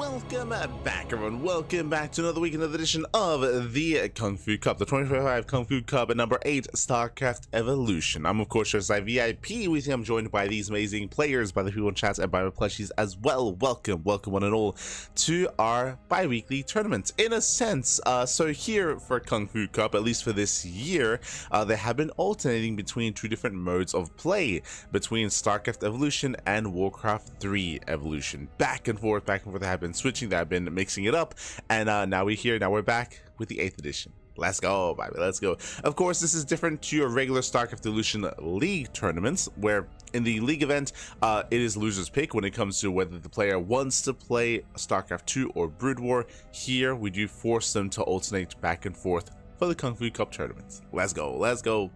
Welcome back, everyone. Welcome back to another week, another edition of the Kung Fu Cup, the 2025 Kung Fu Cup at number 8, StarCraft Evolution. I'm, of course, your VIP. With you, I'm joined by these amazing players, by the people in chat, and by my plushies as well. Welcome one and all to our bi-weekly tournament. In a sense, so here for Kung Fu Cup, at least for this year, they have been alternating between two different modes of play, between StarCraft Evolution and Warcraft 3 Evolution. Back and forth, they have been switching, they have been mixing it up, and now we're back with the 8th edition. Let's go, baby, let's go. Of course, this is different to your regular StarCraft Evolution League tournaments, where in the League event, it is loser's pick when it comes to whether the player wants to play StarCraft 2 or Brood War. Here, we do force them to alternate back and forth for the Kung Fu Cup tournaments. Let's go, let's go.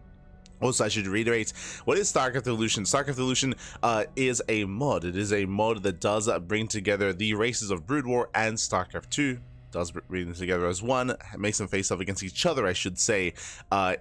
Also, I should reiterate, what is StarCraft Evolution? StarCraft Evolution is a mod. It is a mod that does bring together the races of Brood War and StarCraft 2. Does bring them together as one, makes them face off against each other, I should say,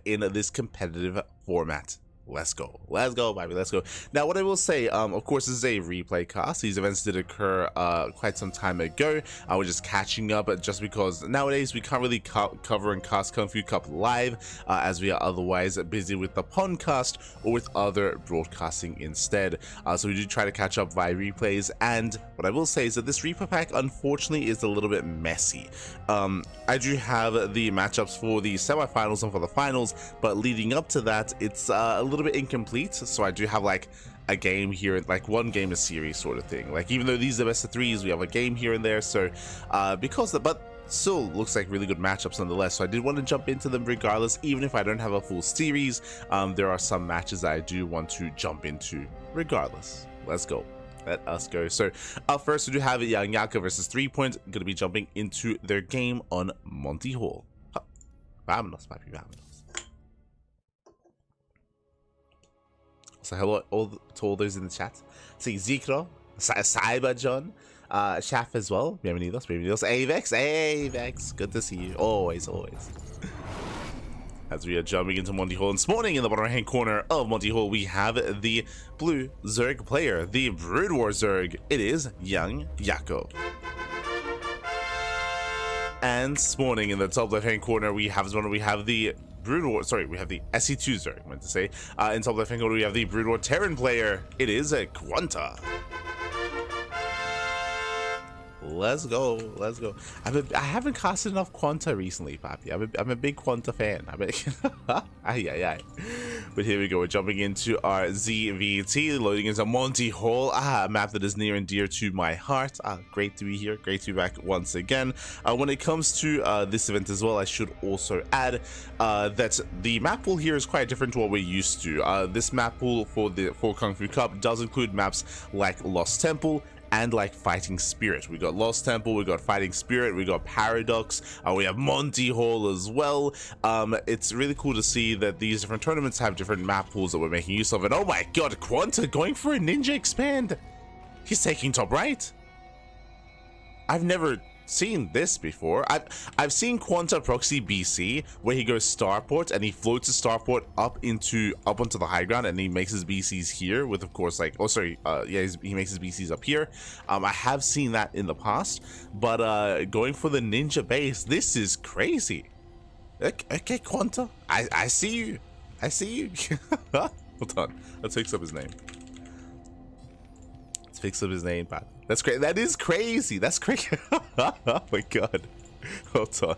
in this competitive format. Let's go, baby, let's go. Now, what I will say, of course, this is a replay cast. These events did occur quite some time ago. We're just catching up, just because nowadays we can't really cover and cast Kung Fu Cup live, as we are otherwise busy with the podcast or with other broadcasting instead. So we do try to catch up via replays, and what I will say is that this replay pack, unfortunately, is a little bit messy. I do have the matchups for the semifinals and for the finals, but leading up to that, it's a little bit incomplete. So I do have like a game here, like one game a series sort of thing. Like, even though these are best of threes, we have a game here and there. So but still looks like really good matchups nonetheless. So I did want to jump into them regardless, even if I don't have a full series. There are some matches that I do want to jump into regardless. Let's go. Let us go. So up first, we do have YoungYakov versus 3 Point. Going to be jumping into their game on Monty Hall. Vámonos, papi, vámonos. So hello to all those in the chat. See Zikro, Cyber John, Shaf as well. Bienvenidos. Avex, good to see you. Always. As we are jumping into Monty Hall and spawning in the bottom right hand corner of Monty Hall, we have the blue Zerg player, the Brood War Zerg. It is YoungYakov. And spawning in the top left hand corner, we have the Brood War, we have the SE2 Zerg, I meant to say. In top left hand corner, we have the Brood War Terran player. It is a Quanta. Let's go. I haven't casted enough Quanta recently, papi. I'm a big Quanta fan. But here we go. We're jumping into our ZVT, loading into Monty Hall, a map that is near and dear to my heart. Great to be here. Great to be back once again. When it comes to this event as well, I should also add that the map pool here is quite different to what we're used to. This map pool for Kung Fu Cup does include maps like Lost Temple and like Fighting Spirit. We got Lost Temple, we got Fighting Spirit, we got Paradox, we have Monty Hall as well. It's really cool to see that these different tournaments have different map pools that we're making use of. And oh my god, Quanta going for a ninja expand. He's taking top right. I've never seen this before. I've seen Quanta proxy BC, where he goes starport and he floats his starport up onto the high ground, and he makes his BCs here with, of course, like, he makes his BCs up here. I have seen that in the past, but going for the ninja base, this is crazy. Okay, Quanta, I see you. Hold on, let's fix up his name. But that's great. That is crazy. That's crazy. Oh my god. Hold on.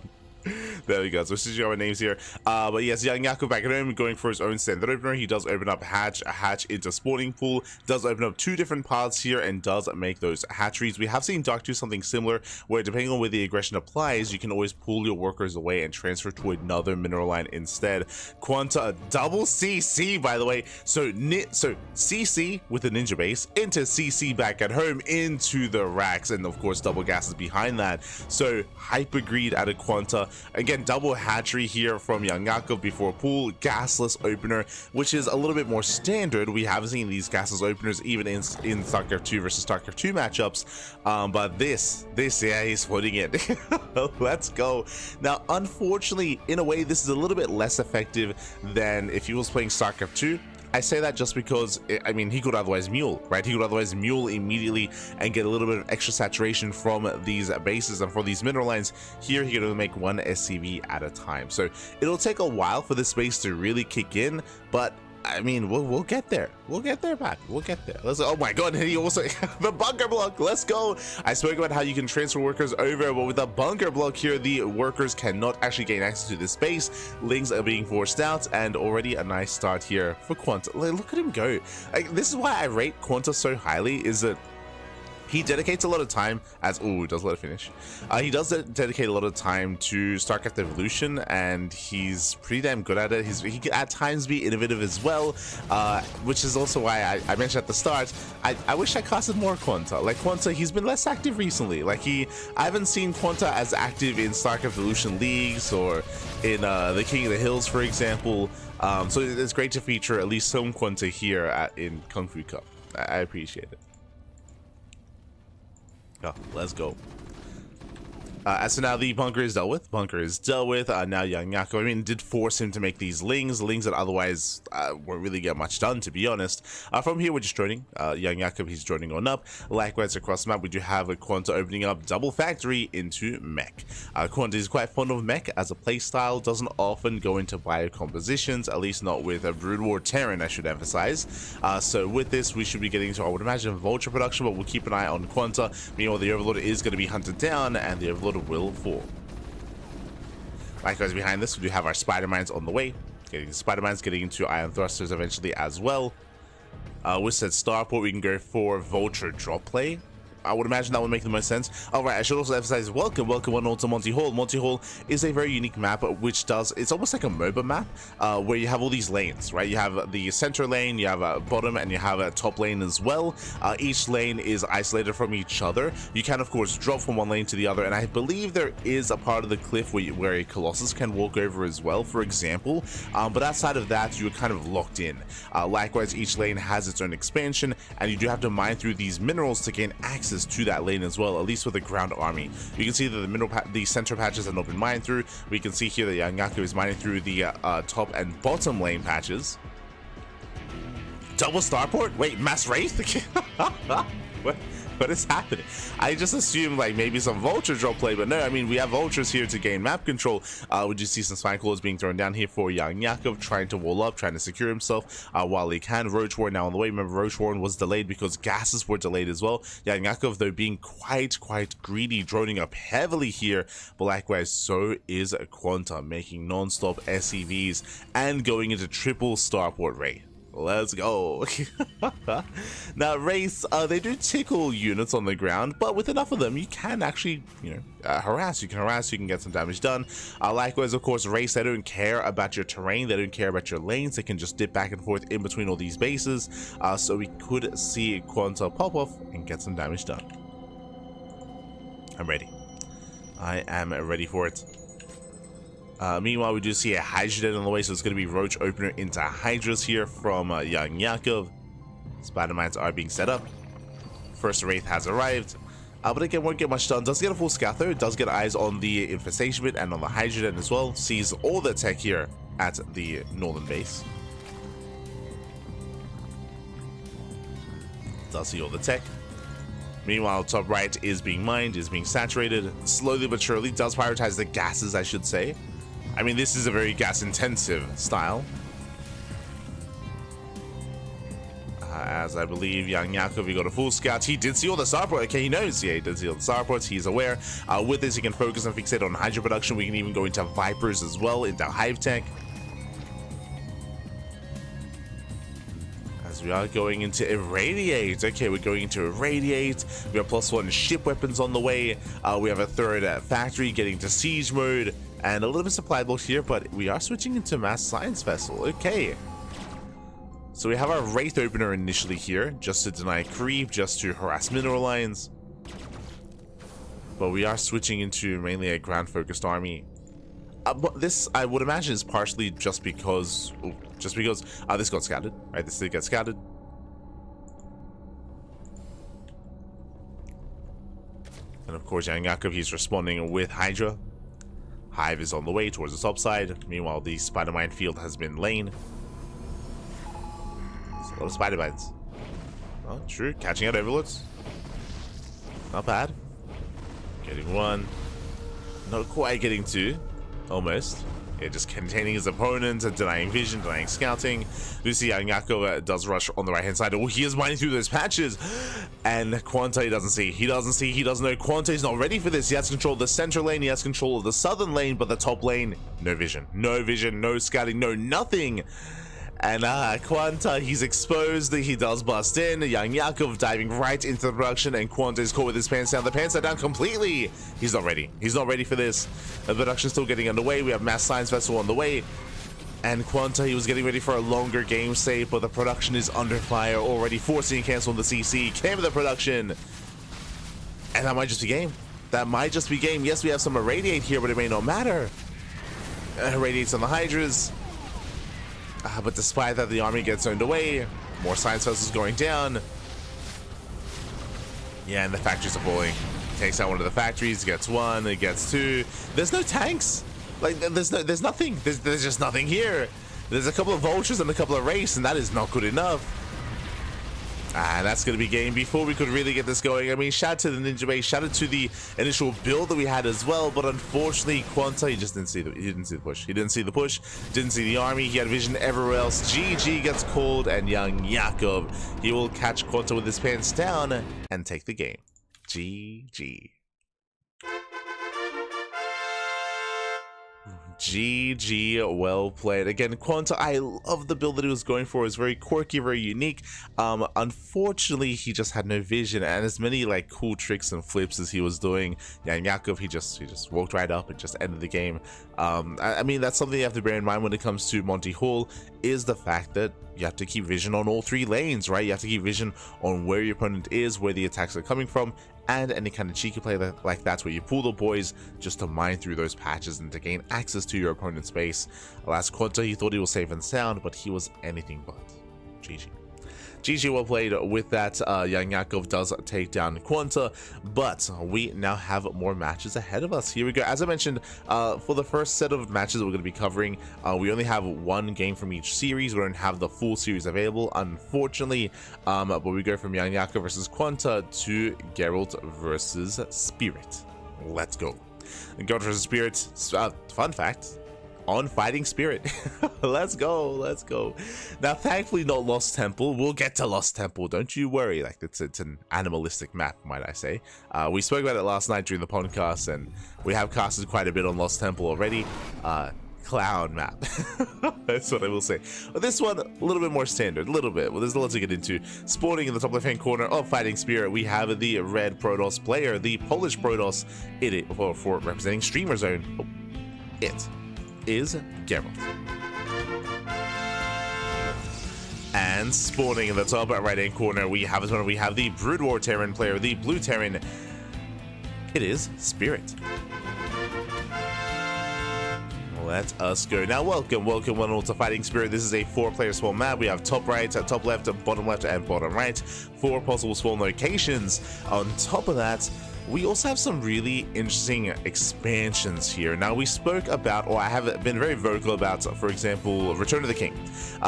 There we go. So this is our names here. But yes, YoungYakov back at home, going for his own standard opener. He does open up a hatch into spawning pool, does open up two different paths here, and does make those hatcheries. We have seen Doc do something similar, where depending on where the aggression applies, you can always pull your workers away and transfer to another mineral line instead. Quanta, a double CC, by the way. So CC with the ninja base into CC back at home into the racks, and of course double gases behind that. So hyper greed out of Quanta. Again, double hatchery here from YoungYakov before pool, gasless opener, which is a little bit more standard. We have seen these gasless openers even in StarCraft 2 versus StarCraft 2 matchups, but this, yeah, he's putting it. Let's go. Now, unfortunately, in a way, this is a little bit less effective than if he was playing StarCraft 2. I say that just because, I mean, he could otherwise mule, right? He could otherwise mule immediately and get a little bit of extra saturation from these bases and for these mineral lines. Here, he can only make one SCV at a time. So it'll take a while for this base to really kick in, but I mean, we'll get there. We'll get there, man. We'll get there. Let's. Oh my god! He also the bunker block. Let's go. I spoke about how you can transfer workers over, but with the bunker block here, the workers cannot actually gain access to this space. Lings are being forced out, and already a nice start here for Quanta. Look at him go. Like, this is why I rate Quanta so highly. Is that he dedicates a lot of time as does let it finish. He does dedicate a lot of time to StarCraft Evolution, and he's pretty damn good at it. He can at times be innovative as well, which is also why I mentioned at the start. I wish I casted more Quanta. Like Quanta, he's been less active recently. Like I haven't seen Quanta as active in StarCraft Evolution leagues or in the King of the Hills, for example. So it's great to feature at least some Quanta here in KungFu Cup. I appreciate it. Oh, let's go. So now the bunker is dealt with. Now YoungYakov, I mean, did force him to make these lings that otherwise won't really get much done, to be honest. From here, we're just joining. YoungYakov, he's joining on up. Likewise, across the map, we do have a Quanta opening up double factory into mech. Quanta is quite fond of mech as a playstyle, doesn't often go into bio compositions, at least not with a Brood War Terran, I should emphasize. So with this, we should be getting to, I would imagine, Vulture production, but we'll keep an eye on Quanta. Meanwhile, the Overlord is going to be hunted down, and the Overlord will fall. Likewise, behind this, we do have our spider mines on the way. Getting spider mines, getting into iron thrusters eventually as well. With said starport, we can go for Vulture drop play. I would imagine that would make the most sense. Alright, I should also emphasize, welcome one all to Monty Hall. Monty Hall is a very unique map, which does, it's almost like a MOBA map, where you have all these lanes, right? You have the center lane, you have a bottom, and you have a top lane as well. Each lane is isolated from each other. You can, of course, drop from one lane to the other, and I believe there is a part of the cliff where a Colossus can walk over as well, for example. But outside of that, you're kind of locked in. Likewise, each lane has its own expansion, and you do have to mine through these minerals to gain access to that lane as well, at least with the ground army. You can see that the center patches have not been mined through. We can see here that YoungYakov is mining through the top and bottom lane patches. Double starport? Wait, mass wraith? What is happening? I just assumed like maybe some vulture drop play, but no, I mean, we have vultures here to gain map control. We do see some spine claws being thrown down here for YoungYakov, trying to wall up, trying to secure himself while he can. Roach Warren now on the way. Remember, Roach Warren was delayed because gases were delayed as well. YoungYakov, though, being quite greedy, droning up heavily here, but likewise, so is Quanta, making non-stop SCVs and going into triple starport rate. Let's go. Now, wraiths, they do tickle units on the ground, but with enough of them, you can actually, harass. You can get some damage done. Likewise, of course, wraiths, they don't care about your terrain. They don't care about your lanes. They can just dip back and forth in between all these bases. So we could see Quanta pop off and get some damage done. I'm ready. I am ready for it. Meanwhile, we do see a Hydra dead on the way, so it's going to be Roach opener into Hydras here from YoungYakov. Spider mines are being set up. First Wraith has arrived, but again, won't get much done. Does get a full scout though, does get eyes on the infestation bit and on the Hydra dead as well. Sees all the tech here at the northern base. Does see all the tech. Meanwhile, top right is being mined, is being saturated. Slowly but surely, does prioritize the gases, I should say. I mean, this is a very gas-intensive style. As I believe YoungYakov, he got a full scout. He did see all the starports. Okay, he knows. Yeah, he did see all the starports. He's aware. With this, he can focus and fixate on Hydra production. We can even go into Vipers as well, into Hive Tech. As we are going into Irradiate. Okay, we're going into Irradiate. We have +1 ship weapons on the way. We have a third factory getting to siege mode. And a little bit of supply block here, but we are switching into mass science vessel. Okay. So we have our Wraith opener initially here, just to deny creep, just to harass mineral lines. But we are switching into mainly a ground-focused army. But this, I would imagine, is partially just because this got scouted, right? This did get scouted. And of course, YoungYakov, he's responding with Hydra. Hive is on the way towards the top side. Meanwhile, the spider mine field has been lain. A lot of spider bites. Oh, true. Catching out overlords. Not bad. Getting one. Not quite getting two. Almost. Yeah, just containing his opponent, denying vision, denying scouting. You see YoungYakov does rush on the right-hand side. Oh, he is mining through those patches. And KungFu doesn't see. He doesn't see. He doesn't know. KungFu is not ready for this. He has control of the center lane. He has control of the southern lane. But the top lane, no vision. No vision, no scouting, no nothing. And KungFu, he's exposed. He does bust in. YoungYakov diving right into the production, and KungFu is caught with his pants down. The pants are down completely. He's not ready. He's not ready for this. The production's still getting underway. We have Mass Science Vessel on the way. And KungFu, he was getting ready for a longer game save, but the production is under fire already, forcing a cancel on the CC. Came with the production. And that might just be game. That might just be game. Yes, we have some Irradiate here, but it may not matter. Irradiates on the Hydras. But despite that, the army gets owned away. More science vessels going down. Yeah, and the factories are falling. Takes out one of the factories, gets one, it gets two. There's no tanks. Like, there's nothing. There's just nothing here. There's a couple of vultures and a couple of wraiths, and that is not good enough. That's going to be game before we could really get this going. I mean, shout out to the Ninja Base, shout out to the initial build that we had as well, but unfortunately, KungFu, he just didn't see the push. He didn't see the push, didn't see the army. He had vision everywhere else. GG gets called, and YoungYakov, he will catch KungFu with his pants down and take the game. GG. GG, well played. Again, KungFu, I love the build that he was going for. It was very quirky, very unique. Unfortunately, he just had no vision, and as many like cool tricks and flips as he was doing, YoungYakov, he just walked right up and just ended the game. I mean, that's something you have to bear in mind when it comes to Monty Hall, is the fact that you have to keep vision on all three lanes, right? You have to keep vision on where your opponent is, where the attacks are coming from, and any kind of cheeky play like that's where you pull the boys just to mine through those patches and to gain access to your opponent's base. Alas, KungFu, he thought he was safe and sound, but he was anything but. GG. GG, well played with that. YoungYakov does take down KungFu, but we now have more matches ahead of us. Here we go. As I mentioned, for the first set of matches that we're going to be covering, we only have one game from each series. We don't have the full series available, unfortunately, but we go from YoungYakov versus KungFu to Gerald versus Spirit. Let's go. Gerald versus Spirit, fun fact, on Fighting Spirit. Let's go. Now, thankfully not Lost Temple. We'll get to Lost Temple, don't you worry. Like, it's an animalistic map, might I say. We spoke about it last night during the podcast, and we have casted quite a bit on Lost Temple already. Clown map. That's what I will say. But this one, a little bit more standard, a little bit. Well, there's a lot to get into. Spawning in the top left-hand corner of Fighting Spirit, we have the red BratOK player, the Polish BratOK, for representing Streamer Zone. Oh, it is Gerald. And spawning in the top right-hand corner, we have the Brood War Terran player, the blue Terran. It is Spirit. Let us go. Now, welcome one and all to Fighting Spirit. This is a 4-player spawn map. We have top right, top left, bottom left, and bottom right. 4 possible spawn locations. On top of that, we also have some really interesting expansions here. Now, we spoke about, or I have been very vocal about, for example, Return of the King.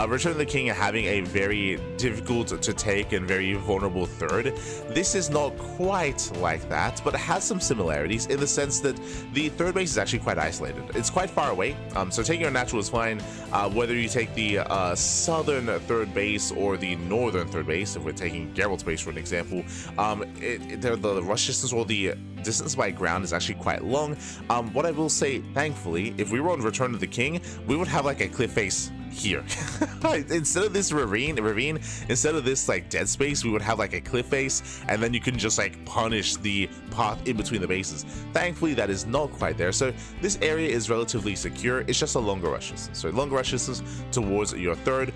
Return of the King having a very difficult to take and very vulnerable third. This is not quite like that, but it has some similarities in the sense that the third base is actually quite isolated. It's quite far away, so taking a natural is fine. Whether you take the southern third base or the northern third base, if we're taking Gerald's base for an example, the rush distance or the distance by ground is actually quite long. What I will say, thankfully, if we were on Return of the King, we would have like a cliff face here. Instead of this ravine, instead of this like dead space, we would have like a cliff face, and then you can just like punish the path in between the bases. Thankfully, that is not quite there, so this area is relatively secure. It's just a longer rush distance, so longer rush distance towards your third.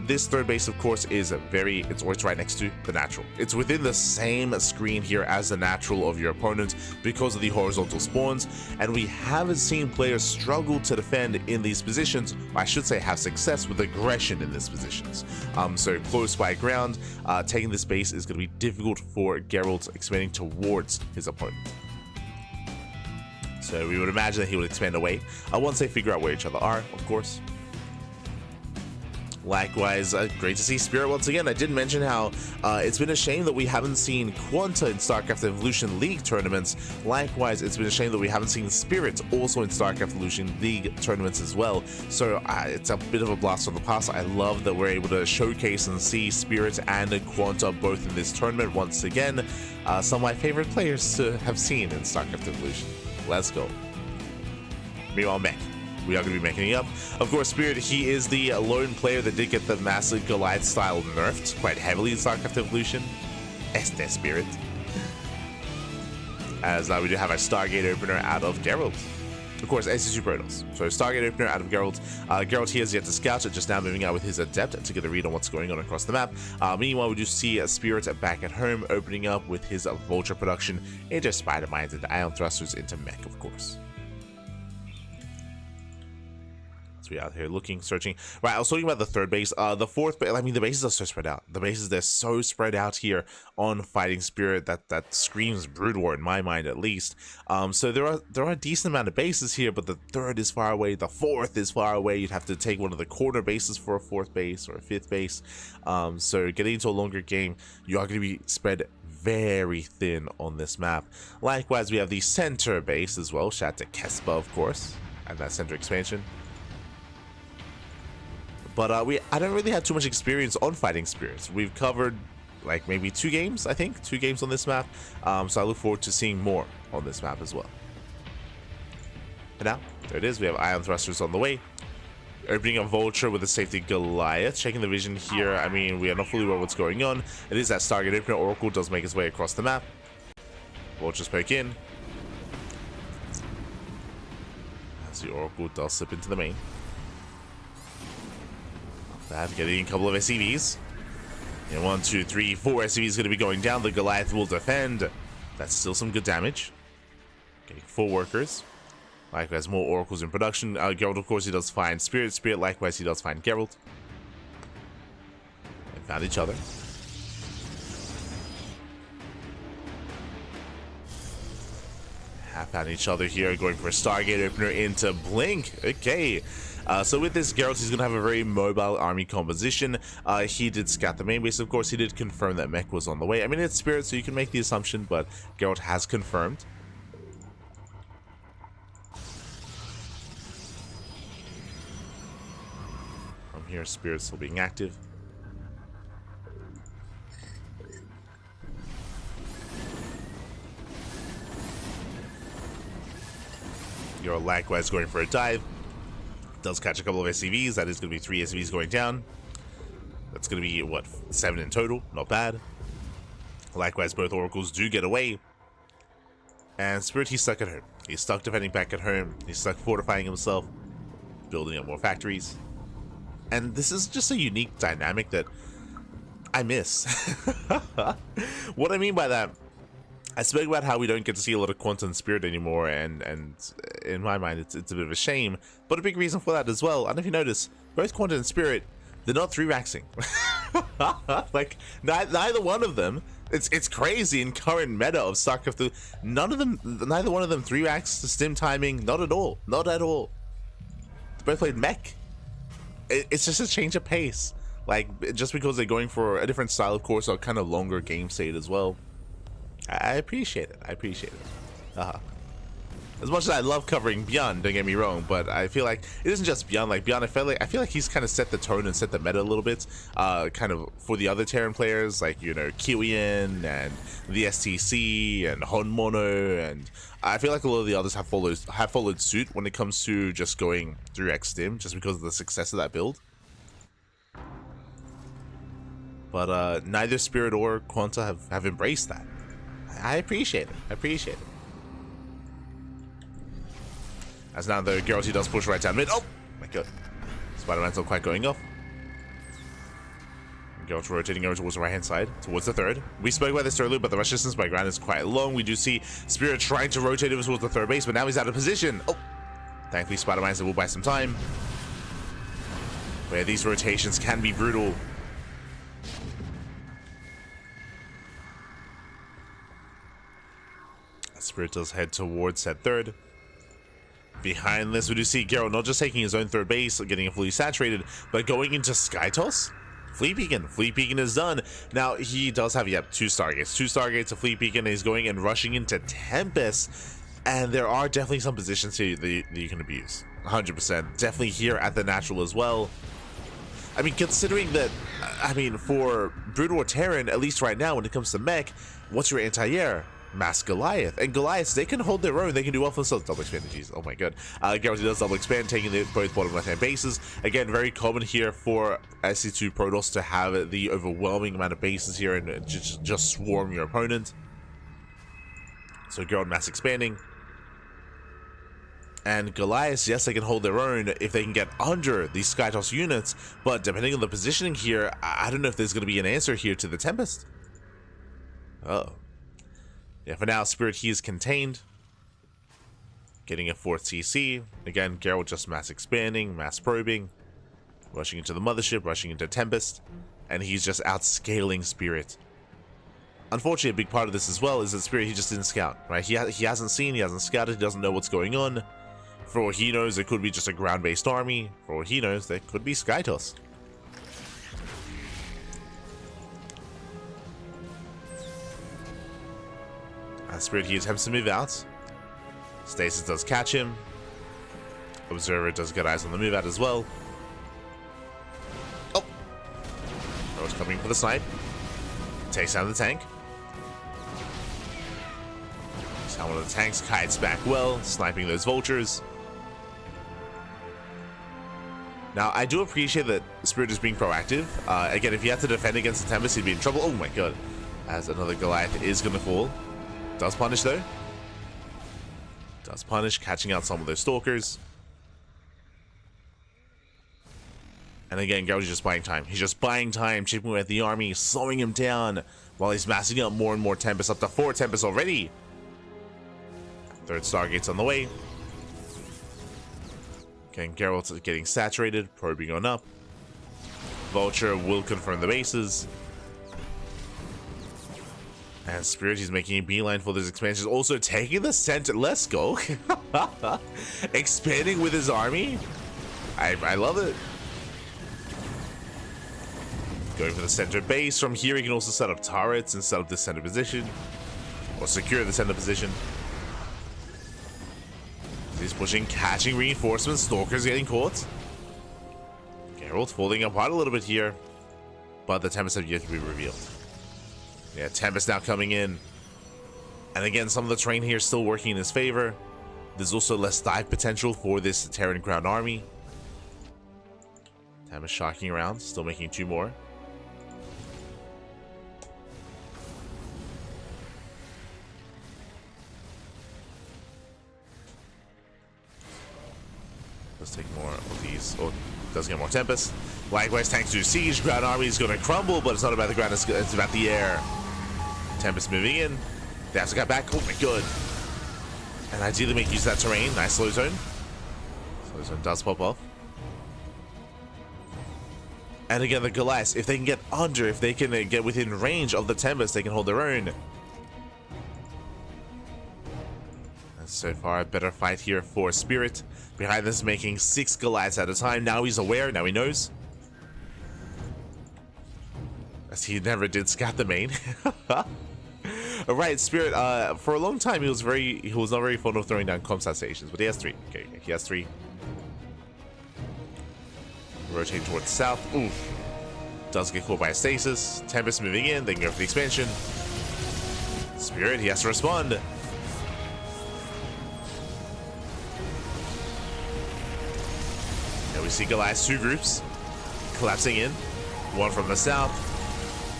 This third base, of course, is it's right next to the natural. It's within the same screen here as the natural of your opponent because of the horizontal spawns, and we haven't seen players struggle to defend in these positions. I should say have success with aggression in these positions. So close by ground, taking this base is going to be difficult for Gerald expanding towards his opponent. So we would imagine that he would expand away once they figure out where each other are, of course. Likewise, great to see Spirit once again. I did mention how it's been a shame that we haven't seen Quanta in StarCraft Evolution League tournaments. Likewise, it's been a shame that we haven't seen Spirit also in StarCraft Evolution League tournaments as well. So it's a bit of a blast from the past. I love that we're able to showcase and see Spirit and Quanta both in this tournament once again. Some of my favorite players to have seen in StarCraft Evolution. Let's go. Meanwhile, Mech. We are going to be making it up. Of course, Spirit, he is the lone player that did get the massive Goliath style nerfed quite heavily in StarCraft Evolution. Este Spirit. As we do have a Stargate opener out of Gerald. Of course, SC2 Protoss. So Stargate opener out of Gerald. Gerald here is yet to scout it, just now moving out with his Adept to get a read on what's going on across the map. Meanwhile, we do see a Spirit back at home, opening up with his Vulture production into Spider Mines and Ion Thrusters into Mech, of course. We out here looking, searching. Right, I was talking about the third base. The fourth base, I mean, the bases are so spread out. The bases, they're so spread out here on Fighting Spirit that screams Brood War in my mind, at least. So there are a decent amount of bases here, but the third is far away. The fourth is far away. You'd have to take one of the corner bases for a fourth base or a fifth base. So getting into a longer game, you are going to be spread very thin on this map. Likewise, we have the center base as well. Shout out to Kespa, of course, and that center expansion. But I don't really have too much experience on Fighting Spirits. We've covered like maybe 2 games, I think. 2 games on this map. So I look forward to seeing more on this map as well. And now, there it is. We have Ion Thrusters on the way. Opening a Vulture with a safety Goliath. Checking the vision here. I mean, we are not fully aware what's going on. It is that Stargate opener. Oracle does make its way across the map. Vultures poke in. As the Oracle does slip into the main. Getting a couple of SCVs. And 1, 2, 3, 4 SCVs going to be going down. The Goliath will defend. That's still some good damage. Getting 4 workers. Likewise, more Oracles in production. Gerald, of course, he does find Spirit. Spirit, likewise, he does find Gerald. They found each other. Have found each other here. Going for a Stargate opener into Blink. Okay. So with this, Gerald, he's going to have a very mobile army composition. He did scout the main base, of course. He did confirm that Mech was on the way. I mean, it's Spirit, so you can make the assumption, but Gerald has confirmed. From here, Spirit still being active. Gerald likewise going for a dive. Does catch a couple of SCVs. That is going to be 3 SCVs going down. That's going to be, what, 7 in total? Not bad. Likewise, both Oracles do get away. And Spirit, he's stuck at home. He's stuck defending back at home. He's stuck fortifying himself, building up more factories. And this is just a unique dynamic that I miss. What I mean by that, I spoke about how we don't get to see a lot of Quanta and Spirit anymore, and in my mind, it's a bit of a shame. But a big reason for that as well, I don't know if you notice, both Quanta and Spirit, they're not 3-raxing. Like, neither one of them, it's crazy in current meta of StarCraft. Neither one of them 3-racks, the stim timing, not at all. Not at all. They both played Mech. It's just a change of pace. Like, just because they're going for a different style, of course, or kind of longer game state as well. I appreciate it. I appreciate it. As much as I love covering Beyond, don't get me wrong, but I feel like it isn't just Beyond. Like Beyond, I feel like he's kind of set the tone and set the meta a little bit, kind of for the other Terran players, like, you know, Kiwian and the STC and Honmono, and I feel like a lot of the others have followed suit when it comes to just going through X Stim, just because of the success of that build. But neither Spirit or Quanta have embraced that. I appreciate it. I appreciate it. As now the Gerald, he does push right down mid. Oh my god. Spider-Man's not quite going off. Gerald rotating over towards the right hand side, towards the third. We spoke about this earlier, but the rush distance by ground is quite long. We do see Spirit trying to rotate over towards the third base, but now he's out of position. Oh, thankfully Spider-Man's will buy some time. Where these rotations can be brutal. Spirit does head towards that third. Behind this, we do see Gerald not just taking his own third base, getting it fully saturated, but going into Sky Toss. Fleet Beacon. Fleet Beacon is done. Now, he does have, yep, 2 Stargates. 2 Stargates, a Fleet Beacon, and he's going and rushing into Tempest. And there are definitely some positions here that you can abuse. 100%. Definitely here at the natural as well. I mean, considering that, I mean, for Brutal or Terran, at least right now, when it comes to mech, what's your anti-air? Mass Goliath. And Goliaths, they can hold their own. They can do well for themselves. Double expand. Jeez, oh my god. Gerald does double expand, taking both bottom left-hand bases. Again, very common here for SC2 Protoss to have the overwhelming amount of bases here and just swarm your opponent. So Gerald mass expanding. And Goliaths, yes, they can hold their own if they can get under these Skytoss units, but depending on the positioning here, I don't know if there's going to be an answer here to the Tempest. Oh. Yeah, for now, Spirit, he is contained. Getting a 4th CC. Again, Gerald just mass expanding, mass probing. Rushing into the Mothership, rushing into Tempest. And he's just outscaling Spirit. Unfortunately, a big part of this as well is that Spirit, he just didn't scout, right? He hasn't seen, he hasn't scouted, he doesn't know what's going on. For all he knows, it could be just a ground-based army. For all he knows, there could be Skytoss. Spirit, he attempts to move out. Stasis does catch him. Observer does get eyes on the move out as well. Oh! Gerald's coming for the snipe. Takes down the tank. Takes down one of the tanks, kites back well, sniping those vultures. Now, I do appreciate that Spirit is being proactive. Again, if he had to defend against the Tempest, he'd be in trouble. Oh my god. As another Goliath is going to fall. Does punish though. Does punish, catching out some of those stalkers. And again, Gerald is just buying time. He's just buying time, chipping away at the army, slowing him down while he's massing up more and more Tempests, up to 4 Tempests already. 3rd Stargate's on the way. Again, Gerald's getting saturated, probing on up. Vulture will confirm the bases. And Spirit, he's making a beeline for those expansions. Also taking the center. Let's go. Expanding with his army. I love it. Going for the center base. From here, he can also set up turrets and set up the center position. Or secure the center position. He's pushing, catching reinforcements. Stalkers getting caught. Gerald falling apart a little bit here. But the Tempest have yet to be revealed. Yeah, Tempest now coming in. And again, some of the terrain here still working in his favor. There's also less dive potential for this Terran ground army. Tempest shocking around, still making 2 more. Let's take more of these. Oh, does get more Tempest. Likewise, tanks do siege. Ground army is going to crumble, but it's not about the ground, it's about the air. Tempest moving in. They have to get back. Oh my god. And ideally make use of that terrain. Nice slow zone. Slow zone does pop off. And again, the Goliaths, if they can get under, if they can get within range of the Tempest, they can hold their own. And so far, a better fight here for Spirit. Behind this, making 6 Goliaths at a time. Now he's aware. Now he knows. As he never did scout the main. Alright, Spirit, for a long time he was not very fond of throwing down comsat stations, but he has 3. Okay, he has 3. Rotating towards the south. Oof. Does get caught by a stasis. Tempest moving in, they can go for the expansion. Spirit, he has to respond. Now we see Goliath's 2 groups collapsing in. One from the south.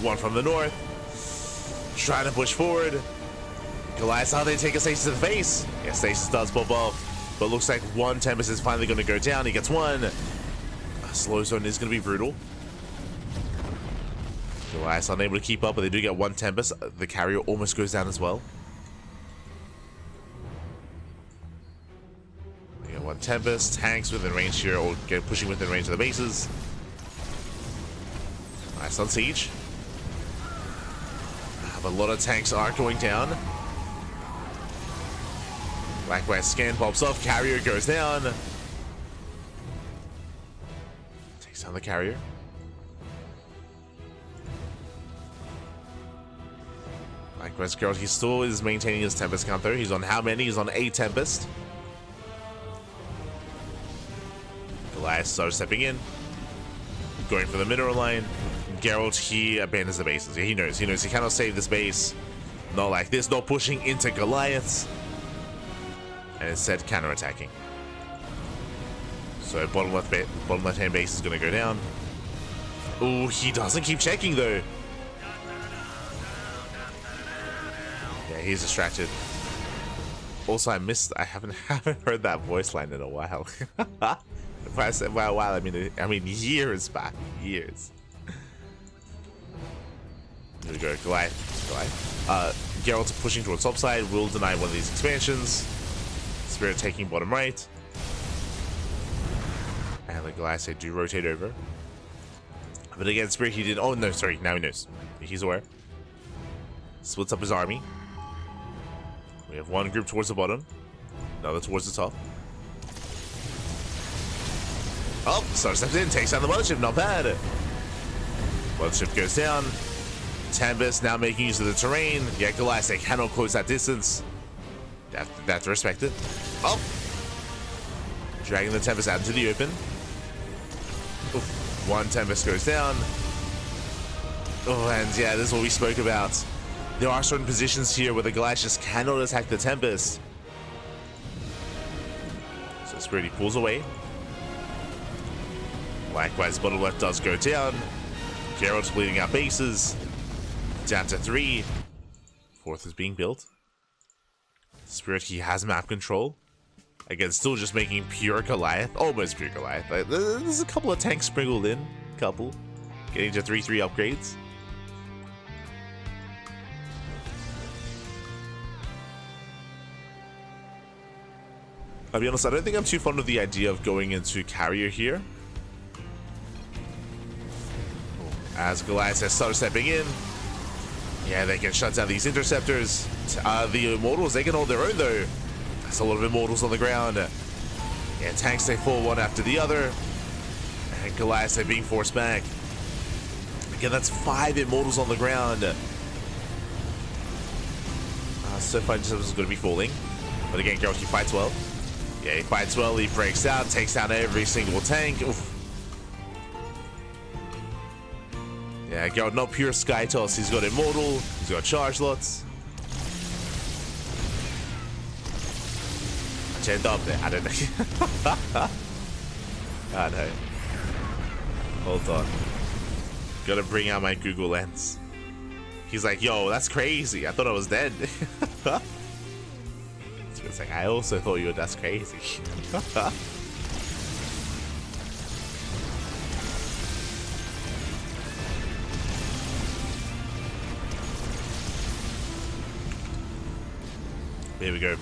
One from the north. Trying to push forward. Goliath, how they take a stasis to the face? Yeah, stasis does pop off. But looks like one Tempest is finally going to go down. He gets one. Slow zone is going to be brutal. Goliath's unable to keep up, but they do get one Tempest. The carrier almost goes down as well. They get one Tempest. Tanks within range here, or get pushing within range of the bases. Nice on siege. A lot of tanks are going down. Likewise, scan pops off. Carrier goes down. Takes down the carrier. Likewise, Gerald, he still is maintaining his Tempest count though. He's on how many? He's on 8 Tempest. Goliath starts stepping in. Going for the mineral line. Gerald, he abandons the bases. He knows he cannot save this base. Not like this, not pushing into Goliaths. And instead counter-attacking. So bottom left hand base is going to go down. Oh, he doesn't keep checking though. Yeah, he's distracted. Also, I haven't heard that voice line in a while. If I said by a while, I mean years back, years. Here we go, Goliath. Gerald's pushing towards top side, will deny one of these expansions. Spirit taking bottom right. And the Goliath said, do rotate over. But again, Spirit, he did. Oh, no, sorry. Now he knows. He's aware. Splits up his army. We have one group towards the bottom, another towards the top. Oh, Star steps in, takes down the mothership. Not bad. Mothership goes down. Tempest now making use of the terrain. Yeah, Goliath, they cannot close that distance. That's respected. Oh! Dragging the Tempest out into the open. Oof. One Tempest goes down. Oh, and yeah, this is what we spoke about. There are certain positions here where the Goliath just cannot attack the Tempest. So Spirit pulls away. Likewise, bottom left does go down. Gerald's bleeding out bases. Down to 3. Fourth is being built. Spirit, he has map control. Again, still just making pure Goliath. Almost pure Goliath. There's a couple of tanks sprinkled in. Couple. Getting to 3-3 upgrades. I'll be honest, I don't think I'm too fond of the idea of going into carrier here. As Goliath has started stepping in. Yeah, they can shut down these interceptors. The Immortals, they can hold their own though. That's a lot of Immortals on the ground. Yeah, tanks, they fall one after the other. And Goliath, they're being forced back. Again, that's 5 Immortals on the ground. So far, this is going to be falling. But again, Gerald, he fights well. Yeah, he fights well, he breaks out, takes down every single tank. Oof. Yeah, Gerald, not pure Sky Toss. He's got Immortal, he's got Charge Lots. I turned up there, I don't know. I know. Hold on. Gotta bring out my Google Lens. He's like, yo, that's crazy. I thought I was dead. It's like, I also thought you were that's crazy. Here we go.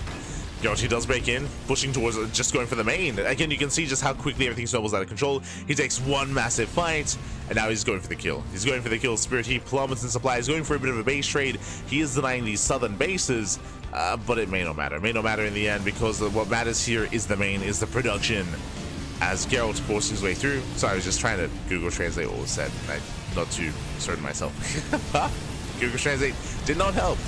Gerald, he does break in, pushing towards just going for the main. Again, you can see just how quickly everything snowballs out of control. He takes one massive fight, and now he's going for the kill. He's going for the kill. Spirit, he plummets in supply. He's going for a bit of a base trade. He is denying these southern bases, but it may not matter. It may not matter in the end, because what matters here is the main, is the production. As Gerald forces his way through. Sorry, I was just trying to Google Translate what was said. I'm not too certain myself. Google Translate did not help.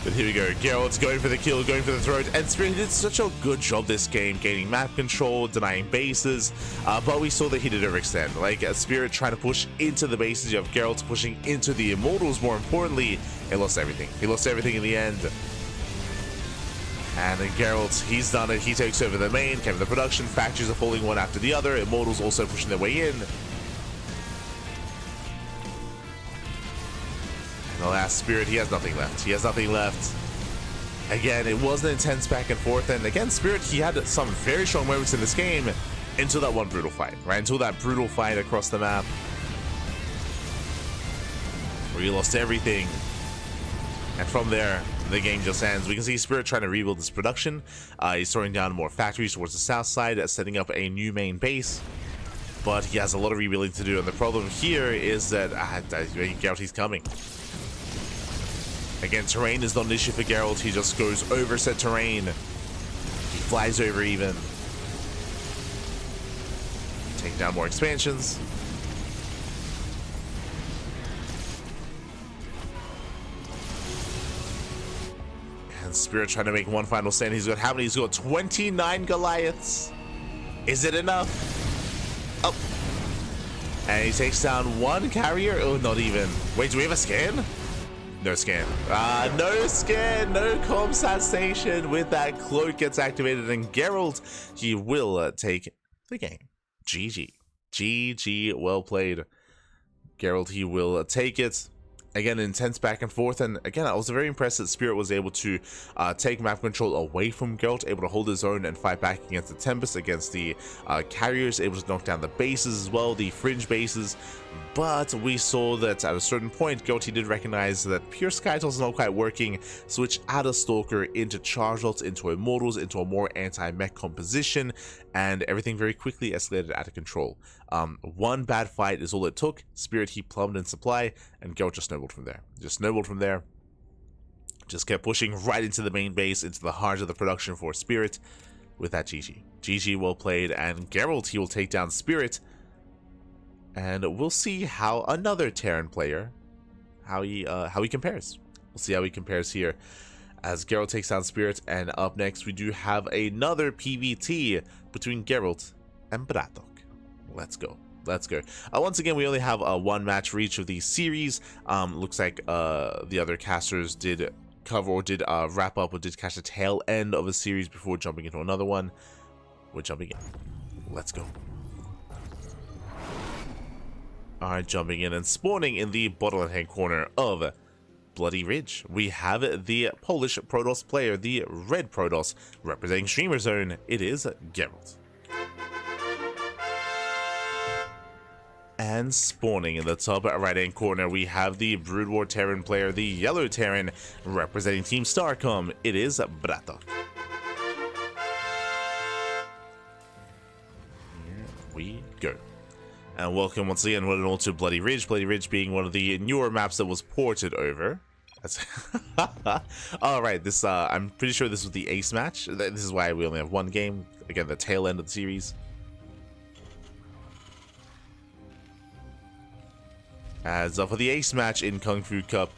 But here we go, Gerald's going for the kill, going for the throat, and Spirit did such a good job this game, gaining map control, denying bases, but we saw that he did overextend. Like, Spirit trying to push into the bases, you have Gerald pushing into the Immortals, more importantly, he lost everything. He lost everything in the end. And then Gerald, he's done it, he takes over the main, came the production, factories are falling one after the other, Immortals also pushing their way in. The last Spirit, he has nothing left. He has nothing left. Again, it was an intense back and forth, and again, Spirit, he had some very strong moments in this game until that one brutal fight, right? Until that brutal fight across the map where he lost everything. And from there, the game just ends. We can see Spirit trying to rebuild this production. He's throwing down more factories towards the south side, setting up a new main base. But he has a lot of rebuilding to do, and the problem here is that Gerald, he's coming. Again, terrain is not an issue for Gerald. He just goes over set terrain flies over even. Take down more expansions. And Spirit trying to make one final stand. He's got how many? He's got 29 Goliaths. Is it enough? Oh. And he takes down one carrier. Oh, not even. Wait, do we have a scan? No scan. No scan. No comsat station. With that, cloak gets activated, and Gerald, he will take the game. GG. GG. Well played. Gerald, he will take it. Again, intense back and forth, and again, I was very impressed that Spirit was able to take map control away from Gerald, able to hold his own and fight back against the Tempest, against the carriers, able to knock down the bases as well, the fringe bases. But we saw that at a certain point, Gerald, he did recognize that pure Skytals is not quite working, switch out of Stalker into Chargelots, into Immortals, into a more anti-mech composition, and everything very quickly escalated out of control. One bad fight is all it took. Spirit, he plumbed in supply, and Gerald just snowballed from there. Just kept pushing right into the main base, into the heart of the production for Spirit. With that, GG. GG, well played, and Gerald, he will take down Spirit. And we'll see how another Terran player, how he compares. We'll see how he compares here as Gerald takes down Spirit. And up next, we do have another PvT between Gerald and BratOK. Let's go. Let's go. Once again, we only have one match for each of these series. Looks like the other casters did cover or did wrap up or did catch the tail end of a series before jumping into another one. We're jumping in. Let's go. Alright, jumping in and spawning in the bottom hand corner of Bloody Ridge. We have the Polish Protoss player, the red Protoss, representing Streamer Zone. It is Gerald. And spawning in the top right hand corner, we have the Brood War Terran player, the yellow Terran, representing Team Starcom. It is BratOK. Here we go. And welcome once again, one and all, to Bloody Ridge. Bloody Ridge being one of the newer maps that was ported over. Alright, this I'm pretty sure this was the ace match. This is why we only have one game. Again, the tail end of the series. As for the ace match in KungFu Cup,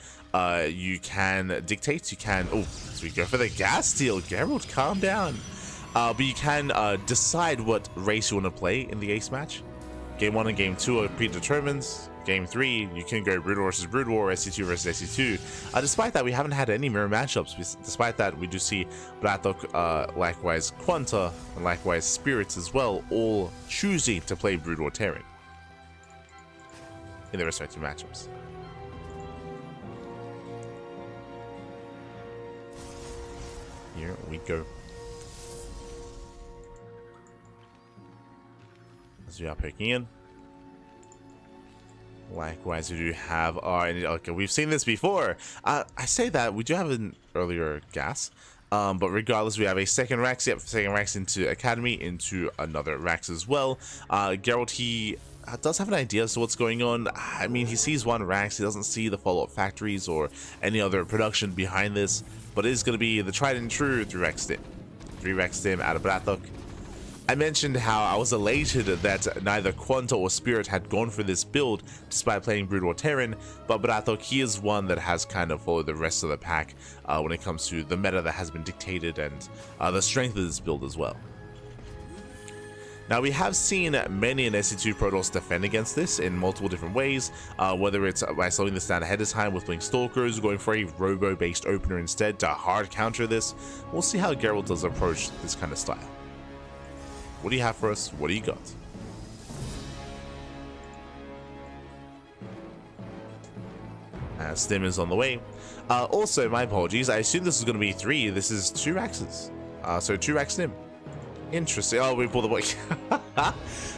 you can dictate, you can... Oh, so we go for the gas steal. Gerald, calm down. But you can decide what race you want to play in the ace match. Game 1 and Game 2 are predetermined. Game 3, you can go Brood War versus Brood War, SC2 versus SC2. Despite that, we haven't had any mirror matchups. Despite that, we do see BratOK, likewise Quanta, and likewise Spirits as well, all choosing to play Brood War Terran in their respective matchups. Here we go. As we are poking in. Likewise, we do have our... Okay, we've seen this before. I say that, we do have an earlier gas. But regardless, we have a second Rax. Yep, second Rax into Academy, into another Rax as well. Gerald, he does have an idea as to what's going on. I mean, he sees one Rax. He doesn't see the follow-up factories or any other production behind this. But it is going to be the tried and true 3-Rax stim. 3-Rax stim out of BratOK. I mentioned how I was elated that neither Quanta or Spirit had gone for this build despite playing Brood War Terran, but BratOK, he is one that has kind of followed the rest of the pack when it comes to the meta that has been dictated and the strength of this build as well. Now, we have seen many an SC2 Protoss defend against this in multiple different ways, whether it's by slowing this down ahead of time with Blink Stalkers, going for a robo-based opener instead to hard counter this. We'll see how Gerald does approach this kind of style. What do you have for us? What do you got? Stim is on the way. Also, my apologies. I assume this is going to be 3. This is 2 Raxes. So 2-Rax Stim. Interesting. Oh, we pulled the boy.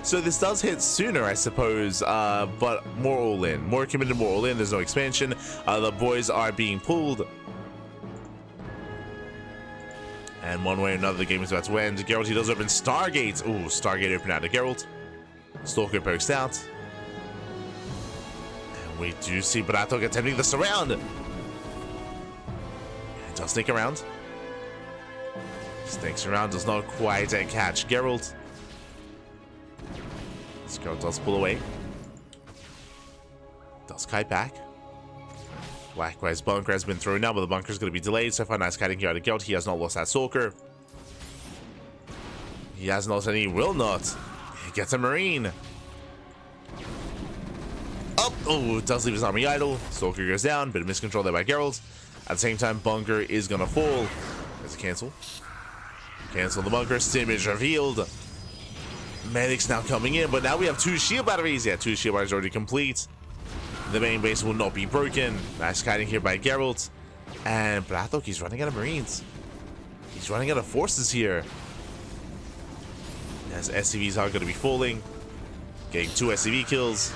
So this does hit sooner, I suppose, but more all in. More committed, more all in. There's no expansion. The boys are being pulled. And one way or another, the game is about to end. Gerald, he does open Stargate. Ooh, Stargate open out to Gerald. Stalker pokes out. And we do see BratOK attempting the surround. It does sneak around. Stinks around, does not quite catch Gerald. Gerald does pull away. Does kite back. Likewise, bunker has been thrown now, but the bunker is going to be delayed. So far, nice kiting here out of Gerald. He has not lost that stalker. He hasn't lost any, will not. He gets a marine. Up! Oh, does leave his army idle. Stalker goes down. Bit of miscontrol there by Gerald. At the same time, bunker is going to fall. There's a cancel. Cancel the bunker. Stimage revealed. Medics now coming in, but now we have 2 shield batteries. Yeah, 2 shield batteries already complete. The main base will not be broken. Nice kiting here by Gerald. And BratOK, he's running out of marines. He's running out of forces here. As SCVs are going to be falling. Getting 2 SCV kills.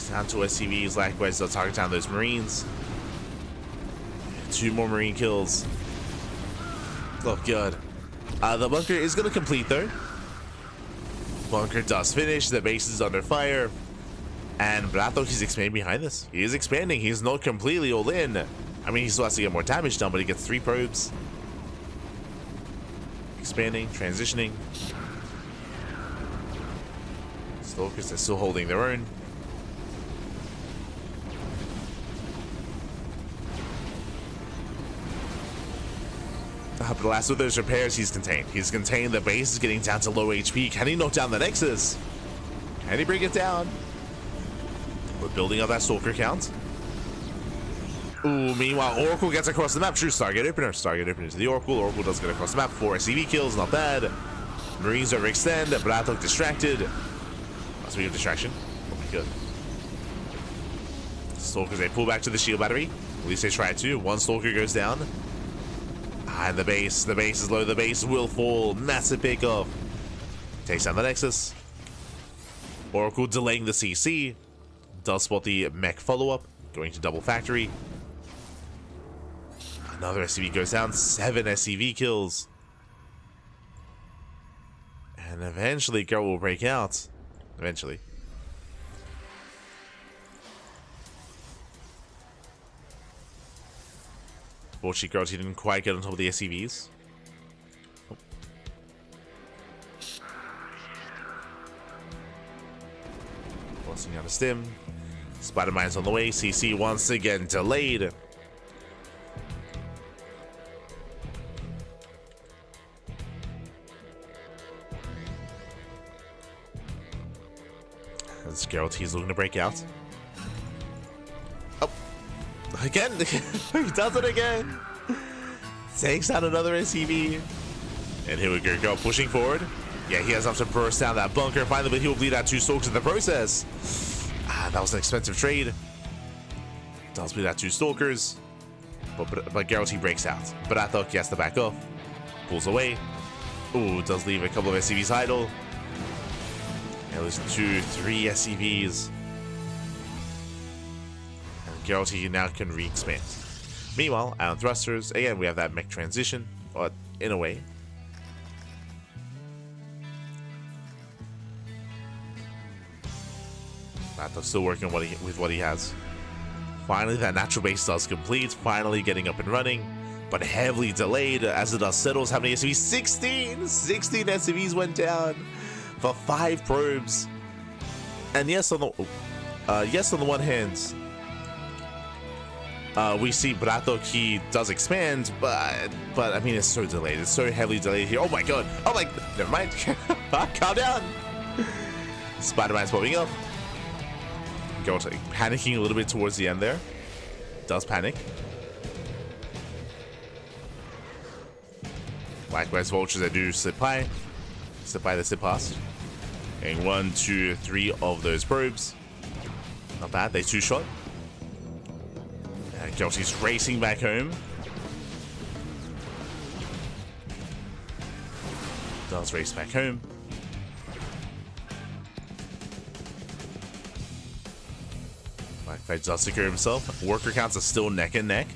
Down 2 SCVs. Likewise, they'll target down those marines. 2 more marine kills. Oh, good. The bunker is going to complete, though. Bunker does finish. The base is under fire. And BratOK is expanding behind this. He is expanding. He's not completely all in. I mean, he still has to get more damage done, but he gets 3 probes. Expanding, transitioning. Stalkers are still holding their own. But the last of those repairs, he's contained. He's contained. The base is getting down to low HP. Can he knock down the Nexus? Can he bring it down? We're building up that Stalker count. Ooh, meanwhile, Oracle gets across the map. True Stargate Opener. Stargate Opener to the Oracle. Oracle does get across the map. 4 SCV kills, not bad. Marines overextend. BratOK distracted. Must be a distraction. Oh my god. Stalkers, they pull back to the shield battery. At least they try to. 1 Stalker goes down. And the base is low. The base will fall. Massive pickoff. Takes down the Nexus. Oracle delaying the CC. Does spot the mech follow-up. Going to double factory. Another SCV goes down. 7 SCV kills. And eventually, Gerald will break out. Eventually. Fortunately, Gerald, he didn't quite get on top of the SCVs. Oh. Forcing out a stim. Spider-Man's on the way. CC once again delayed. As Gerald, he's looking to break out. Oh, again! He does it again! Takes out another SCV. And here we go, Gerald pushing forward. Yeah, he has enough to burst down that bunker finally, but he will bleed out 2 Stalkers in the process. That was an expensive trade. Does bleed out 2 Stalkers. But Gerald, he breaks out. BratOK, he has to back off. Pulls away. Ooh, does leave a couple of SCVs idle. And losing 2, 3 SCVs. And Gerald, he now can re-expand. Meanwhile, Ion Thrusters, again, we have that mech transition, but in a way. BratOK still working on with what he has. Finally, that natural base does complete. Finally getting up and running, but heavily delayed as the dust settles. How many SCVs? 16! 16 SCVs went down for 5 probes. And yes, on the one hand, we see BratOK, he does expand, but I mean, it's so delayed. It's so heavily delayed here. Oh my god! Oh my! Never mind. Calm down. Spider-Man's popping up. Gerald panicking a little bit towards the end there. Does panic. Likewise, vultures that do slip by. Slip by, they slip past. And 1, 2, 3 of those probes. Not bad, they 2-shot. And Gerald, he's racing back home. Does race back home. Does secure himself. Worker counts are still neck and neck.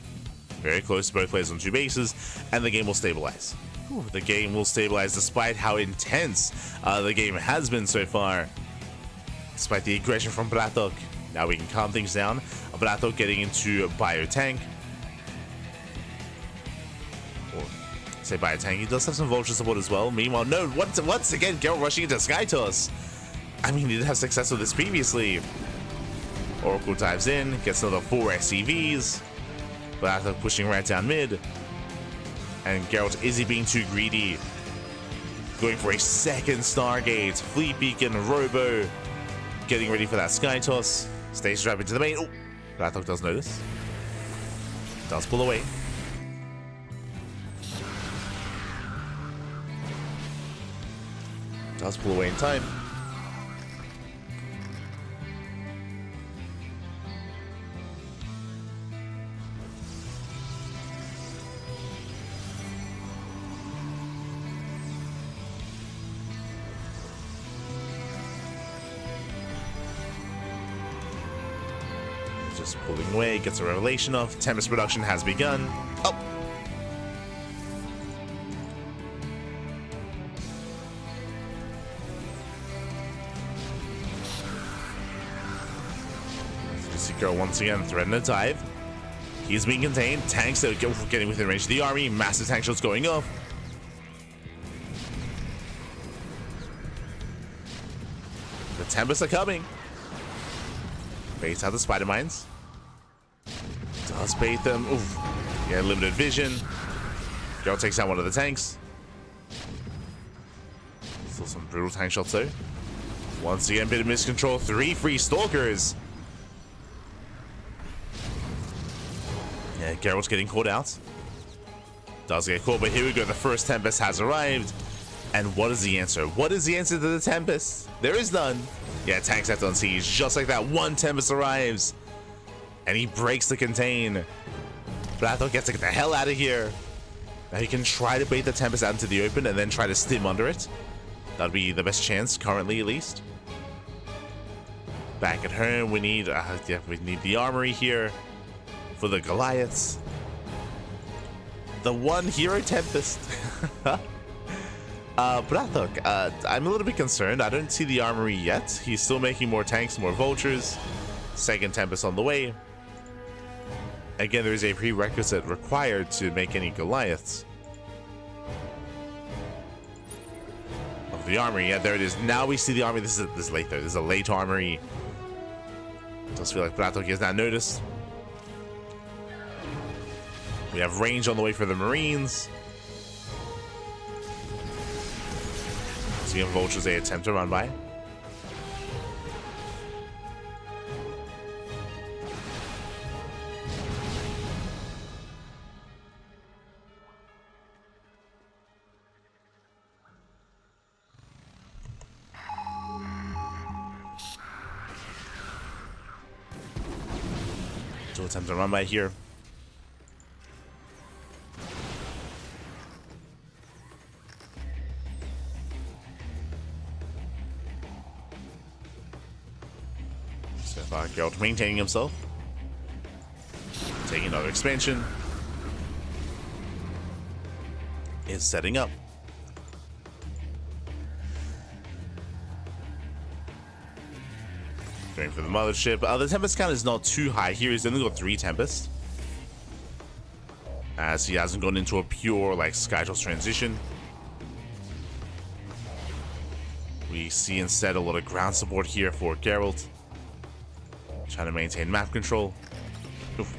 Very close to both players on 2 bases. And the game will stabilize. Whew, the game will stabilize despite how intense the game has been so far. Despite the aggression from BratOK. Now we can calm things down. BratOK getting into Bio Tank. Say by a tank. He does have some vulture support as well. Meanwhile, no, once again, Gerald rushing into Sky Toss. I mean, he did have success with this previously. Oracle dives in, gets another 4 SCVs. BratOK pushing right down mid. And Gerald, is he being too greedy? Going for a second Stargate. Fleet Beacon, Robo. Getting ready for that Sky Toss. Stays trap into the main. Oh, BratOK does notice. Does pull away. Does pull away in time. Just pulling away, gets a revelation off. Tempest production has begun. Oh! Girl once again threatening a dive. He's being contained. Tanks are getting within range of the army. Massive tank shots going off. The Tempests are coming. Baits out the spider mines. Does bait them. Oof. Yeah, limited vision. Gerald takes out one of the tanks. Still some brutal tank shots though. Once again, bit of miscontrol. 3 free stalkers. Yeah, Gerald's getting caught out. Does get caught, but here we go. The first Tempest has arrived. And what is the answer? What is the answer to the Tempest? There is none. Yeah, tanks have to unsiege. Just like that, one Tempest arrives. And he breaks the contain. BratOK gets to get the hell out of here. Now he can try to bait the Tempest out into the open and then try to stim under it. That'd be the best chance, currently at least. Back at home, we need the armory here. For the Goliaths. The one hero Tempest. BratOK, I'm a little bit concerned. I don't see the armory yet. He's still making more tanks, more vultures. Second Tempest on the way. Again, there is a prerequisite required to make any Goliaths. Of the armory, yeah, there it is. Now we see the army. This is late though. This is a late armory. Does feel like BratOK has not noticed. We have range on the way for the Marines. Seeing vultures they attempt to run by. So attempt to run by here. Gerald maintaining himself. Taking another expansion. Is setting up. Going for the mothership. The Tempest count is not too high here. He's only got 3 Tempests. As he hasn't gone into a pure like Skytoss transition. We see instead a lot of ground support here for Gerald. Trying to maintain map control. Oof.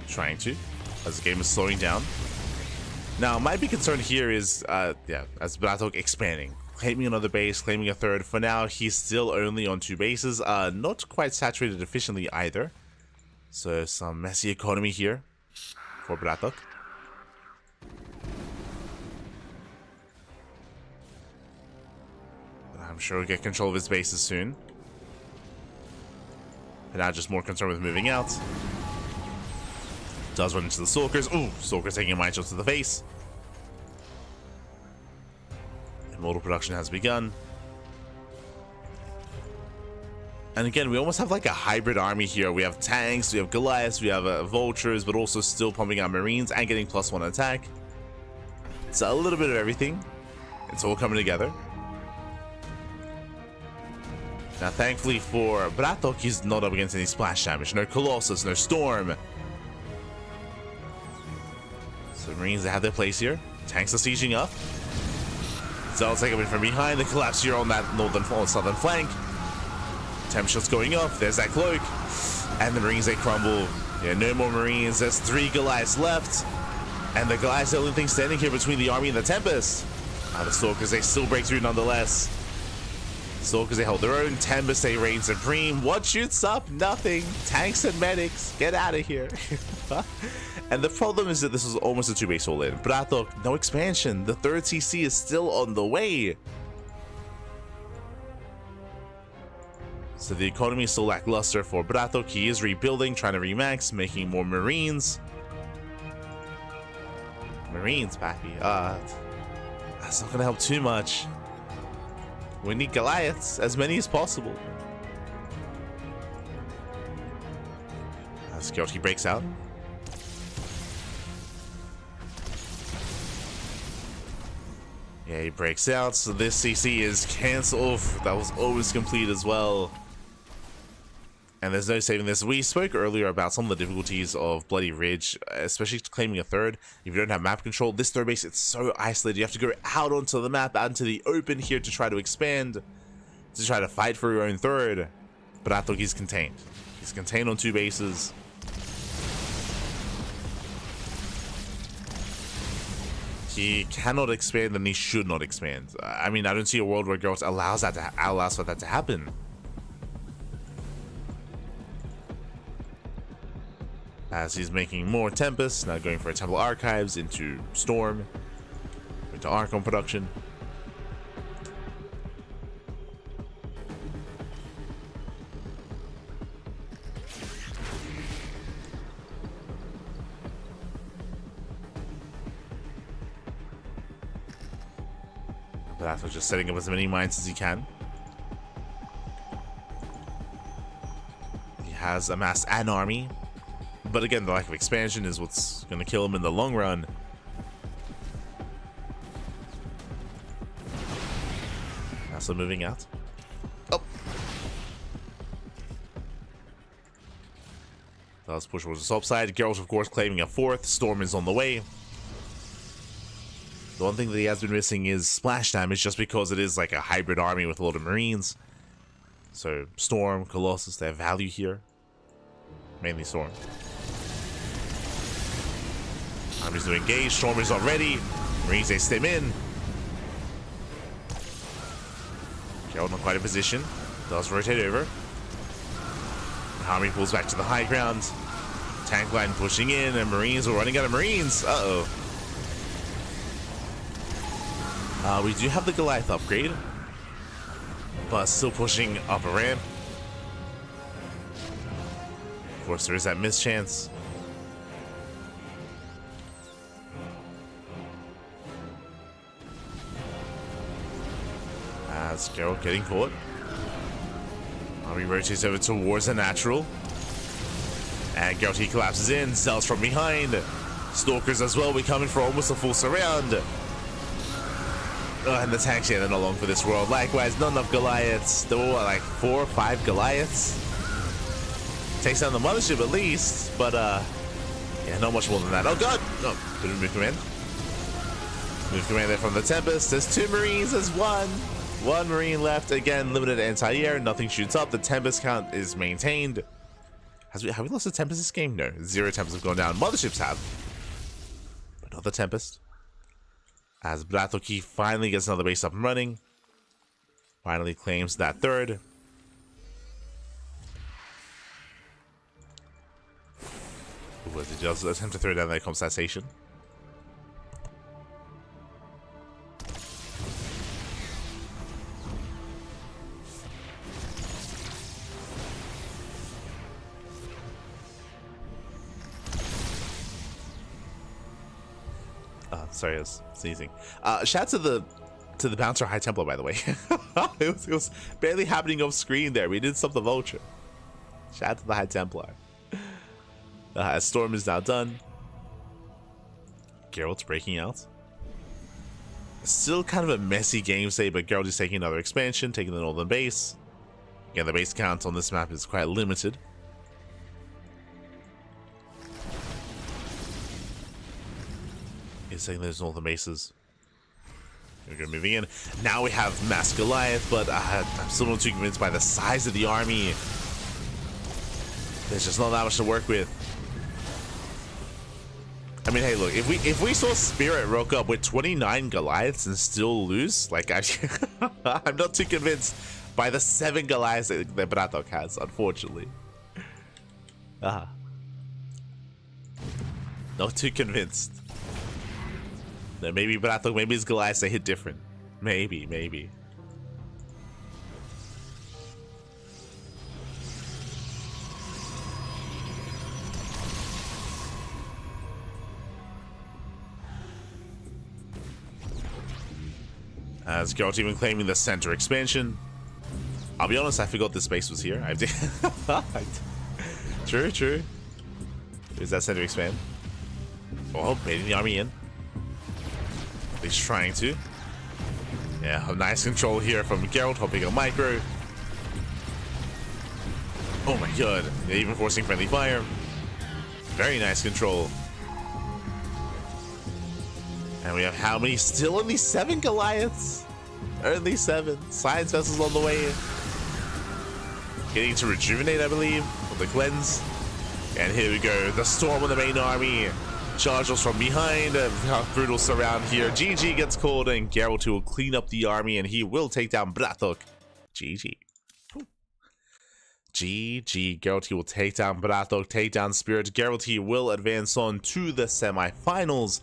Trying to, as the game is slowing down. Now, my big concern here is, as BratOK expanding. Claiming another base, claiming a third. For now, he's still only on 2 bases. Not quite saturated efficiently either. So, some messy economy here for BratOK. But I'm sure he'll get control of his bases soon. And now just more concerned with moving out. Does run into the Stalkers. Ooh, Stalker taking a mind shot to the face. Immortal production has begun. And again, we almost have like a hybrid army here. We have tanks, we have Goliaths, we have vultures, but also still pumping out Marines and getting +1 attack. It's a little bit of everything. It's all coming together. Now, thankfully for BratOK, he's not up against any splash damage. No Colossus, no Storm. So Marines that have their place here. Tanks are sieging up. Zealots taking it from behind. The collapse here on that southern flank. Temperature's going up. There's that cloak. And the Marines, they crumble. Yeah, no more Marines. There's 3 Goliaths left. And the Goliaths are the only thing standing here between the army and the Tempest. The Stalkers, they still break through nonetheless. Stalkers, they hold their own. Tempest, they reign supreme. What shoots up? Nothing. Tanks and medics, get out of here. And the problem is that this is almost a 2-base all-in. BratOK, no expansion. The 3rd CC is still on the way. So the economy is still lackluster for BratOK. He is rebuilding, trying to remax, making more Marines. Marines, papi. That's not gonna help too much. We need Goliaths, as many as possible. As Gerald, he breaks out. Yeah, he breaks out, so this CC is cancelled. That was almost complete as well. And there's no saving this. We spoke earlier about some of the difficulties of Bloody Ridge, especially claiming a 3rd. If you don't have map control, this 3rd base, it's so isolated. You have to go out onto the map, out into the open here to try to expand, to try to fight for your own 3rd. But I thought he's contained. He's contained on 2 bases. He cannot expand, and he should not expand. I mean, I don't see a world where Gerald allows for that to happen. As he's making more Tempest, now going for a Temple Archives into Storm, into Archon production. BratOK just setting up as many mines as he can. He has amassed an army. But again, the lack of expansion is what's going to kill him in the long run. Also moving out. Oh! Let's push towards the top side. Gerald, of course, claiming a 4th. Storm is on the way. The one thing that he has been missing is splash damage, just because it is like a hybrid army with a lot of Marines. So, Storm, Colossus, they have value here. Mainly Storm. Armies to engage. Storm is already. Marines, they stem in. Gerald not quite in position. Does rotate over. Army pulls back to the high ground. Tank line pushing in, and Marines are running out of Marines. Uh-oh. We do have the Goliath upgrade, but still pushing up a ramp. Of course, there is that mischance. As Gerald getting caught. Army rotates over towards the natural. And Gerald, he collapses in. Zealots from behind. Stalkers as well. We come in for almost a full surround. And the tanks, yeah, they're not long for this world. Likewise, not enough Goliaths. There were, what, like 4 or 5 Goliaths? Takes down the mothership at least, but, yeah, not much more than that. Oh, God! No, didn't move command. Move command there from the Tempest. There's 2 Marines, there's 1. 1 Marine left. Again, limited anti-air. Nothing shoots up. The Tempest count is maintained. Have we lost the Tempest this game? No. 0 Tempests have gone down. Motherships have. But not the Tempest. As BratOK finally gets another base up and running. Finally claims that 3rd. He does attempt to throw down that compensation. Sorry, I was sneezing. Shout out to the Bouncer High Templar, by the way. it was barely happening off screen there. We did stop the Vulture. Shout out to the High Templar. Storm is now done. Gerald's breaking out. Still kind of a messy game state, but Gerald is taking another expansion, taking the northern base. Again, the base count on this map is quite limited. saying there's Northern bases. We're going moving in. Now we have Mass Goliath, but I'm still not too convinced by the size of the army. There's just not that much to work with. I mean, hey, look, if we saw Spirit rock up with 29 Goliaths and still lose, like, I'm not too convinced by the 7 Goliaths that BratOK has, unfortunately. Not too convinced. No, maybe BratOK, maybe his Goliaths, they hit different. Maybe. As Gerald even claiming the center expansion. I'll be honest, I forgot this base was here. True. Is that center expand? Oh, baiting the army in. He's trying to. Yeah, a nice control here from Gerald, hopping a micro. Oh my god, they're even forcing friendly fire. Very nice control. And we have how many? Still only 7 Goliaths. Only 7. Science vessels on the way in. Getting to rejuvenate, I believe, with the cleanse. And here we go. The storm of the main army. Charges from behind. Brutal surround here. GG gets called, and Gerald will clean up the army, and he will take down BratOK. GG. GG. Gerald will take down BratOK, take down Spirit. Gerald will advance on to the semifinals.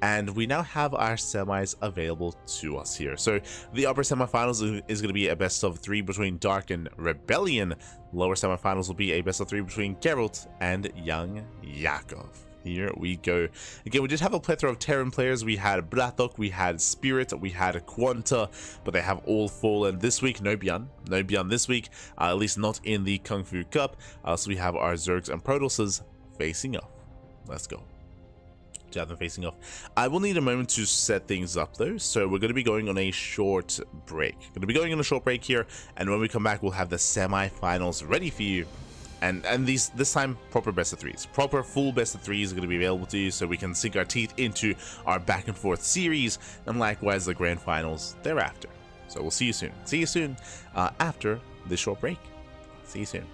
And we now have our semis available to us here. So the upper semifinals is going to be a best of 3 between Dark and Rebellion. Lower semifinals will be a best of 3 between Gerald and YoungYakov. Here we go. Again, we did have a plethora of Terran players. We had BratOK, we had Spirit, we had Quanta, but they have all fallen this week. No Bjorn this week, at least not in the KungFu Cup. So we have our Zergs and Protosses facing off. Let's go. To have them facing off. I will need a moment to set things up though, so we're going to be going on a short break. Here, and when we come back, we'll have the semi-finals ready for you. And this time proper best of 3s, proper full best of 3s are going to be available to you, so we can sink our teeth into our back and forth series, and likewise the grand finals thereafter. So we'll see you soon. After this short break. See you soon.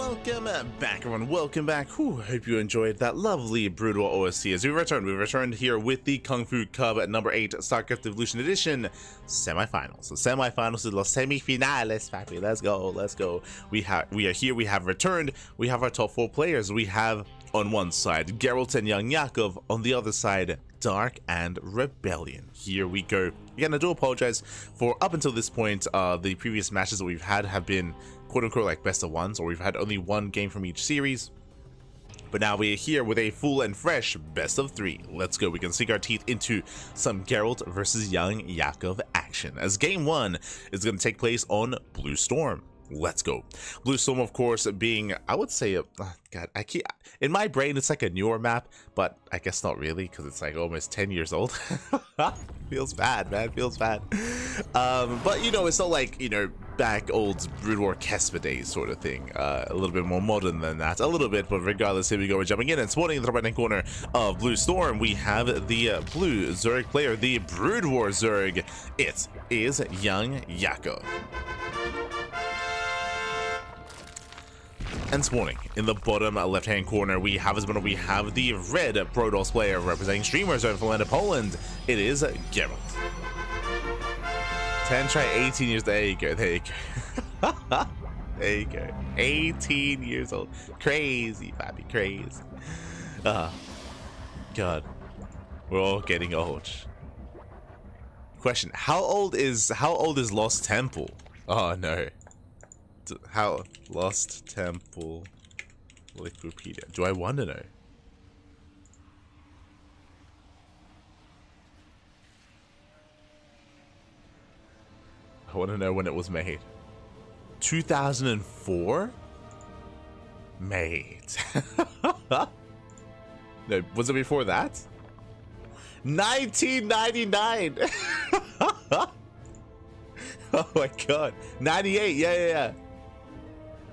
Welcome back, everyone. Welcome back. Whew, hope you enjoyed that lovely BratOK OST as we returned. We returned here with the KungFu Cub at number 8 StarCraft Evolution Edition semifinals. The semifinals is los semifinales, papi. Let's go. Let's go. We are here. We have returned. We have our top 4 players. We have on one side Gerald and YoungYakov. On the other side, Dark and Rebellion. Here we go. Again, I do apologize for up until this point. The previous matches that we've had have been quote-unquote like best of ones, or we've had only one game from each series. But now we're here with a full and fresh best of 3. Let's go. We can sink our teeth into some Gerald versus YoungYakov action, as game 1 is going to take place on Blue Storm. Let's go. Blue Storm, of course, being, I would say, God, I keep, in my brain, it's like a newer map, but I guess not really, because it's like almost 10 years old. Feels bad, man. Feels bad. But, you know, it's not like, you know, back old BratOK Kesper days sort of thing. A little bit more modern than that. A little bit, but regardless, here we go. We're jumping in and spawning in the right-hand corner of Blue Storm. We have the blue Zerg player, the Brood War Zerg. It is YoungYakov. And spawning in the bottom left-hand corner, we have the red BratOK player representing streamers over from Poland. It is Gerald. 10 try 18 years. There you go. There you go. There you go. 18 years old. Crazy, Bobby. Crazy. God. We're all getting old. Question: How old is Lost Temple? Oh no. How Lost Temple Wikipedia? Do I want to know? I want to know when it was made. 2004? Mate. No, was it before that? 1999. Oh my god. 98. Yeah.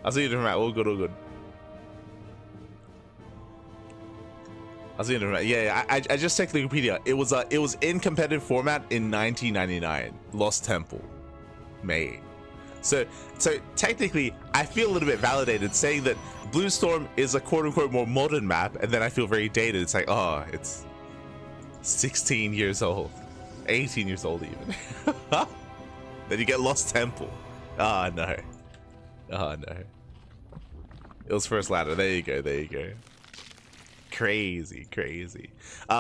I'll see you different. All good, all good. I'll see you different. Yeah. I just checked Wikipedia. It was in competitive format in 1999. Lost Temple, May. So technically, I feel a little bit validated saying that Blue Storm is a quote-unquote more modern map, and then I feel very dated. It's like, oh, it's 16 years old, 18 years old even. Then you get Lost Temple. Oh no. Oh no. It was first ladder. There you go. There you go. Crazy.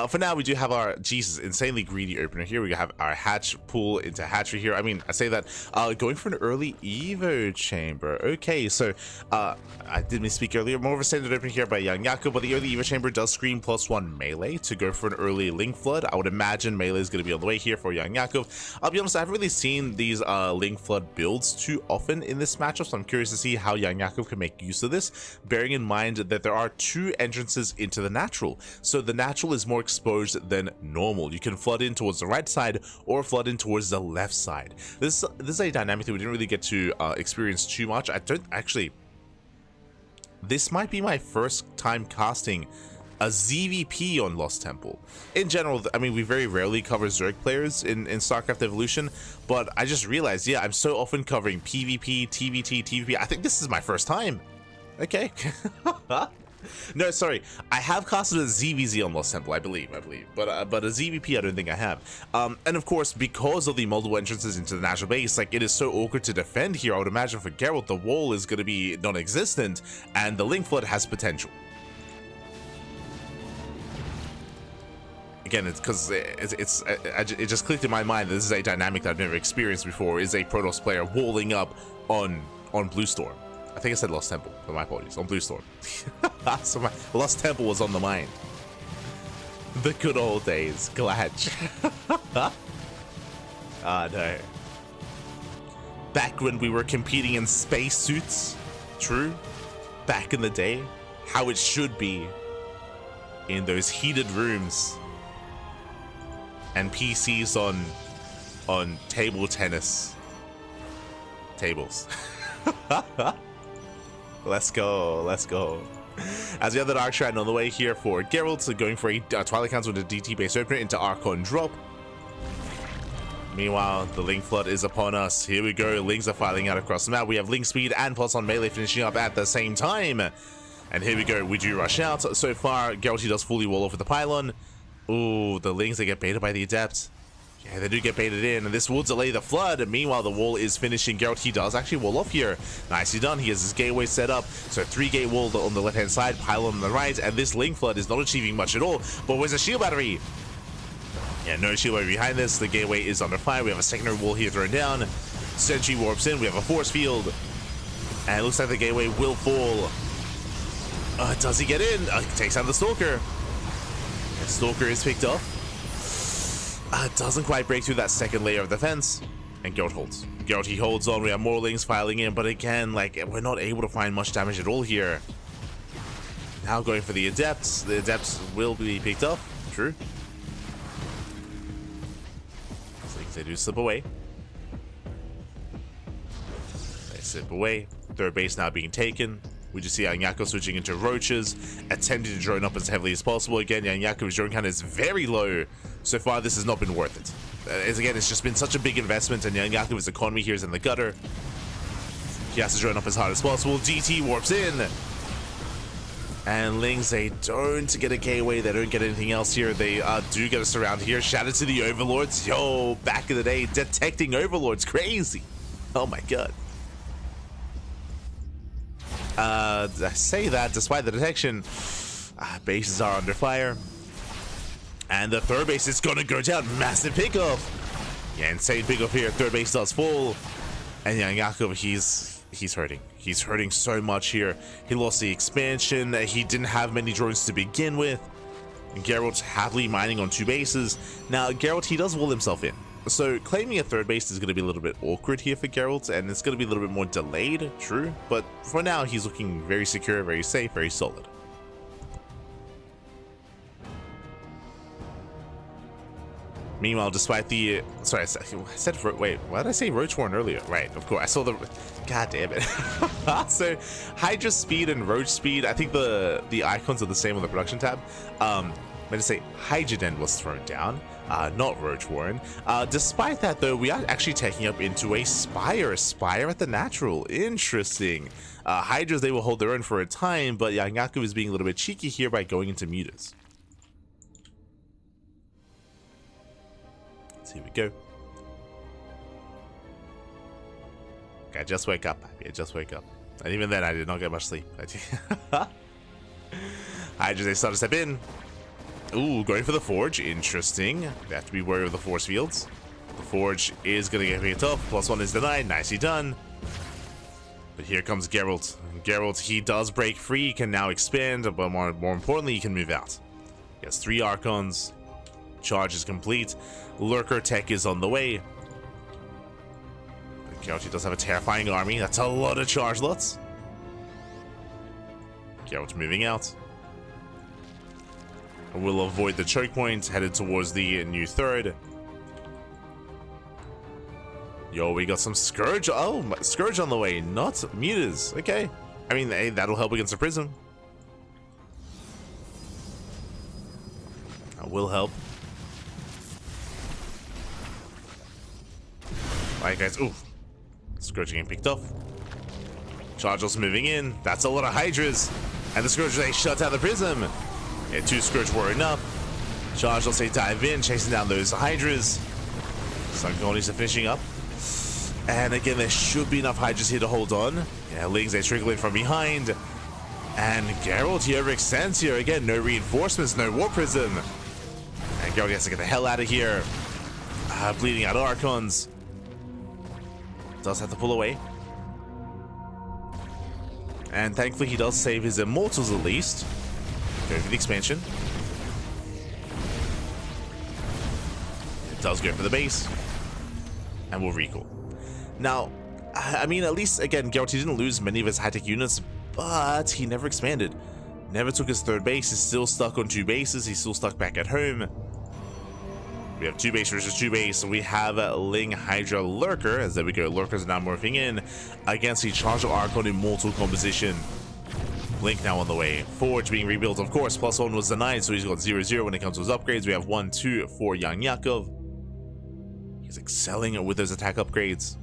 For now, we do have our insanely greedy opener here. We have our hatch pool into hatchery here. I mean, I say that going for an early Evo chamber. Okay, so I did misspeak earlier. More of a standard opener here by YoungYakov, but the early Evo chamber does scream +1 melee to go for an early Link Flood. I would imagine melee is going to be on the way here for YoungYakov. I'll be honest, I haven't really seen these Link Flood builds too often in this matchup, so I'm curious to see how YoungYakov can make use of this, bearing in mind that there are 2 entrances into the natural. So the natural is more exposed than normal. You can flood in towards the right side or flood in towards the left side. This is a dynamic that we didn't really get to experience too much. I don't actually. This might be my first time casting a ZVP on Lost Temple. In general, I mean, we very rarely cover Zerg players in StarCraft Evolution, but I just realized, yeah, I'm so often covering PvP, TVT, TVP. I think this is my first time. Okay. No, sorry. I have casted a ZVZ on Lost Temple, I believe. But a ZVP, I don't think I have. And of course, because of the multiple entrances into the natural base, like, it is so awkward to defend here. I would imagine for Gerald, the wall is going to be non-existent, and the Link Flood has potential. Again, it's because it just clicked in my mind that this is a dynamic that I've never experienced before. Is a BratOK player walling up on Blue Storm. I think I said Lost Temple, but my apologies. On Blue Storm. So my Lost Temple was on the mind. The good old days. Glad. Ah, no. Back when we were competing in spacesuits. True. Back in the day. How it should be. In those heated rooms. And PCs on table tennis. Tables. Let's go. As we have the Dark Shrine on the way here for Gerald, so going for a Twilight Council with a DT base opener into Archon drop. Meanwhile, the Ling Flood is upon us. Here we go. Lings are filing out across the map. We have Ling Speed and plus on melee finishing up at the same time. And here we go. We do rush out. So far, Gerald, he does fully wall off with the pylon. Ooh, the Lings, they get baited by the Adept. Yeah, they do get baited in, and this will delay the flood. Meanwhile, the wall is finishing. Gerald, he does actually wall off here. Nicely done. He has his gateway set up. So 3-gate wall on the left-hand side, pylon on the right, and this Ling Flood is not achieving much at all. But where's the shield battery? Yeah, no shield battery behind this. The gateway is under fire. We have a secondary wall here thrown down. Sentry warps in. We have a force field. And it looks like the gateway will fall. Does he get in? Takes out the Stalker. And Stalker is picked up. Doesn't quite break through that second layer of defense. And Gerald holds. Gerald, he holds on. We have more Lings filing in. But again, like, we're not able to find much damage at all here. Now going for the Adepts. The Adepts will be picked up. True. They do slip away. They slip away. Third base now being taken. We just see YoungYakov switching into roaches, attempting to drone up as heavily as possible. Again, YoungYakov's drone count is very low. So far, this has not been worth it. Again, it's just been such a big investment, and YoungYakov's economy here is in the gutter. He has to drone up as hard as possible. DT warps in. And Lings, they don't get a gateway. They don't get anything else here. They do get us around here. Shout out to the Overlords. Yo, back in the day, detecting Overlords. Crazy. Oh my god. I say that despite the detection, bases are under fire. And the third base is going to go down. Massive pickoff. Yeah, insane pickoff here. Third base does fall. And YoungYakov, he's hurting. He's hurting so much here. He lost the expansion. He didn't have many drones to begin with. And Gerald's happily mining on 2 bases. Now, Gerald, he does wall himself in. So claiming a third base is going to be a little bit awkward here for Gerald, and it's going to be a little bit more delayed, true. But for now, he's looking very secure, very safe, very solid. Meanwhile, despite the sorry, I said wait, why did I say Roach Warren earlier? Right, of course, I saw the god damn it. So Hydra speed and Roach speed, I think the icons are the same on the production tab. Let's say Hydroden was thrown down, not Roach Warren. Despite that though, we are actually taking up into a Spire at the natural. Interesting. Hydras, they will hold their own for a time, but YoungYakov is being a little bit cheeky here by going into mutas. Here we go. Okay, just wake up. Yeah, just wake up. And even then, I did not get much sleep. Hydras, they start to step in. Ooh, going for the Forge. Interesting. They have to be wary of the force fields. The Forge is going to get picked up. +1 is denied. Nicely done. But here comes Gerald. Gerald, he does break free. He can now expand, but more importantly, he can move out. He has 3 Archons. Charge is complete. Lurker tech is on the way. Gerald, he does have a terrifying army. That's a lot of charge lots. Gerald's moving out. We'll avoid the choke point, headed towards the new third. Yo, we got some Scourge. Oh, Scourge on the way, not mutas. Okay. I mean, hey, that'll help against the Prism. That will help. Alright guys, ooh. Scourge getting picked off. Charge also moving in. That's a lot of Hydras. And the Scourge, they shut down the Prism. Yeah, 2 Scourge were enough. Charge, let's say, dive in, chasing down those Hydras. Sun colonies are finishing up. And again, there should be enough Hydras here to hold on. Yeah, Lings, they trickle in from behind. And Gerald, he overextends here. Again, no reinforcements, no War Prism. And Gerald has to get the hell out of here. Bleeding out Archons. Does have to pull away. And thankfully, he does save his Immortals at least. Go for the expansion. It does go for the base. And we'll recall. Now, I mean, at least, again, Gerald, he didn't lose many of his high-tech units, but he never expanded. Never took his third base. He's still stuck on 2 bases. He's still stuck back at home. We have 2 base versus 2 base. So we have Ling Hydra Lurker. As there we go. Lurkers are now morphing in against the Charge of Archon Immortal composition. Link now on the way. Forge being rebuilt, of course. +1 was denied, so he's got 0-0 when it comes to his upgrades. We have 1-2 for YoungYakov. He's He's excelling with those attack upgrades.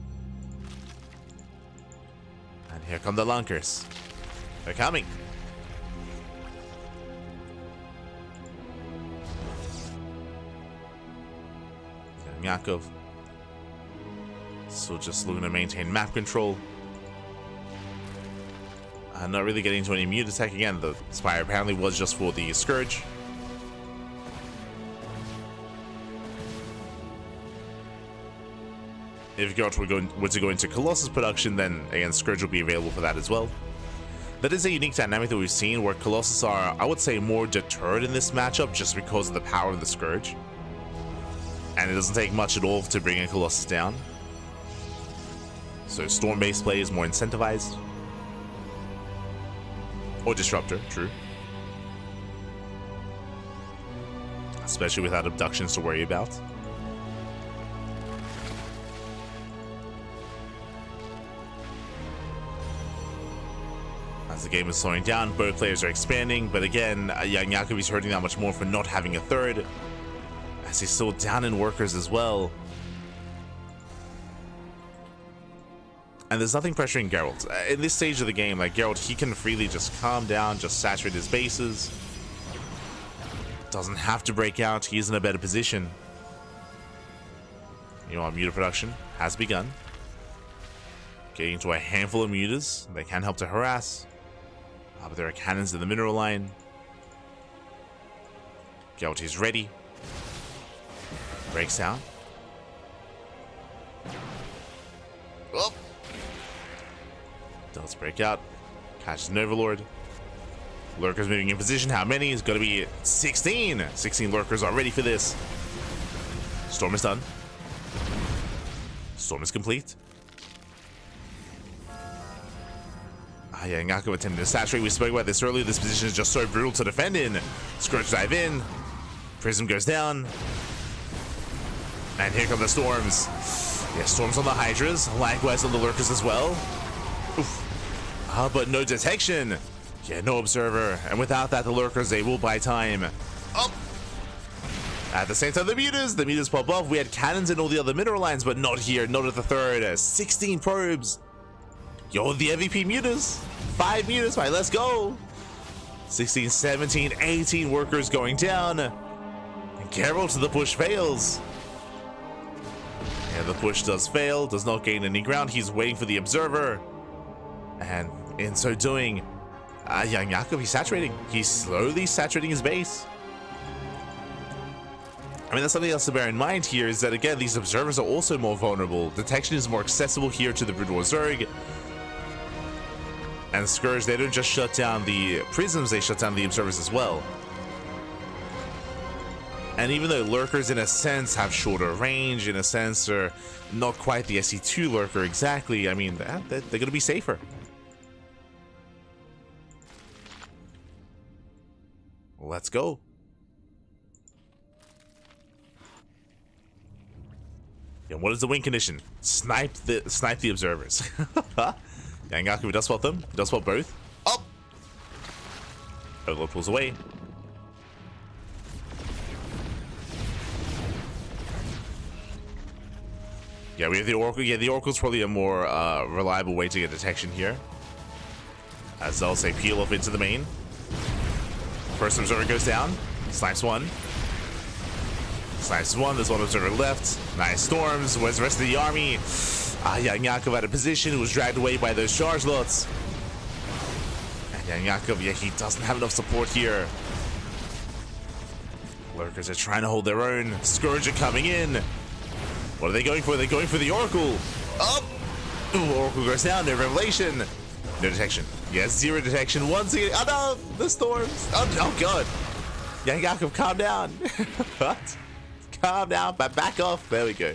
And here come the lunkers. They're coming. YoungYakov. So just looking to maintain map control. Not really getting into any mute attack again. The Spire apparently was just for the Scourge. If Gerald were to go into Colossus production, then again Scourge will be available for that as well. That is a unique dynamic that we've seen where Colossus are, I would say, more deterred in this matchup just because of the power of the Scourge. And it doesn't take much at all to bring a Colossus down. So Storm-based play is more incentivized. Or Disruptor, true. Especially without abductions to worry about. As the game is slowing down, both players are expanding, but again, YoungYakov is hurting that much more for not having a third, as he's still down in workers as well. And there's nothing pressuring Gerald. In this stage of the game, like Gerald, he can freely just calm down, just saturate his bases. Doesn't have to break out, he's in a better position. You know, our muter production has begun. Getting into a handful of muters, they can help to harass. But there are cannons in the mineral line. Gerald is ready. Breaks down. Oh! Does break out. Catches an Overlord. Lurkers moving in position. How many? It's got to be 16. 16 Lurkers are ready for this. Storm is done. Storm is complete. YoungYakov attempting to saturate. We spoke about this earlier. This position is just so brutal to defend in. Scourge dive in. Prism goes down. And here come the Storms. Yeah, Storms on the Hydras. Likewise on the Lurkers as well. Oof. But no detection. Yeah, no Observer. And without that, the Lurkers, they will buy time. Oh! At the same time, the Muters pop off. We had cannons in all the other mineral lines, but not here. Not at the third. 16 probes. Yo, the MVP Muters. 5 Muters, right, let's go. 16, 17, 18 workers going down. And Gerald to the push fails. Yeah, the push does fail, does not gain any ground. He's waiting for the Observer. And in so doing, YoungYakov, he's saturating. He's slowly saturating his base. I mean, that's something else to bear in mind here is that, again, these Observers are also more vulnerable. Detection is more accessible here to the Brood War Zerg. And Scourge, they don't just shut down the prisms, they shut down the Observers as well. And even though Lurkers, in a sense, have shorter range, in a sense, are not quite the SC2 Lurker exactly, I mean, they're going to be safer. Let's go. And what is the win condition? Snipe the Observers. YoungYakov does spot them. He does spot both. Up! Overlord pulls away. Yeah, we have the Oracle. Yeah, the Oracle's probably a more reliable way to get detection here. As I'll say, peel off into the main. First Observer goes down. Snipes one. Snipes one. There's one Observer left. Nice Storms. Where's the rest of the army? YoungYakov out of position, was dragged away by those charge lots. And YoungYakov, yeah, he doesn't have enough support here. Lurkers are trying to hold their own. Scourge are coming in. What are they going for? They're going for the Oracle. Up! Ooh, Oracle goes down. No Revelation. No detection. Yes, 0 detection. Once again. Oh no! The Storms. Oh god. YoungYakov, calm down. What? Calm down. Back off. There we go.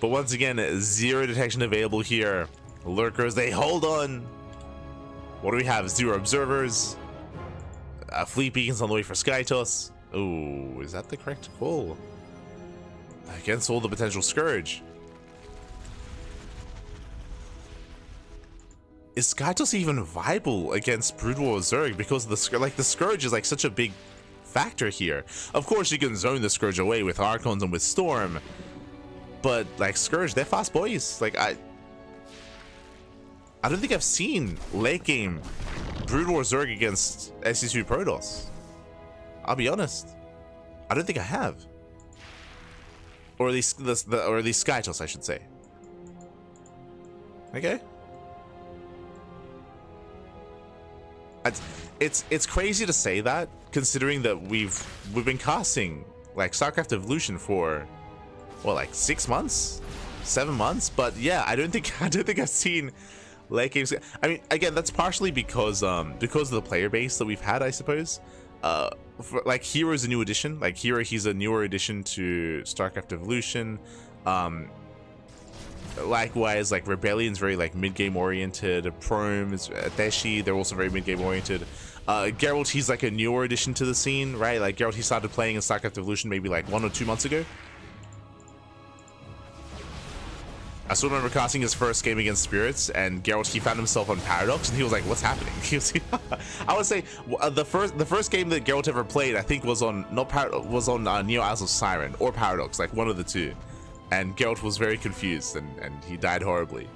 But once again, 0 detection available here. Lurkers, they hold on. What do we have? 0 Observers. Fleet beacons on the way for Skytos. Oh, is that the correct call? Against all the potential Scourge. Is Skytos even viable against Brood War Zerg? Because the Scourge is like such a big factor here. Of course, you can zone the Scourge away with Archons and with Storm. But like Scourge, they're fast boys. Like I don't think I've seen late game Brood War Zerg against SC2 Protoss. I'll be honest. I don't think I have. Or at least or at least Skytoss, I should say. Okay. It's crazy to say that, considering that we've been casting like StarCraft Evolution for what, like 6 months, 7 months. But yeah, I don't think I've seen late games. I mean, again, that's partially because of the player base that we've had, I suppose. Like Hero's a new addition. Like Hero, he's a newer addition to StarCraft Evolution. Likewise, like Rebellion's very like mid-game oriented. Promes, Deshi, they're also very mid-game oriented. Gerald, he's like a newer addition to the scene, right? Like Gerald, he started playing in StarCraft Evolution maybe like 1 or 2 months ago. I still remember casting his first game against Spirits, and Gerald, he found himself on Paradox, and he was like, "What's happening?" I would say the first game that Gerald ever played, I think, was on Neo Isles of Siren or Paradox, like one of the two. And Gerald was very confused, and he died horribly.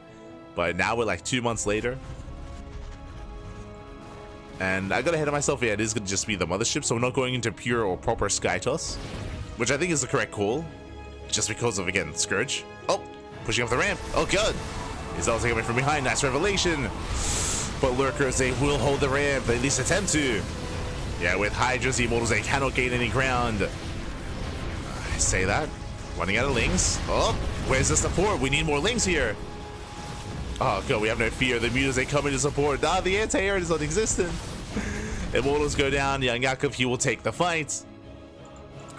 But now we're like 2 months later, and I got ahead of myself. Yeah, it is gonna just be the mothership, so we're not going into pure or proper Skytoss, which I think is the correct call, just because of, again, Scourge. Oh. Pushing up the ramp. Oh, good. He's also coming from behind. Nice revelation. But Lurkers, they will hold the ramp. They at least attempt to. Yeah, with Hydras, the Immortals, they cannot gain any ground. I say that. Running out of Lings. Oh, where's the support? We need more Lings here. Oh, good. We have no fear. The Mutas, they come in to support. Ah, the anti-air is non-existent. Immortals go down. YoungYakov, he will take the fight.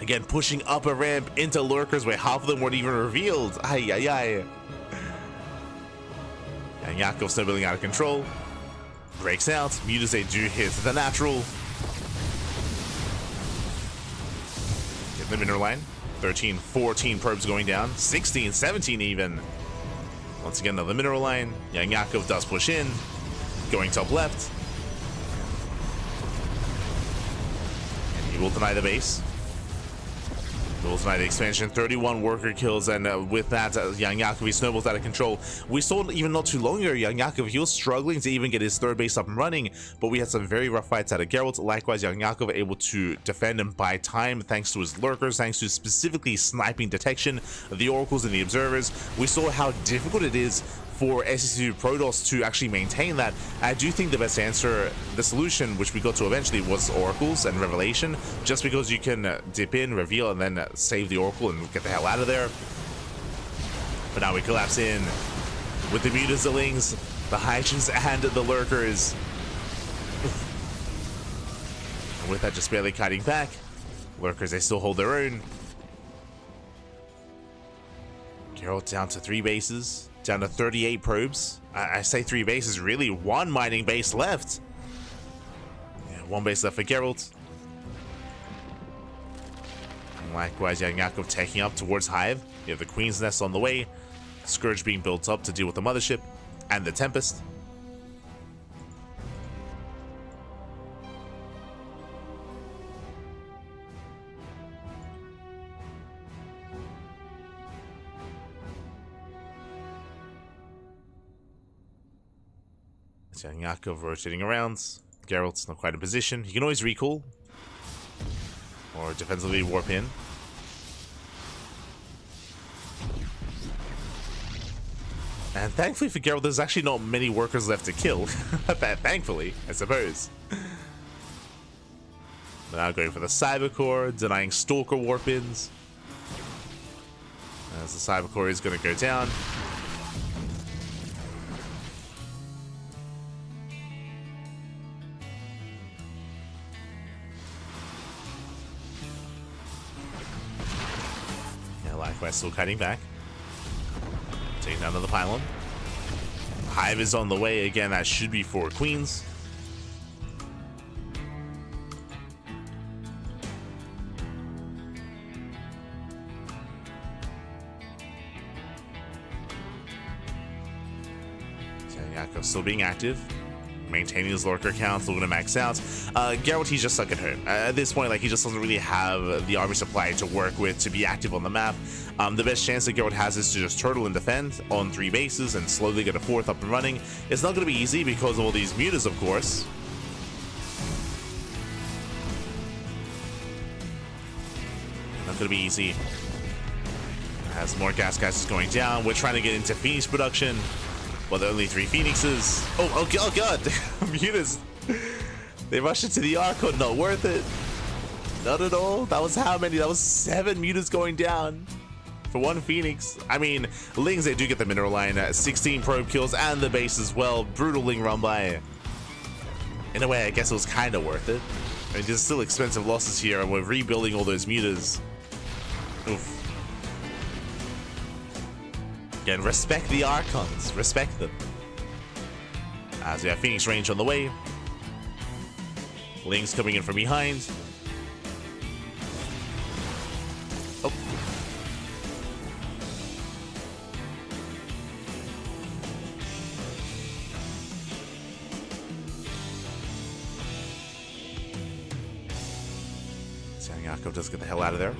Again, pushing up a ramp into Lurkers where half of them weren't even revealed. Ay, ay, ay. And YoungYakov snowballing out of control. Breaks out. Mutas, they do hit the natural. Get the mineral line. 13, 14 probes going down. 16, 17 even. Once again, another mineral line. YoungYakov does push in. Going top left. And he will deny the base. Will deny the expansion. 31 worker kills, and with that, YoungYakov, he snowballs out of control. We saw even not too long ago, YoungYakov, he was struggling to even get his third base up and running, but we had some very rough fights out of Gerald. Likewise, YoungYakov able to defend and buy time thanks to his lurkers, thanks to specifically sniping detection, the oracles and the observers. We saw how difficult it is for SC2 Protoss to actually maintain that. I do think the best answer, the solution, which we got to eventually, was Oracles and Revelation, just because you can dip in, reveal, and then save the Oracle and get the hell out of there. But now we collapse in with the Mutas, the Lings, the Hydras, and the Lurkers. And with that, just barely kiting back. Lurkers, they still hold their own. Gerald down to 3 bases. Down to 38 probes. I say 3 bases, really 1 mining base left. Yeah, 1 base left for Gerald. And likewise, YoungYakov taking up towards Hive. You have the Queen's Nest on the way. Scourge being built up to deal with the Mothership and the Tempest. YoungYakov rotating around. Gerald's not quite in position. He can always recall or defensively warp in. And thankfully for Gerald, there's actually not many workers left to kill. Thankfully, I suppose. Now going for the Cyber Core, denying Stalker warp-ins. As the Cyber Core is going to go down. Likewise, still cutting back. Taking down another pylon. Hive is on the way again. That should be 4 queens. YoungYakov still being active. maintaining his lurker count, looking to max out. Gerald, he's just stuck at home. At this point, like, he just doesn't really have the army supply to work with to be active on the map. The best chance that Gerald has is to just turtle and defend on 3 bases and slowly get a 4th up and running. It's not going to be easy because of all these mutas, of course. Not going to be easy. As more gas is going down, we're trying to get into Phoenix production. Well, there are only 3 Phoenixes. Oh god! Mutas. They rushed into the Archon. Not worth it. Not at all. That was how many? That was 7 mutas going down for 1 Phoenix. I mean, Lings, they do get the mineral line. 16 probe kills and the base as well. Brutal Ling run by. In a way, I guess it was kind of worth it. I mean, there's still expensive losses here, and we're rebuilding all those mutas. Oof. Again, respect the Archons. Respect them. As we have Phoenix range on the way. Lings coming in from behind. Oh. YoungYakov does get the hell out of there.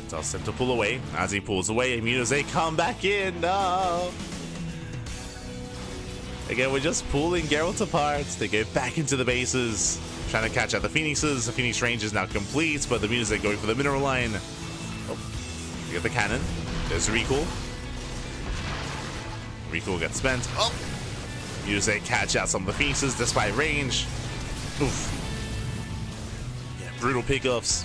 Does him to pull away. As he pulls away, mutas, they come back in. No. Again, we're just pulling Geralt apart. They go back into the bases, trying to catch out the Phoenixes. The Phoenix range is now complete, but the mutas are going for the mineral line. Oh, we get the cannon. There's a recall. Recall gets spent. Oh, mutas, they catch out some of the Phoenixes despite range. Oof. Yeah, brutal pickoffs.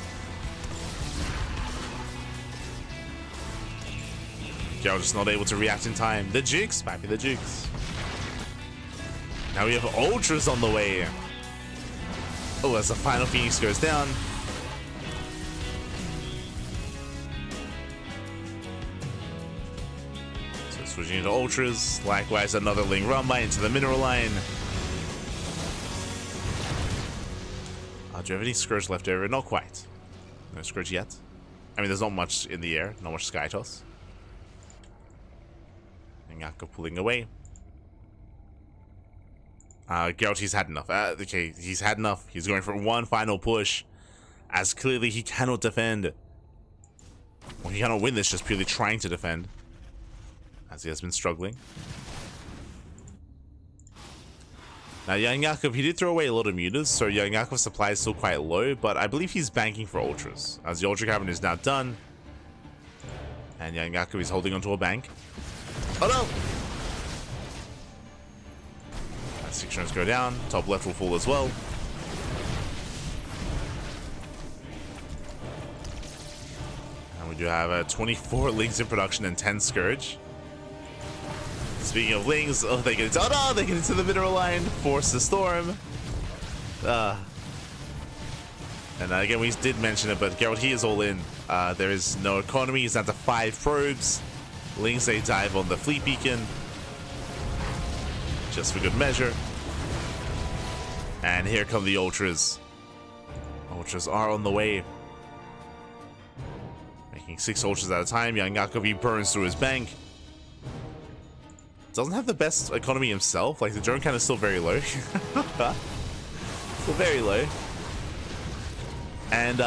Gerald just not able to react in time. The Jukes, might be the Jukes. Now we have Ultras on the way. Oh, as the final Phoenix goes down. So switching into Ultras. Likewise, another Ling run by into the mineral line. Do you have any Scourge left over? Not quite. No Scourge yet. I mean, there's not much in the air. Not much Sky Toss. YoungYakov pulling away. Geralt, he's had enough. Okay, he's had enough. He's going for one final push, as clearly he cannot defend. Well, he cannot win this just purely trying to defend, as he has been struggling. Now, YoungYakov, he did throw away a lot of mutas, so YoungYakov's supply is still quite low, but I believe he's banking for Ultras, as the Ultra Cavern is now done. And YoungYakov is holding onto a bank. Oh no! 6 runs go down. Top left will fall as well. And we do have 24 Lings in production and 10 Scourge. Speaking of Lings, oh, they get into, oh no, they get into the mineral line. Force the storm. And again, we did mention it, but Gerald, he is all in. There is no economy. He's down to 5 probes. Lings, they dive on the fleet beacon. Just for good measure. And here come the Ultras. Ultras are on the way. Making 6 Ultras at a time. YoungYakov, he burns through his bank. Doesn't have the best economy himself. Like, the drone count is still very low. Still very low. And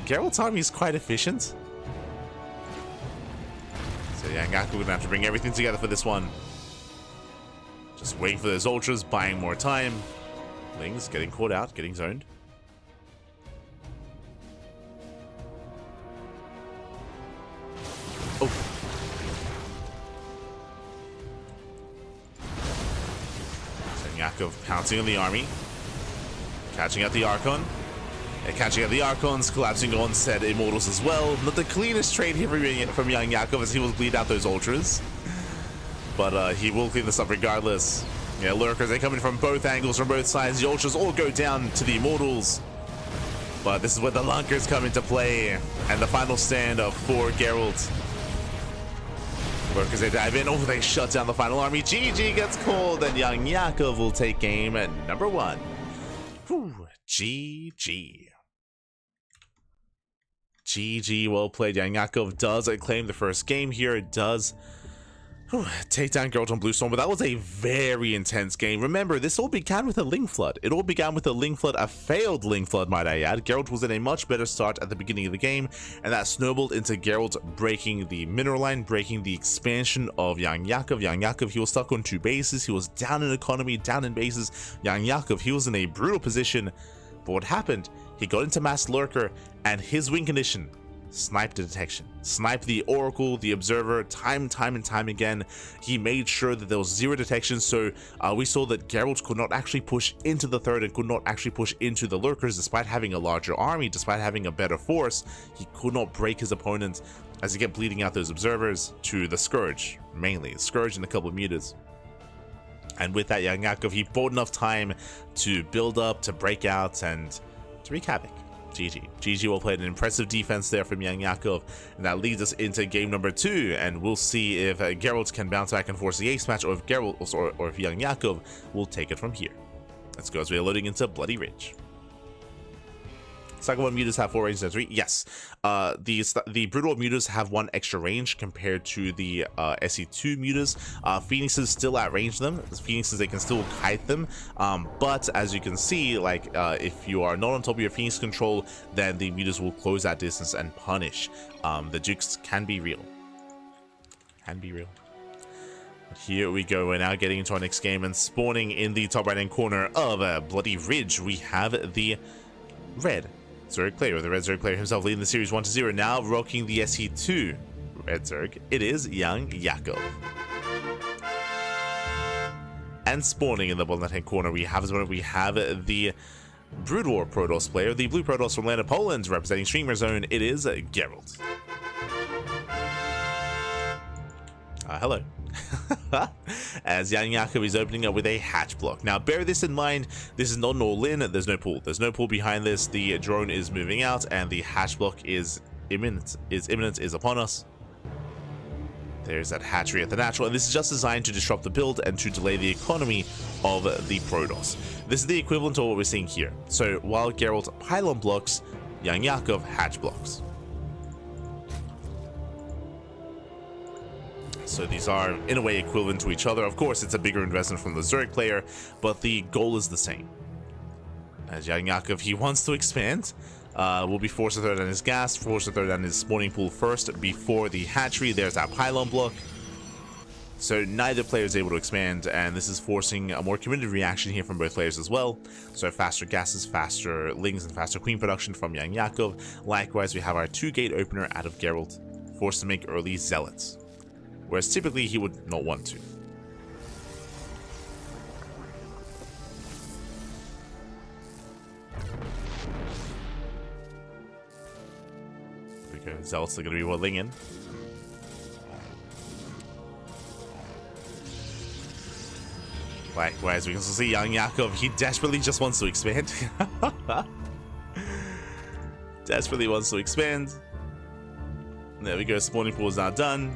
Gerald's army is quite efficient. So YoungYakov gonna have to bring everything together for this one. Just waiting for those Ultras, buying more time. Lings getting caught out, getting zoned. Oh. YoungYakov pouncing on the army. Catching out the Archon. And catching out the Archons, collapsing on said Immortals as well. Not the cleanest trade here from YoungYakov, as he will bleed out those Ultras. But he will clean this up regardless. Yeah, Lurkers, they come in from both angles, from both sides. The Ultras all go down to the Immortals. But this is where the Lunkers come into play. And the final stand of for Gerald. Lurkers, they dive in. Oh, they shut down the final army. GG gets called, and YoungYakov will take game at number 1. Whew, GG. GG, well played. YoungYakov does claim the first game here. It does Take down Gerald on Blue Storm, but that was a very intense game. Remember, this all began with a Ling Flood. It all began with a Ling Flood, a failed Ling Flood, might I add. Gerald was in a much better start at the beginning of the game, and that snowballed into Gerald breaking the mineral line, breaking the expansion of YoungYakov. YoungYakov, he was stuck on 2 bases. He was down in economy, down in bases. YoungYakov, he was in a brutal position, but what happened? He got into Mass Lurker, and his win condition sniped the detection, sniped the Oracle, the Observer, time and time again. He made sure that there was 0 detection, so we saw that Gerald could not actually push into the third and could not actually push into the Lurkers despite having a larger army, despite having a better force. He could not break his opponent as he kept bleeding out those Observers to the Scourge, mainly. Scourge and a couple of mutas. And with that, YoungYakov, he bought enough time to build up, to break out, and to wreak havoc. GG well played. An impressive defense there from YoungYakov, and that leads us into game number 2, and we'll see if Gerald can bounce back and force the ace match, or if Gerald or if YoungYakov will take it from here. Let's go as we are loading into Bloody Ridge. Cycle 1 mutas have 4 range, 3. Yes, the Brutal mutas have 1 extra range compared to the SE2 mutas. Phoenixes still outrange them. The Phoenixes, they can still kite them, but as you can see, like if you are not on top of your Phoenix control, then the mutas will close that distance and punish. The Dukes can be real. Here we go. We're now getting into our next game, and spawning in the top right hand corner of Bloody Ridge, we have the red Zerg player, the red Zerg player himself, leading the series 1-0. Now rocking the SE2 red Zerg, it is YoungYakov. And spawning in the bottom left hand corner, we have the Brood Protoss player, the blue Protoss from land of Poland, representing Streamer Zone, it is Gerald. Hello. As YoungYakov is opening up with a hatch block. Now bear this in mind, this is not an all-in, there's no pool behind this. The drone is moving out and the hatch block is imminent, is upon us. There's that hatchery at the natural, and this is just designed to disrupt the build and to delay the economy of the Protoss. This is the equivalent of what we're seeing here. So while Gerald pylon blocks, YoungYakov hatch blocks. So these are, in a way, equivalent to each other. Of course, it's a bigger investment from the Zerg player, but the goal is the same. As YoungYakov, he wants to expand. Will be forced to throw down his gas, forced to throw down his spawning pool first before the hatchery. There's that pylon block. So neither player is able to expand, and this is forcing a more committed reaction here from both players as well. So faster gases, faster Lings, and faster Queen production from YoungYakov. Likewise, we have our 2-gate opener out of Gerald, forced to make early Zealots, whereas typically he would not want to. There we go. Zealots are going to be rolling in. Likewise, we can still see YoungYakov. He desperately just wants to expand. Desperately wants to expand. There we go. Spawning pool is now done.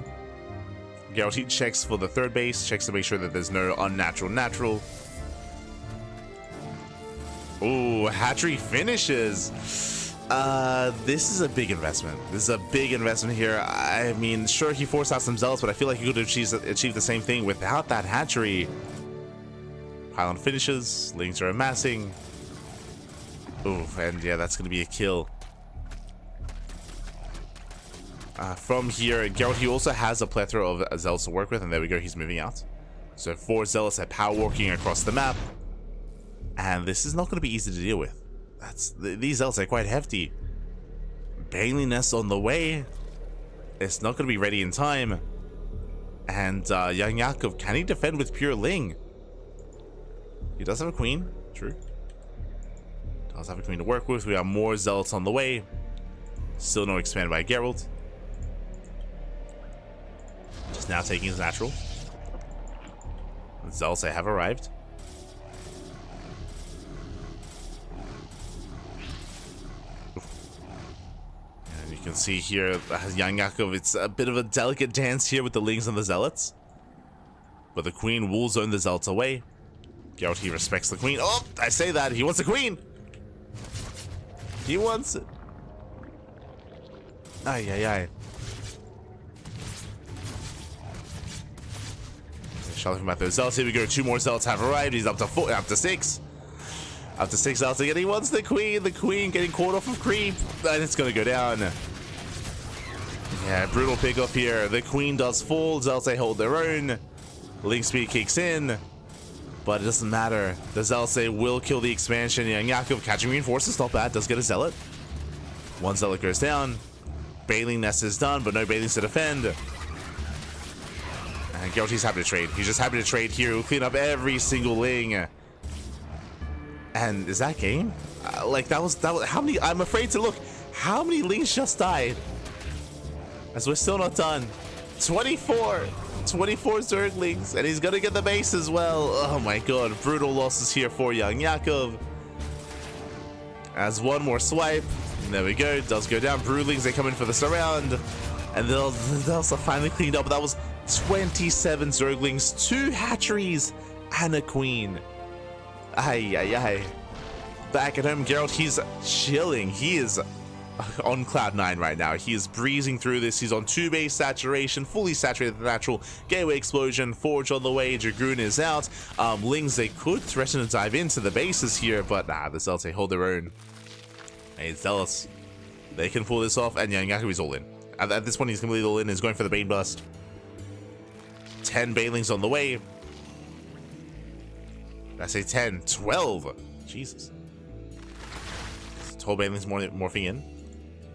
Gerald, he checks for the third base, checks to make sure that there's no unnatural natural. Ooh, hatchery finishes. This is a big investment. This is a big investment here. I mean, sure, he forced out some zealots, but I feel like he could have achieved the same thing without that hatchery. Pylon finishes, Lings are amassing. Ooh, and yeah, that's going to be a kill. From here, Gerald, he also has a plethora of zealots to work with, and there we go, he's moving out. So 4 zealots are power walking across the map, and this is not going to be easy to deal with. These zealots are quite hefty. Baneliness on the way. It's not going to be ready in time. And YoungYakov, can he defend with pure Ling? He does have a queen, true. Does have a queen to work with. We have more zealots on the way. Still no expand by Gerald. Just now taking his natural. The zealots have arrived. And you can see here, YoungYakov, it's a bit of a delicate dance here with the Lings and the zealots. But the queen will zone the zealots away. Gerald, he respects the queen. Oh, I say that. He wants a queen. He wants it. Ay, ay, ay. Shuffling back those zealots. Here we go. 2 more zealots have arrived. He's up to 4, up to 6. Up to 6 zealots again. He wants the queen. The queen getting caught off of creep. And it's going to go down. Yeah, brutal pickup here. The queen does fall. Zealots, they hold their own. Link speed kicks in. But it doesn't matter. The zealots, they will kill the expansion. YoungYakov catching reinforcements. Not bad. Does get a zealot. 1 zealot goes down. Baling nest is done, but no Balings to defend. And Gerald, he's happy to trade. He's just happy to trade here. We'll clean up every single Ling. And is that game? Like, that was, how many? I'm afraid to look. How many Lings just died? As we're still not done. 24 Zerglings, and he's gonna get the base as well. Oh my god, brutal losses here for YoungYakov. As 1 more swipe. There we go. Does go down. Broodlings, they come in for the surround. And they'll also finally cleaned up. That was 27 Zerglings, 2 hatcheries, and a queen. Ay, ay, ay. Back at home, Gerald, he's chilling. He is on cloud 9 right now. He is breezing through this. He's on 2 base saturation, fully saturated with natural. Gateway explosion, Forge on the way. Dragoon is out. Lings, they could threaten to dive into the bases here, but nah, the Zealots, they hold their own. Hey, Zealots, they can pull this off, and YoungYakov is all in. At this point, he's completely all in. He's going for the Bane Bust. 10 Banelings on the way. I say 10, 12. Jesus. 12 Banelings morphing in.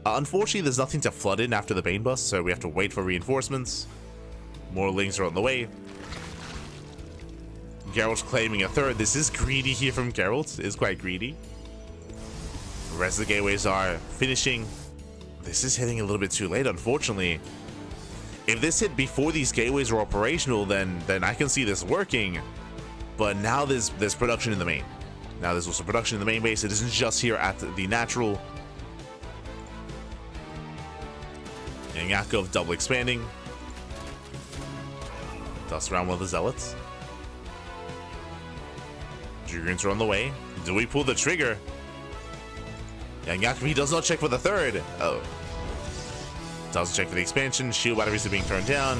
Unfortunately, there's nothing to flood in after the Bane Bust, so we have to wait for reinforcements. More Lings are on the way. Gerald's claiming a 3rd. This is greedy here from Gerald. It is quite greedy. The rest of the gateways are finishing. This is hitting a little bit too late, unfortunately. If this hit before these gateways are operational, then I can see this working. But now there's production in the main. Now there's also production in the main base. It isn't just here at the natural. YoungYakov double expanding. Dust around one of the zealots. Dragoons are on the way. Do we pull the trigger? YoungYakov, he does not check for the 3rd. Oh. Doesn't check for the expansion. Shield batteries are being thrown down.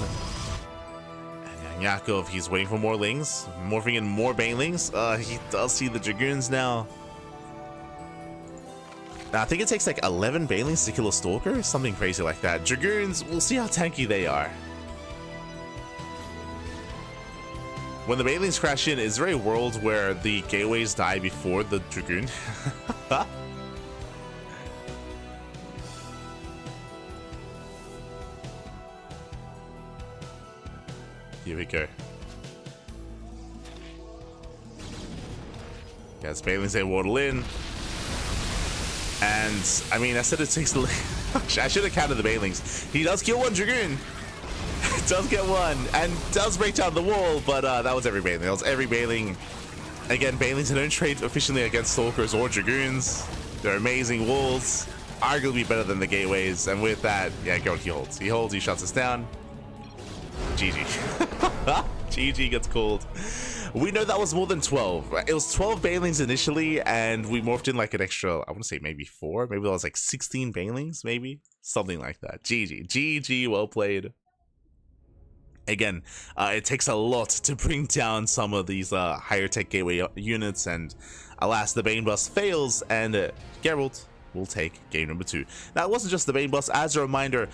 And YoungYakov, he's waiting for more Lings. Morphing in more Banelings. He does see the Dragoons now. I think it takes like 11 Banelings to kill a Stalker. Something crazy like that. Dragoons, we'll see how tanky they are. When the Banelings crash in, is there a world where the gateways die before the Dragoon? Here we go. Yes, Banelings, they waddle in. And, I mean, I said it takes the... I should have counted the Banelings. He does kill 1 Dragoon. Does get 1. And does break down the wall, but that was every Baneling. That was every Baneling. Again, Banelings, they don't trade efficiently against Stalkers or Dragoons. They're amazing walls. Arguably better than the gateways. And with that, yeah, Gerald, he holds. He holds, he shuts us down. GG. GG gets called. We know that was more than 12. It was 12 Banelings initially, and we morphed in like an extra, I want to say maybe 4. Maybe that was like 16 Banelings, maybe? Something like that. GG. GG, well played. Again, it takes a lot to bring down some of these higher tech gateway units, and alas, the Bane Bust fails, and Gerald will take game number 2. Now, it wasn't just the Bane Bust. As a reminder,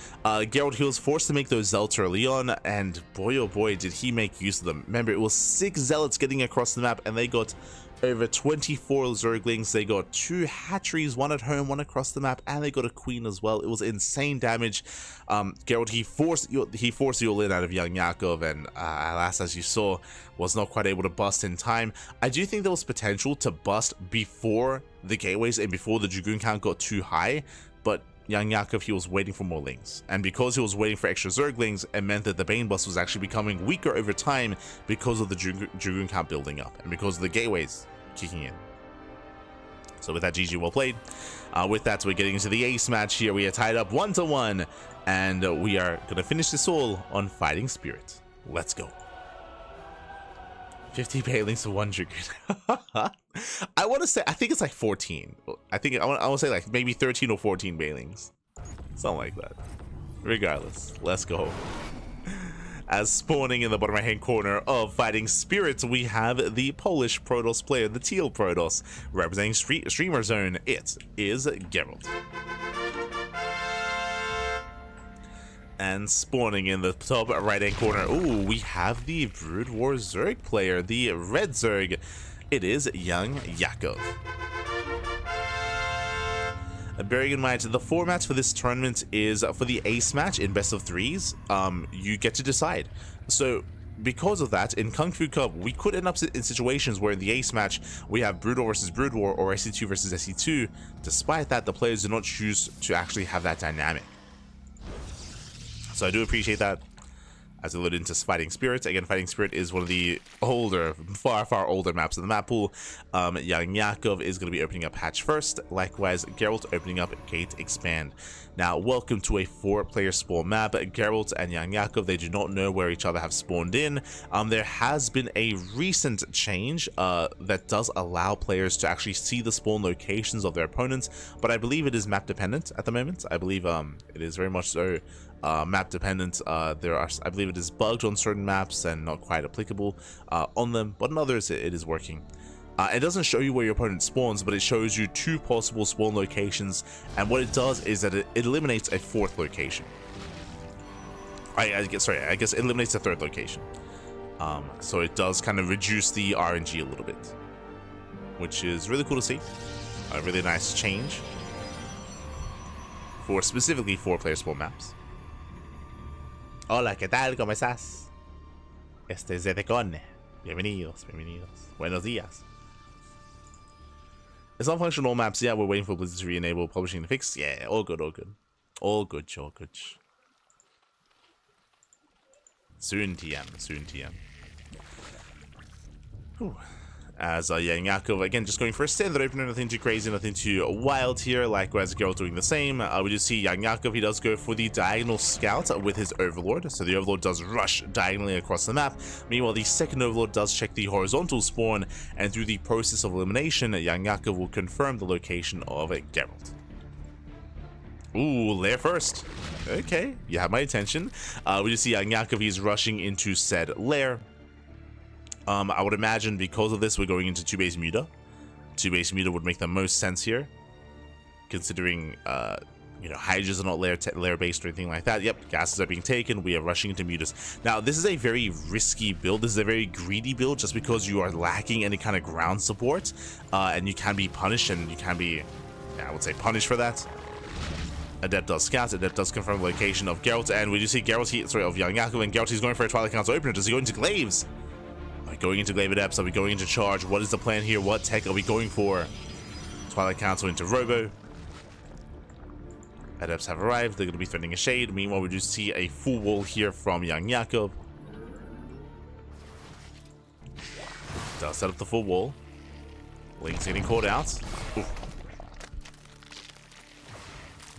Gerald, he was forced to make those Zealots early on, and boy oh boy did he make use of them. Remember, it was 6 Zealots getting across the map, and they got over 24 Zerglings. They got 2 hatcheries, 1 at home, 1 across the map, and they got a queen as well. It was insane damage. Gerald, he forced you all in out of YoungYakov, and alas, as you saw, was not quite able to bust in time. I do think there was potential to bust before the gateways and before the Dragoon count got too high, but YoungYakov, he was waiting for more Lings, and because he was waiting for extra Zerglings, it meant that the Bane Bust was actually becoming weaker over time because of the Dragoon count building up, and because of the gateways kicking in. So with that, GG, well played. With that, we're getting into the ace match here. We are tied up 1-1, and we are going to finish this all on Fighting Spirit. Let's go. 50 Banelings to 1 Dragoon. I want to say, I think it's like 14. I want to say like maybe 13 or 14 Banelings. Something like that. Regardless, let's go. As spawning in the bottom right hand corner of Fighting Spirits, we have the Polish Protoss player, the Teal Protoss, representing Streamer Zone. It is Gerald. And spawning in the top right hand corner, ooh, we have the Brood War Zerg player, the Red Zerg. It is YoungYakov. Bearing in mind, the format for this tournament is for the ace match in best of threes. You get to decide. So because of that, in KungFu Cup, we could end up in situations where in the ace match, we have Brood War versus Brood War or SC2 versus SC2. Despite that, the players do not choose to actually have that dynamic. So I do appreciate that. As I alluded into Fighting Spirit. Again, Fighting Spirit is one of the older, far older maps in the map pool. YoungYakov is going to be opening up Hatch first. Likewise, Gerald opening up Gate Expand. Now, welcome to a 4-player spawn map. Gerald and YoungYakov, they do not know where each other have spawned in. There has been a recent change that does allow players to actually see the spawn locations of their opponents, but I believe it is map dependent at the moment. I believe it is very much so map dependent. I believe it is bugged on certain maps and not quite applicable on them, but on others it is working. It doesn't show you where your opponent spawns, but it shows you 2 possible spawn locations, and what it does is that it eliminates a 4th location. I guess it eliminates a 3rd location. So it does kind of reduce the RNG a little bit, which is really cool to see. A really nice change for specifically 4-player spawn maps. Hola, ¿qué tal? ¿Cómo estás? Este es ZCon. Bienvenidos. Buenos días. It's not functional all maps. Yeah, we're waiting for Blizzard to re-enable publishing the fix. Yeah, all good. All good. Soon TM. Whew. As YoungYakov, again, just going for a standard opener, nothing too crazy, nothing too wild here. Likewise, Gerald doing the same. We just see YoungYakov, he does go for the diagonal scout with his Overlord. So the Overlord does rush diagonally across the map. Meanwhile, the second Overlord does check the horizontal spawn, and through the process of elimination, YoungYakov will confirm the location of Gerald. Ooh, lair first. Okay, you have my attention. We just see YoungYakov, he's rushing into said lair. I would imagine because of this, we're going into 2-base Muta. 2-base Muta would make the most sense here, considering, Hydras are not lair-based or anything like that. Yep, gases are being taken. We are rushing into Mutas. Now, this is a very risky build. This is a very greedy build just because you are lacking any kind of ground support, and you can be punished, and you can be, I would say, punished for that. Adept does scout. Adept does confirm the location of Geralt, and we do see Geralt here, of YoungYakov, and Geralt, he's going for a Twilight Council opener. Does he go into Glaives? Going into Glaive Adepts? Are we going into Charge? What is the plan here? What tech are we going for? Twilight Council into Robo. Adepts have arrived. They're going to be threatening a Shade. Meanwhile, we do see a full wall here from YoungYakov. Does set up the full wall. Link's getting caught out. Oof.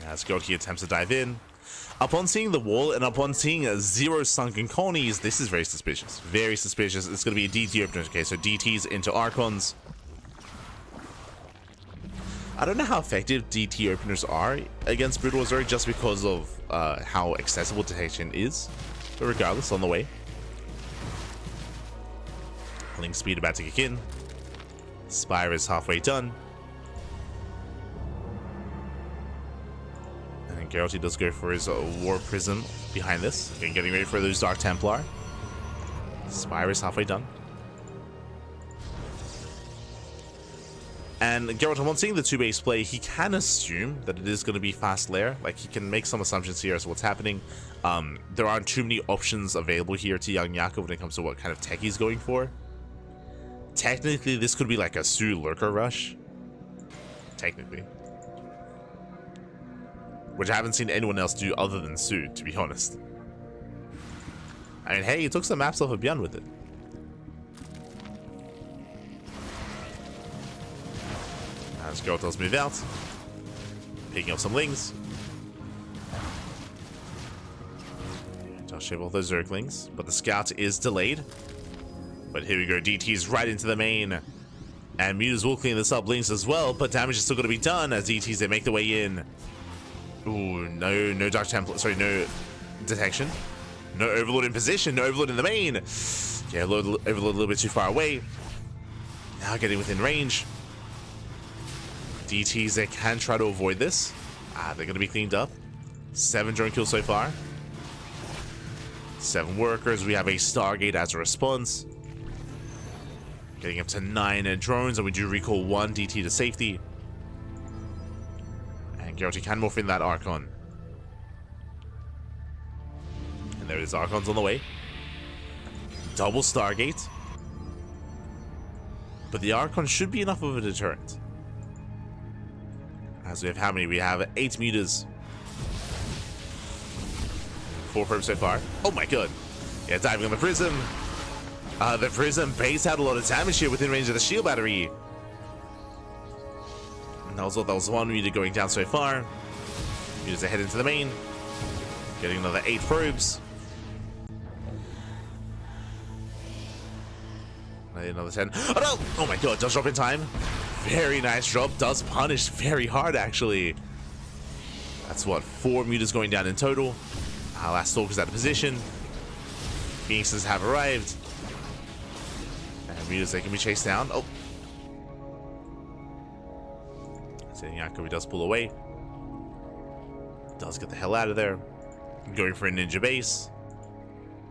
As Goki attempts to dive in. Upon seeing the wall and upon seeing 0 sunken colonies, this is very suspicious. Very suspicious. It's going to be a DT opener. Okay, so DTs into Archons. I don't know how effective DT openers are against Brood War Zerg just because of how accessible detection is. But regardless, on the way. Link speed about to kick in. Spire is halfway done. Geralt does go for his War Prism behind this. Again, getting ready for those Dark Templar. Spire is halfway done. And Geralt, upon seeing the 2-base play, he can assume that it is going to be fast lair. Like, he can make some assumptions here as to what's happening. There aren't too many options available here to YoungYakov when it comes to what kind of tech he's going for. Technically, this could be like a Su Lurker Rush. Technically. Which I haven't seen anyone else do other than Su, to be honest. I mean, hey, he took some maps off of Beyond with it. As Geralt does move out. Picking up some Lings. Just shave off those Zerglings, but the scout is delayed. But here we go, DT's right into the main. And Mutas will clean this up, Lings as well, but damage is still going to be done as DTs, they make their way in. Ooh, no Dark Templar, sorry, no detection. No Overlord in position. No Overlord in the main. Yeah, Overlord a little bit too far away. Now getting within range. DTs, they can try to avoid this. They're going to be cleaned up. 7 drone kills so far. 7 workers. We have a Stargate as a response. Getting up to 9 drones, and we do recall 1 DT to safety. And Gerald can morph in that Archon. And there it is, Archon's on the way. Double Stargate. But the Archon should be enough of a deterrent. As we have how many? We have 8 mutas. 4 probes so far. Oh my god. Yeah, diving on the Prism. The Prism base had a lot of damage here within range of the shield battery. And that was 1 muta going down so far. Mutas ahead into the main. Getting another 8 probes. Another 10. Oh no! Oh my god, does drop in time. Very nice drop. Does punish very hard, actually. That's what, 4 mutas going down in total. Last Stalker's out of position. Phoenixes have arrived. And mutas, they can be chased down. Oh. YoungYakov does pull away. Does get the hell out of there. Going for a ninja base.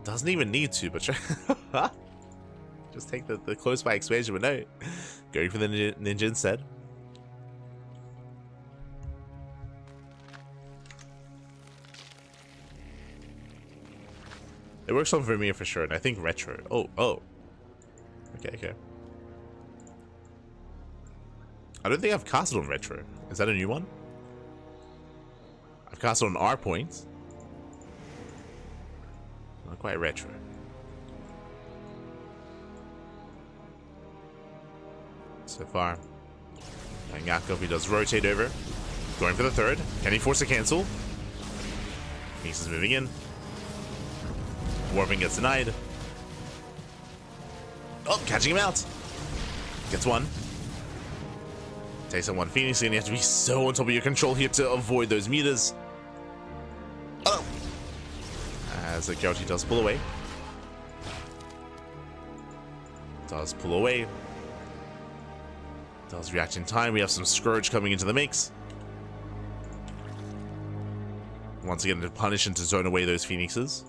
Doesn't even need to, but just take the close by expansion, but no. Going for the ninja instead. It works on Vermeer for sure, and I think Retro. Oh. Okay. I don't think I've casted on Retro. Is that a new one? I've casted on R points. Not quite Retro. So far. YoungYakov, he does rotate over. Going for the 3rd. Can he force a cancel? Phoenix is moving in. Warping gets denied. Oh, catching him out. Gets 1. Takes on 1 Phoenix, and you have to be so on top of your control here to avoid those mutas. Oh! As the Gerald does pull away. Does pull away. Does react in time. We have some Scourge coming into the mix. Once again, to punish and to zone away those Phoenixes.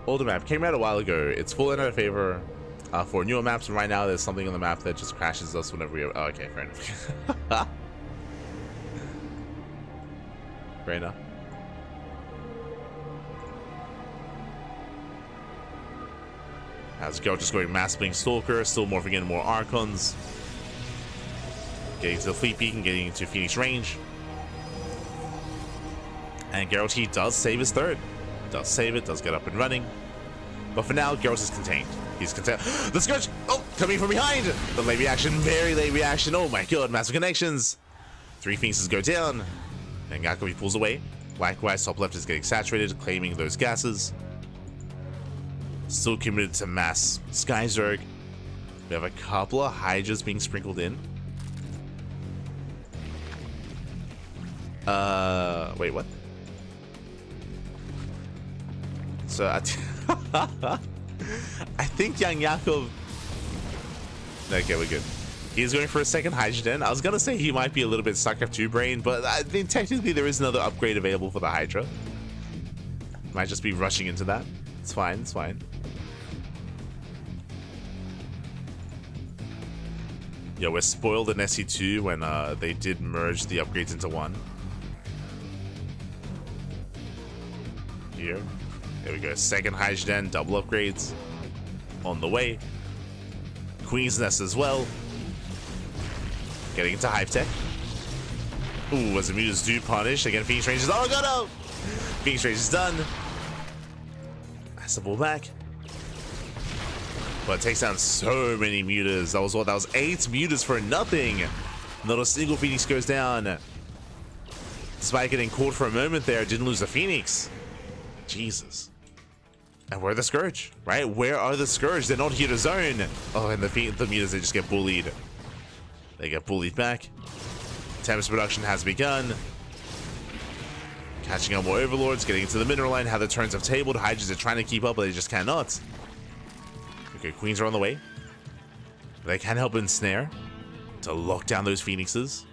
Older map came out a while ago. It's fallen out of favor for newer maps, and right now there's something on the map that just crashes us whenever we. Oh, okay, fair enough. Fair enough. As Gerald just going mass bling Stalker, still morphing in more Archons. Getting to the Fleet Beacon, getting into Phoenix range. And Gerald, he does save his 3rd. Does save it, does get up and running. But for now, Gerald is contained. He's contained. The Scourge! Oh, coming from behind! The late reaction, very late reaction. Oh my god, massive connections. 3 Phoenixes go down. And YoungYakov pulls away. Likewise, top left is getting saturated, claiming those gases. Still committed to mass Skyzerg. We have a couple of Hydras being sprinkled in. Wait, what? So I think YoungYakov. Okay, we're good. He's going for a 2nd Hydra. I was gonna say he might be a little bit stuck up 2 brain, but I think technically there is another upgrade available for the Hydra. Might just be rushing into that. It's fine. It's fine. Yeah, we're spoiled in SC2 when they did merge the upgrades into one. Here. There we go. 2nd Hydra, double upgrades. On the way. Queen's Nest as well. Getting into Hype Tech. Ooh, as the mutas do punish. Again, Phoenix Range is. Oh, God, no! Phoenix Range is done. That's the ball back. But it takes down so many mutas. That was what? That was 8 mutas for nothing. Not a single Phoenix goes down. Despite getting caught for a moment there, didn't lose a Phoenix. Jesus. And where are the Scourge, right? Where are the Scourge? They're not here to zone. Oh, and the meters, they just get bullied. They get bullied back. Tempest production has begun. Catching up more Overlords, getting into the mineral line. How the turns have tabled. Hydras are trying to keep up, but they just cannot. Okay, Queens are on the way. They can help ensnare to lock down those Phoenixes.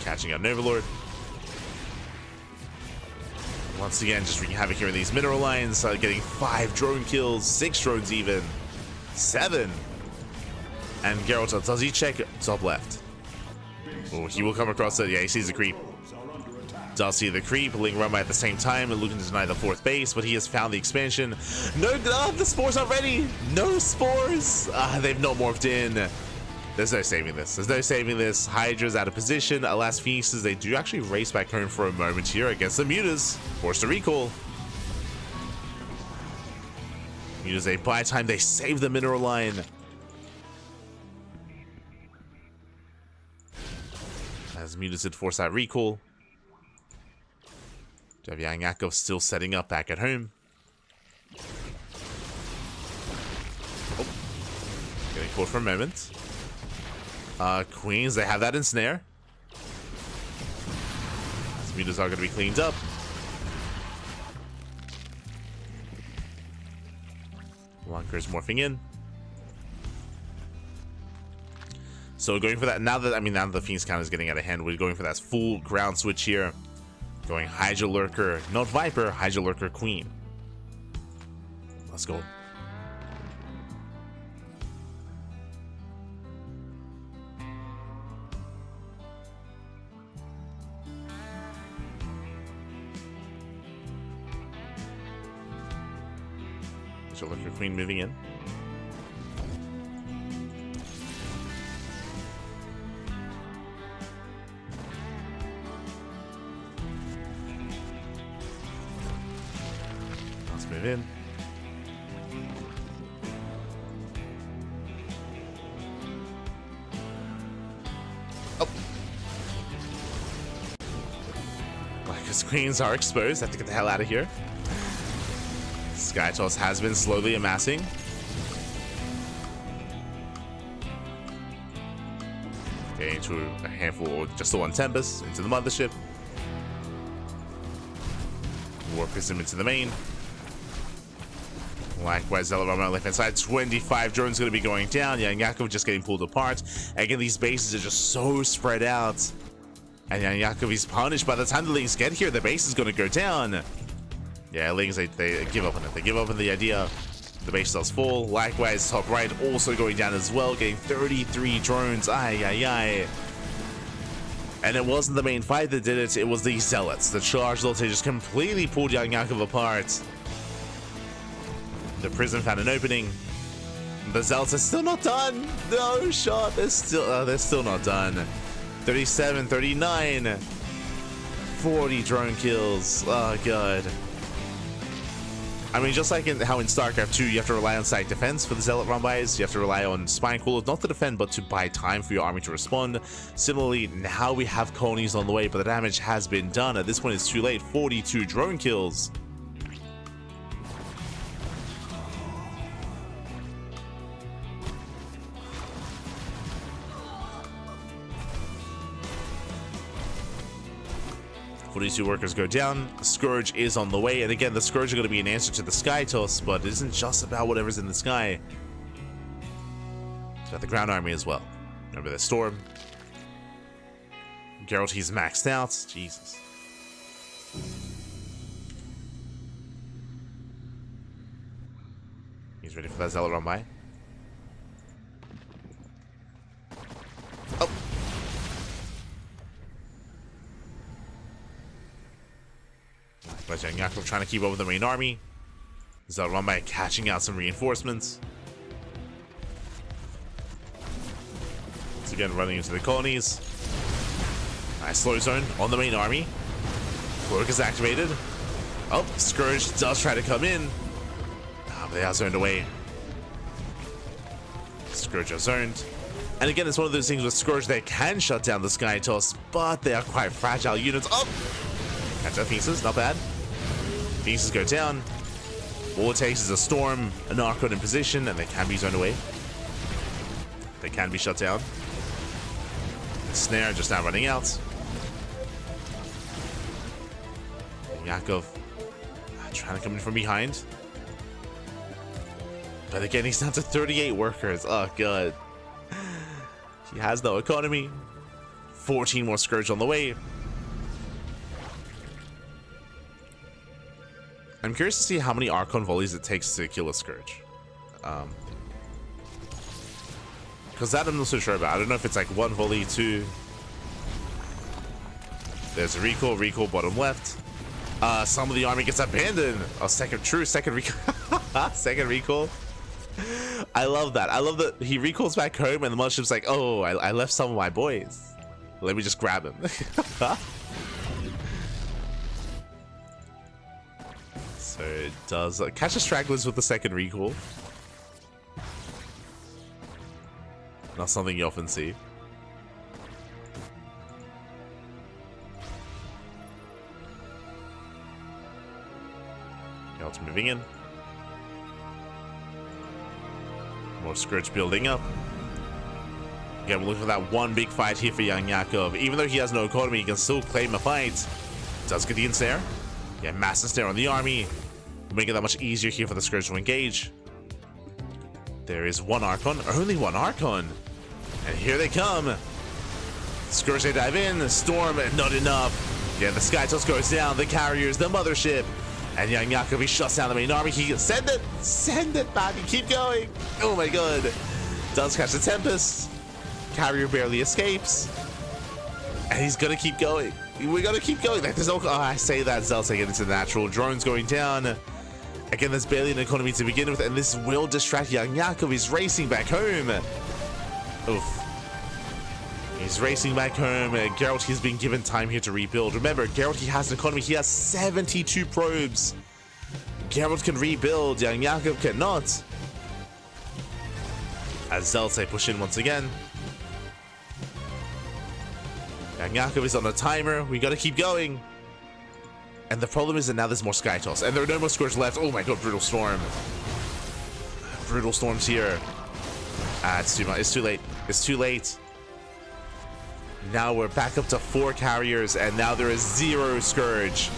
Catching out an Overlord. Once again, just wreaking havoc here in these mineral lines. Getting 5 drone kills, 6 drones even, 7. And Gerald, does he check top left? Oh, he will come across it. Yeah, he sees the creep. Does see the creep. Ling run by at the same time and looking to deny the 4th base, but he has found the expansion. No, the spores aren't ready. No spores. They've not morphed in. There's no saving this. There's no saving this. Hydra's out of position. Alas, Phoenixes, they do actually race back home for a moment here against the Mutas. Forced to recall. Mutas, they buy time. They save the mineral line. As Mutas did force that recall. Do have YoungYakov still setting up back at home. Oh. Getting caught for a moment. Queens, they have that ensnare. These Mutas are going to be cleaned up. Lunker's morphing in. So we're going for that now that now that the Phoenix count is getting out of hand. We're going for that full ground switch here. Going Hydra Lurker, not Viper, Hydra Lurker Queen. Let's go. Hydra Lurker Queen moving in. Move in. Oh. Because Queens are exposed. Have to get the hell out of here. Sky Toss has been slowly amassing. Okay, into a handful, or just the one Tempest, into the mothership. Warp Prism into the main. Likewise, Zealot on my left hand side. 25 drones going to be going down. YoungYakov just getting pulled apart. Again, these bases are just so spread out. And YoungYakov is punished. By the time the Lings get here, the base is going to go down. Yeah, Lings, they give up on it. They give up on the idea. The base does fall. Likewise, top right also going down as well. Getting 33 drones. Ay. And it wasn't the main fight that did it. It was the Zealots. The charge, they just completely pulled YoungYakov apart. The prison found an opening. The Zealots are still not done. No shot. They're still not done. 37, 39, 40 drone kills. Oh god. Just like how in StarCraft 2, you have to rely on site defense for the Zealot run-bys. You have to rely on spine coolers, not to defend, but to buy time for your army to respond. Similarly, now we have colonies on the way, but the damage has been done. At this point, it's too late. 42 drone kills. These 2 workers go down. Scourge is on the way, and again, the Scourge are going to be an answer to the Sky Toss, but it isn't just about whatever's in the sky. It's got the ground army as well. Remember the Storm. Gerald, he's maxed out. Jesus. He's ready for that Zealot run by. Oh. But YoungYakov trying to keep up with the main army. Zealot run by catching out some reinforcements. Once again, running into the colonies. Nice slow zone on the main army. Cloak is activated. Oh, Scourge does try to come in. But they are zoned away. Scourge are zoned. And again, it's one of those things with Scourge that can shut down the Sky Toss, but they are quite fragile units. Oh! Catch that Phoenixes, not bad. Phoenixes go down. All it takes is a Storm, an Archon in position, and they can be zoned away. They can be shut down. The Snare just now running out. Yakov trying to come in from behind. But again, he's down to 38 workers. Oh, God. He has no economy. 14 more Scourge on the way. I'm curious to see how many Archon volleys it takes to kill a Scourge. Because that I'm not so sure about. I don't know if it's like 1 volley, 2. There's a recall bottom left. Some of the army gets abandoned. Oh, second recall. Second recall. I love that. I love that he recalls back home and the mothership's like, oh, I left some of my boys. Let me just grab him. So it does catch the stragglers with the second recall. Not something you often see. Gerald's moving in. More Scourge building up. Again, we're looking for that one big fight here for YoungYakov. Even though he has no economy, he can still claim a fight. Does get the ensnare. Yeah, massive snare on the army. Make it that much easier here for the Scourge to engage. There is one Archon, only one Archon. And here they come. Scourge, they dive in. Storm, not enough. Yeah, the Sky Toss goes down. The carriers, the mothership. And YoungYakov, he shuts down the main army. He can send it back and keep going. Oh my God. Does catch the Tempest. Carrier barely escapes. And he's gonna keep going. We gotta keep going. Like, there's no, oh, I say that, Zel's taking into the natural. Drones going down. Again, there's barely an economy to begin with, and this will distract YoungYakov. He's racing back home. Oof. He's racing back home. Gerald, he's been given time here to rebuild. Remember, Gerald, he has an economy. He has 72 probes. Gerald can rebuild. YoungYakov cannot. As Zelce push in once again. YoungYakov is on a timer. We gotta keep going. And the problem is that now there's more Sky Toss. And there are no more Scourge left. Oh my God, Brutal Storm. Brutal Storm's here. It's too much. It's too late. It's too late. Now we're back up to 4 carriers, and now there is 0 Scourge.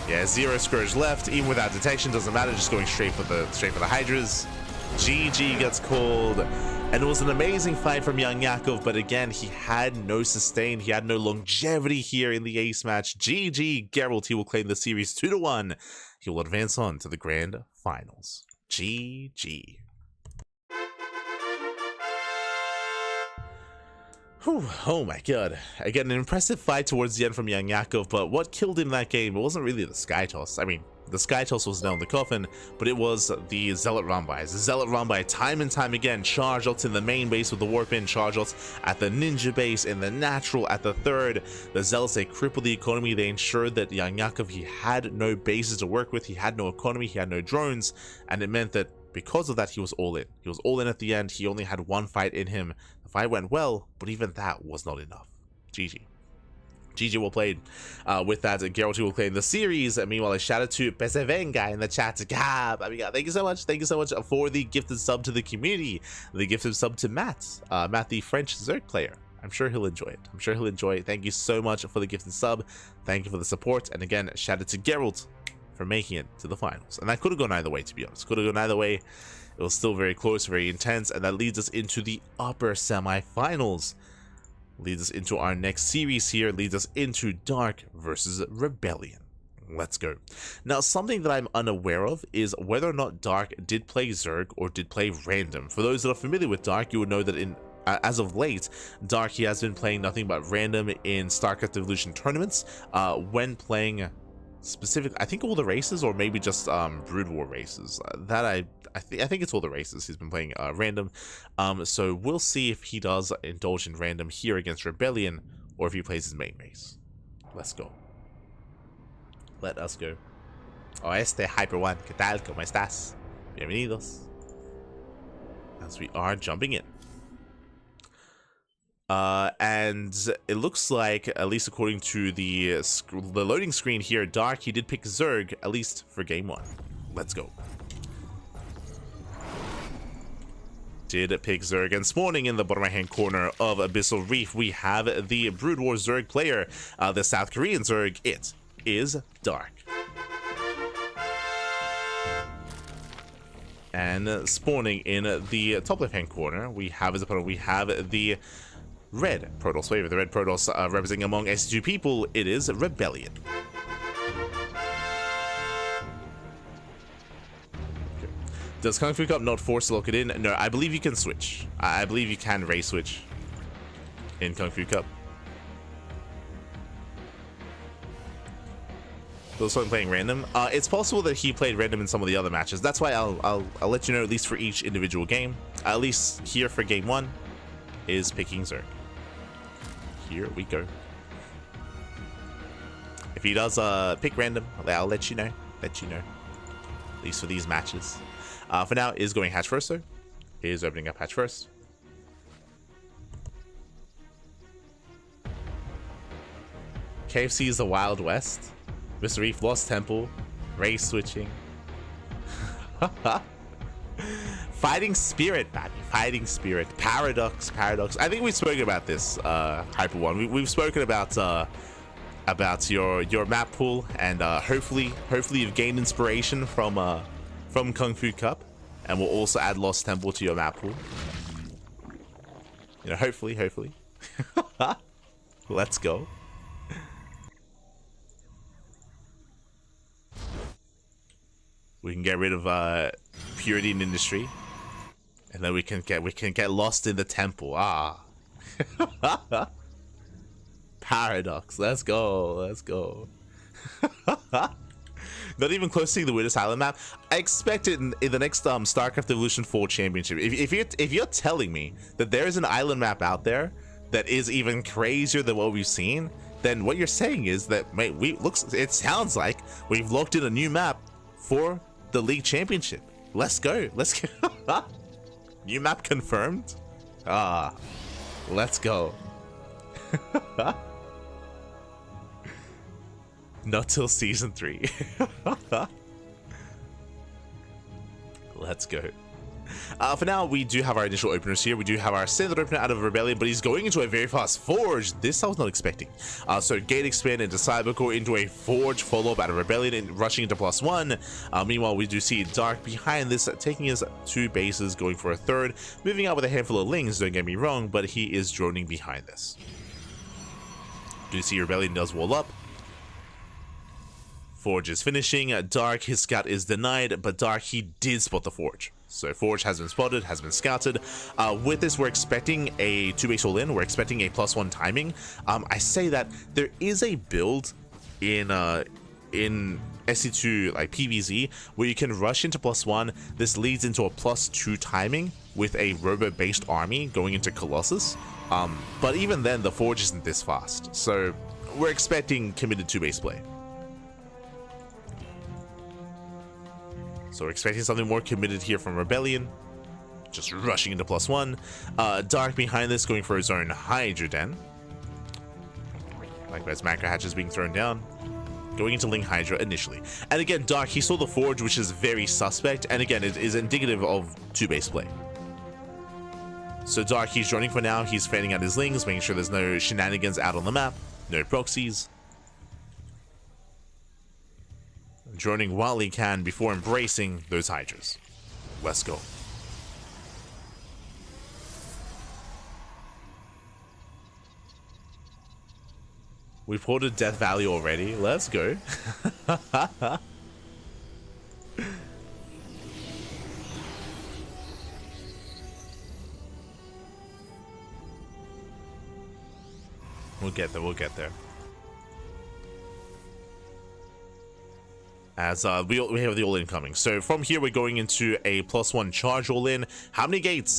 Yeah, 0 Scourge left. Even without detection, doesn't matter. Just going straight for the Hydras. GG gets called. And it was an amazing fight from YoungYakov, but again, he had no sustain. He had no longevity here in the ace match. GG, Gerald, he will claim the series 2-1. He will advance on to the grand finals. GG. Whew, oh my God. Again, an impressive fight towards the end from YoungYakov, but what killed him that game, it wasn't really the Sky Toss. I mean, the Sky Toss was nailed in the coffin, but it was the Zealot Rambais. The Zealot Rambai, time and time again, charge outs in the main base with the Warp In, charge outs at the Ninja base, in the Natural at the third. The Zealots, they crippled the economy. They ensured that YoungYakov, he had no bases to work with, he had no economy, he had no drones, and it meant that because of that, he was all in. He was all in at the end. He only had one fight in him. The fight went well, but even that was not enough. GG. GG well played. With that, Gerald will claim the series. Meanwhile, a shout out to Pesevenga in the chat. Gab, thank you so much. Thank you so much for the gifted sub to the community. The gifted sub to Matt. Matt, the French Zerg player. I'm sure he'll enjoy it. I'm sure he'll enjoy it. Thank you so much for the gifted sub. Thank you for the support. And again, shout out to Gerald for making it to the finals. And that could have gone either way, to be honest. Could have gone either way. It was still very close, very intense. And that leads us into the upper semifinals. Leads us into our next series here. Leads us into Dark versus Rebellion. Let's go. Now, something that I'm unaware of is whether or not Dark did play Zerg or did play random. For those that are familiar with Dark, you would know that as of late, Dark, he has been playing nothing but random in StarCraft Evolution tournaments. When playing specific, I think all the races, or maybe just Brood War races. I think it's all the races he's been playing random. So we'll see if he does indulge in random here against Rebellion, or if he plays his main race. Let's go. Let us go. Oh, Hyper One, ¿qué tal? ¿Cómo estás? Bienvenidos. As we are jumping in. And it looks like, at least according to the loading screen here, Dark, he did pick Zerg, at least for game 1. Let's go. Did pick Zerg, and spawning in the bottom right hand corner of Abyssal Reef, we have the Brood War Zerg player, the South Korean Zerg. It is Dark. And spawning in the top left hand corner, we have as opponent, we have the Red Protoss flavor. The Red Protoss representing among S2 people, it is Rebellion. Does KungFu Cup not force to lock it in? No, I believe you can switch. I believe you can race switch in KungFu Cup. Those one playing random. It's possible that he played random in some of the other matches. That's why I'll let you know, at least for each individual game. At least here for game 1 is picking Zerg. Here we go. If he does pick random, I'll let you know. At least for these matches. For now, is going hatch first though. He is opening up hatch first. KFC is the Wild West. Mr. Reef, Lost Temple, race switching. Fighting Spirit, baby. Fighting Spirit. Paradox. I think we've spoken about this, Hyper One. We've spoken about your map pool, and hopefully you've gained inspiration from KungFu Cup, and we'll also add Lost Temple to your map pool. You know, hopefully. Let's go. We can get rid of purity in industry, and then we can get lost in the temple. Paradox. Let's go. Not even close to the Witness Island map. I expect it in the next StarCraft Evolution 4 Championship. If you're telling me that there is an island map out there that is even crazier than what we've seen, then what you're saying is that, mate, it sounds like we've locked in a new map for the League Championship. Let's go. New map confirmed. Let's go. Not till season 3. Let's go. For now, we do have our initial openers here. We do have our standard opener out of Rebellion, but he's going into a very fast Forge. This I was not expecting. So Gate Expand into Cybercore into a Forge follow-up out of Rebellion and rushing into +1. Meanwhile, we do see Dark behind this, taking his 2 bases, going for a 3rd, moving out with a handful of Lings, don't get me wrong, but he is droning behind this. Do see Rebellion does wall up. Forge is finishing. Dark, his scout is denied, but Dark, he did spot the Forge. So Forge has been spotted, has been scouted. With this, we're expecting a 2-base all-in. We're expecting a +1 timing. I say that there is a build in SC2 like PVZ where you can rush into +1. This leads into a +2 timing with a robo-based army going into Colossus. But even then, the Forge isn't this fast. So we're expecting committed 2-base play. So we're expecting something more committed here from Rebellion. Just rushing into +1. Dark behind this, going for his own Hydra Den. Likewise, macro hatches being thrown down. Going into Ling Hydra initially. And again, Dark, he saw the Forge, which is very suspect. And again, it is indicative of 2-base play. So Dark, he's joining for now. He's fanning out his Lings, making sure there's no shenanigans out on the map. No proxies. Droning while he can before embracing those Hydras. Let's go. We've ported Death Valley already. Let's go. We'll get there. As we have the all-in coming. So from here, we're going into a +1 charge all-in. How many gates?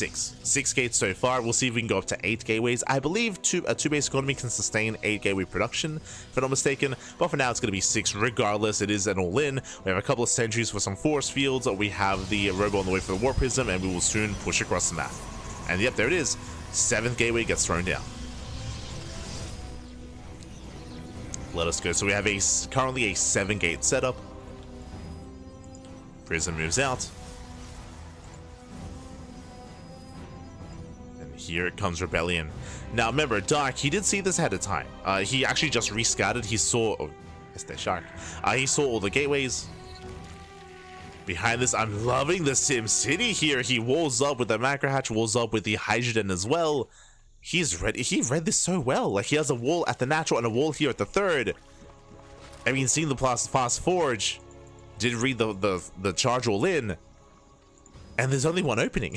6 gates so far. We'll see if we can go up to 8 gateways. I believe a 2-base economy can sustain 8 gateway production, if I'm not mistaken. But for now, it's going to be 6 regardless. It is an all-in. We have a couple of sentries for some force fields. We have the Robo on the way for the War Prism, and we will soon push across the map. And yep, there it is. 7th gateway gets thrown down. Let us go. So we have currently a 7-gate setup. Prism moves out. And here comes Rebellion. Now remember, Dark, he did see this ahead of time. He actually just rescattered. He saw... Oh, that's that shark. He saw all the gateways. Behind this, I'm loving the Sim City here. He walls up with the macro hatch, walls up with the hydrogen as well. He's ready. He read this so well. Like, he has a wall at the natural and a wall here at the third. I mean, seeing the fast forge, did read the charge all in, and there's only one opening.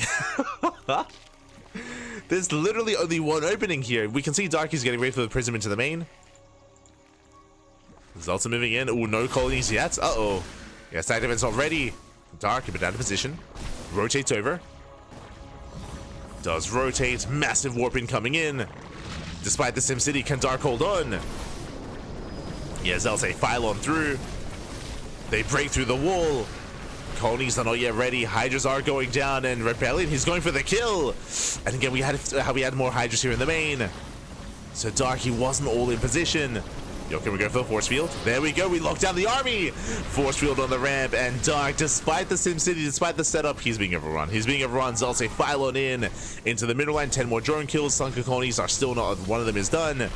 There's literally only one opening here. We can see Darky's getting ready for the prism into the main. Zelta moving in. Oh, no colonies yet. Uh-oh. Yes, that event's already. Dark, a bit out of position. Rotates over. Does rotate. Massive warp in coming in. Despite the SimCity, can Dark hold on? Yeah, Zelta file on through. They break through the wall. Colonies are not yet ready. Hydras are going down, and Rebellion, he's going for the kill. And again, we had more Hydras here in the main. So Dark, he wasn't all in position. Yo, can we go for the force field? There we go. We lock down the army. Force field on the ramp, and Dark, despite the SimCity, despite the setup, he's being overrun. He's being overrun. Zelta file on in into the middle line. 10 more drone kills. Sunken colonies are still not. One of them is done.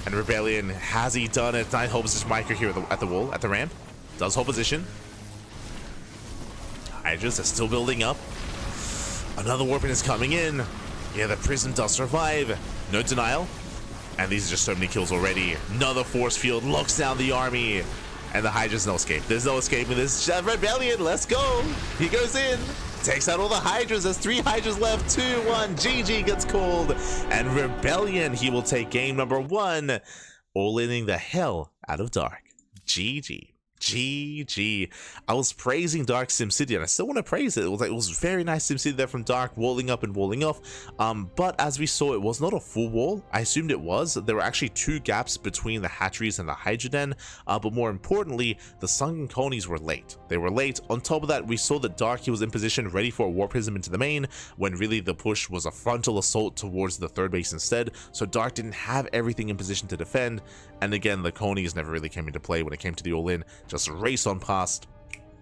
And Rebellion, has he done it? 9 hold position micro here at the wall, at the ramp. Does hold position. Hydras are still building up. Another warping is coming in. Yeah, the prism does survive. No denial. And these are just so many kills already. Another force field locks down the army. And the Hydra's no escape. There's no escaping this. Rebellion, let's go. He goes in. Takes out all the Hydras. There's 3 Hydras left. 2-1. GG gets called. And Rebellion, he will take game number 1. All-inning the hell out of Dark. GG. GG. I was praising Dark SimCity, and I still want to praise it. It was very nice SimCity there from Dark, walling up and walling off. But as we saw, it was not a full wall. I assumed it was. There were actually 2 gaps between the hatcheries and the hydrogen. But more importantly, the sunken colonies were late. They were late. On top of that, we saw that Dark, he was in position, ready for a warp prism into the main, when really the push was a frontal assault towards the third base instead. So Dark didn't have everything in position to defend. And again, the colonies never really came into play when it came to the all-in. Just race on past.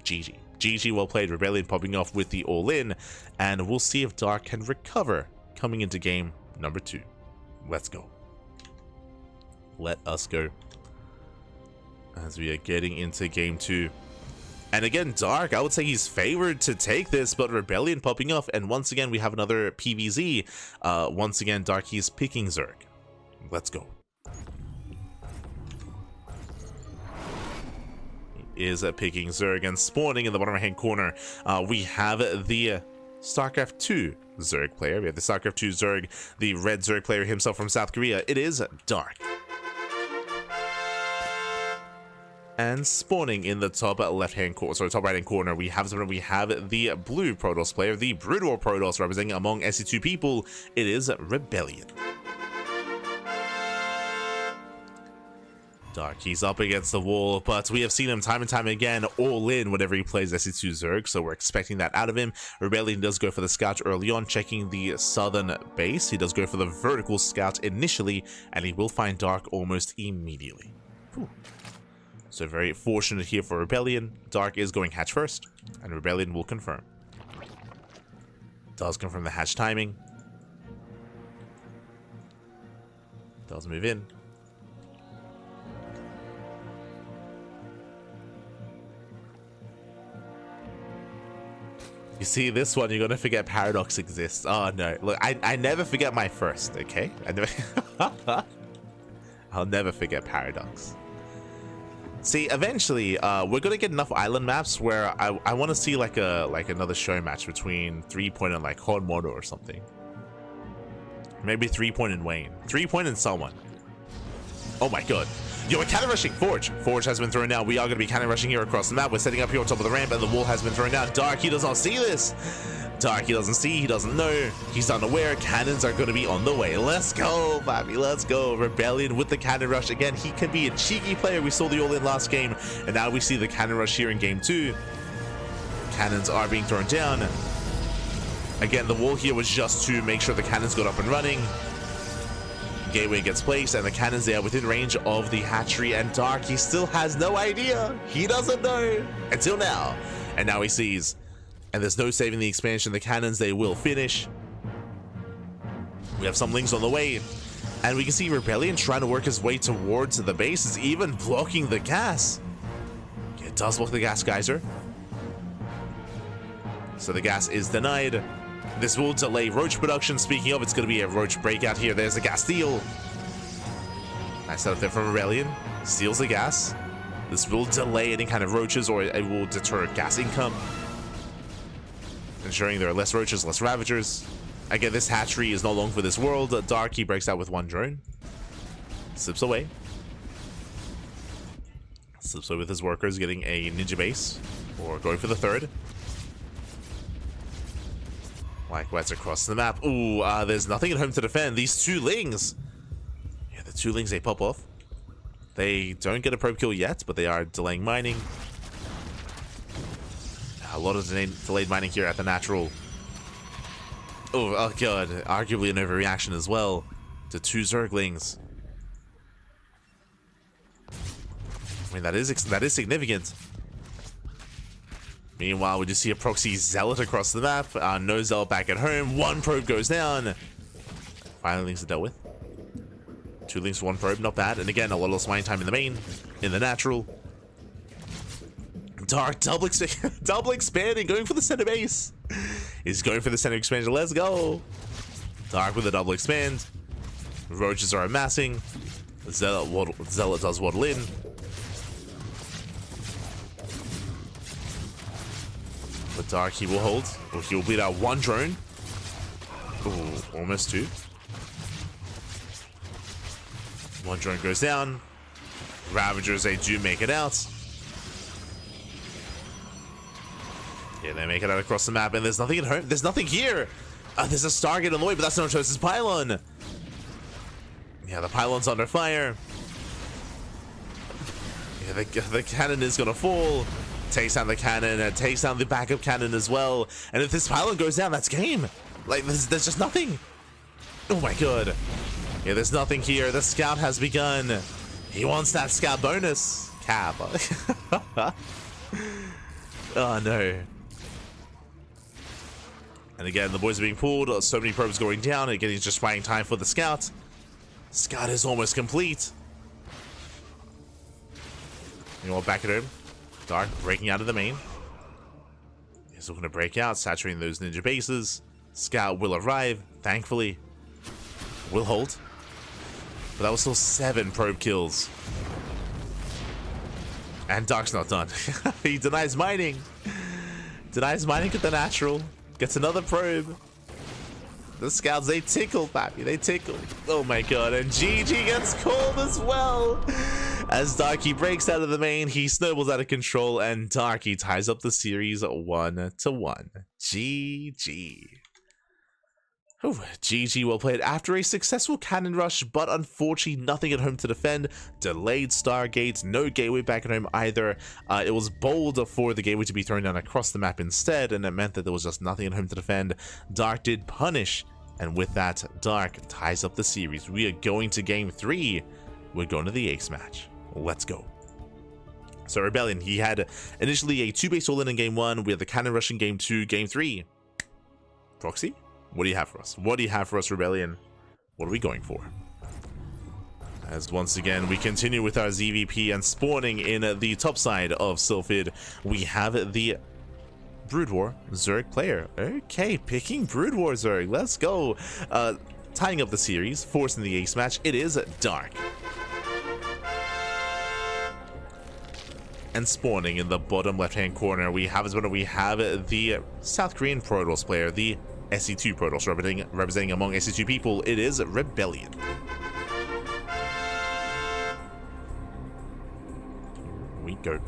GG. GG, well played. Rebellion popping off with the all-in. And we'll see if Dark can recover coming into game number 2. Let's go. Let us go. As we are getting into game 2. And again, Dark, I would say he's favored to take this, but Rebellion popping off. And once again, we have another PVZ. Once again, Dark, he's picking Zerg. Let's go. Is picking Zerg, and spawning in the bottom right hand corner, we have the StarCraft 2 Zerg player. We have the StarCraft 2 Zerg, the red Zerg player himself from South Korea. It is Dark. And spawning in the top left hand corner, sorry, top right hand corner, we have the blue Protoss player, the brutal Protoss, representing among SC2 people. It is Rebellion. Dark, he's up against the wall, but we have seen him time and time again all in whenever he plays SC2 Zerg, so we're expecting that out of him. Rebellion does go for the scout early on, checking the southern base. He does go for the vertical scout initially, and he will find Dark almost immediately. Cool. So very fortunate here for Rebellion. Dark is going hatch first, and Rebellion will confirm. Does confirm the hatch timing. Does move in. You see, this one, you're gonna forget Paradox exists. Oh no, look, I never forget my first, okay? I'll never forget Paradox. See, eventually, we're gonna get enough island maps where I want to see like another show match between 3 Point and like Hormono or something. Maybe 3 Point and Wayne. 3 Point and someone. Oh my god. Yo, we're cannon rushing. Forge. Forge has been thrown down. We are going to be cannon rushing here across the map. We're setting up here on top of the ramp, and the wall has been thrown down. Dark, he does not see this. Dark, he doesn't see. He doesn't know. He's unaware. Cannons are going to be on the way. Let's go, Bobby. Let's go. Rebellion with the cannon rush. Again, he can be a cheeky player. We saw the all-in last game, and now we see the cannon rush here in game 2. Cannons are being thrown down. Again, the wall here was just to make sure the cannons got up and running. gateway gets placed and the cannons there within range of the hatchery, and Dark, he still has no idea. He doesn't know until now. And now he sees. And there's no saving the expansion. The cannons, they will finish. We have some links on the way. And we can see Rebellion trying to work his way towards the base. Is even blocking the gas. It does block the gas geyser. So the gas is denied. This will delay roach production. Speaking of, it's going to be a roach breakout here. There's the gas steal. Nice setup there from Rebellion. Steals the gas. This will delay any kind of roaches, or it will deter gas income, ensuring there are less roaches, less ravagers. Again, this hatchery is no longer for this world. Dark, he breaks out with one drone. Slips away. Slips away with his workers, getting a ninja base, or going for the third. Likewise across the map. Ooh, there's nothing at home to defend. These two lings. Yeah, the two lings, they pop off. They don't get a probe kill yet, but they are delaying mining. A lot of delayed mining here at the natural. Oh god, arguably an overreaction as well to two Zerglings. I mean, that is significant. Meanwhile, we just see a proxy zealot across the map. No zealot back at home. One probe goes down. Finally, links are dealt with. Two links, one probe, not bad. And again, a lot less mining time in the main, in the natural. Dark double expanding, going for the center base. He's going for the center expansion. Let's go. Dark with a double expand. Roaches are amassing. Zealot does waddle in. But Dark, he will hold. Or he will bleed out one drone. Ooh, almost two. One drone goes down. Ravagers, they do make it out. Yeah, they make it out across the map, and there's nothing at home. There's nothing here. There's a Stargate on the way, but that's no choice. It's pylon. Yeah, the pylon's under fire. Yeah, the cannon is gonna fall. Takes down the cannon, and takes down the backup cannon as well. And if this pylon goes down, that's game. Like, there's just nothing. Oh my god. Yeah, there's nothing here. The scout has begun. He wants that scout bonus. Cap. Oh no. And again, the boys are being pulled. So many probes going down. Again, he's just buying time for the scout. Scout is almost complete. You know what? Back at home. Dark breaking out of the main. He's looking to break out, saturating those ninja bases. Scout will arrive, thankfully. Will hold. But that was still 7 probe kills. And Dark's not done. He denies mining. Denies mining at the natural. Gets another probe. The scouts, they tickle, Pappy. They tickle. Oh my god. And GG gets called as well. As Darky breaks out of the main, he snowballs out of control, and Darky ties up the series 1-1. GG. Ooh, GG, well played. After a successful cannon rush, but unfortunately nothing at home to defend. Delayed Stargates, no gateway back at home either. It was bold for the gateway to be thrown down across the map instead, and it meant that there was just nothing at home to defend. Dark did punish, and with that, Dark ties up the series. We are going to game 3. We're going to the ace match. Let's go. So Rebellion, he had initially a 2-base all-in in game 1. We had the cannon rush in game 2. Game 3. Proxy? What do you have for us? What do you have for us, Rebellion? What are we going for? As once again, we continue with our ZVP and spawning in the top side of Sylphid, we have the Brood War Zerg player. Okay, picking Brood War Zerg. Let's go. Tying up the series, forcing the ace match, it is Dark. And spawning in the bottom left-hand corner, we have the South Korean Protoss player, the SC2 Protoss, representing among SC2 people, it is Rebellion. We go.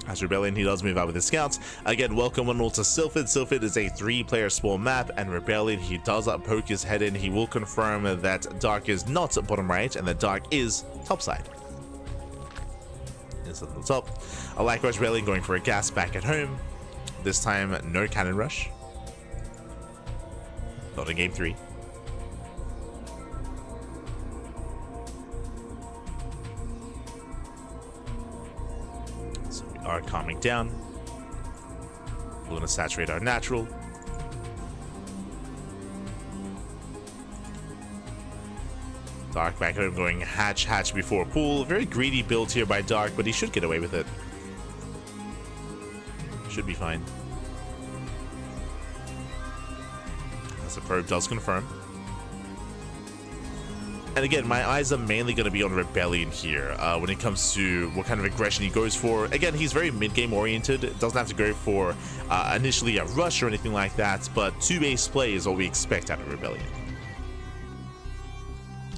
As Rebellion, he does move out with his scouts. Again, welcome one all to Sylphid. Sylphid is a 3-player spawn map, and Rebellion, he does poke his head in. He will confirm that Dark is not bottom right, and that Dark is top side. is at the top. A likewise Rebellion going for a gas back at home. This time, no cannon rush. Not in game 3. So we are calming down. We're going to saturate our natural. Dark back at home going hatch before pool. Very greedy build here by Dark, but he should get away with it. Should be fine. As the probe does confirm. And again, my eyes are mainly going to be on Rebellion here when it comes to what kind of aggression he goes for. Again, he's very mid-game oriented. Doesn't have to go for initially a rush or anything like that, but 2-base play is what we expect out of Rebellion.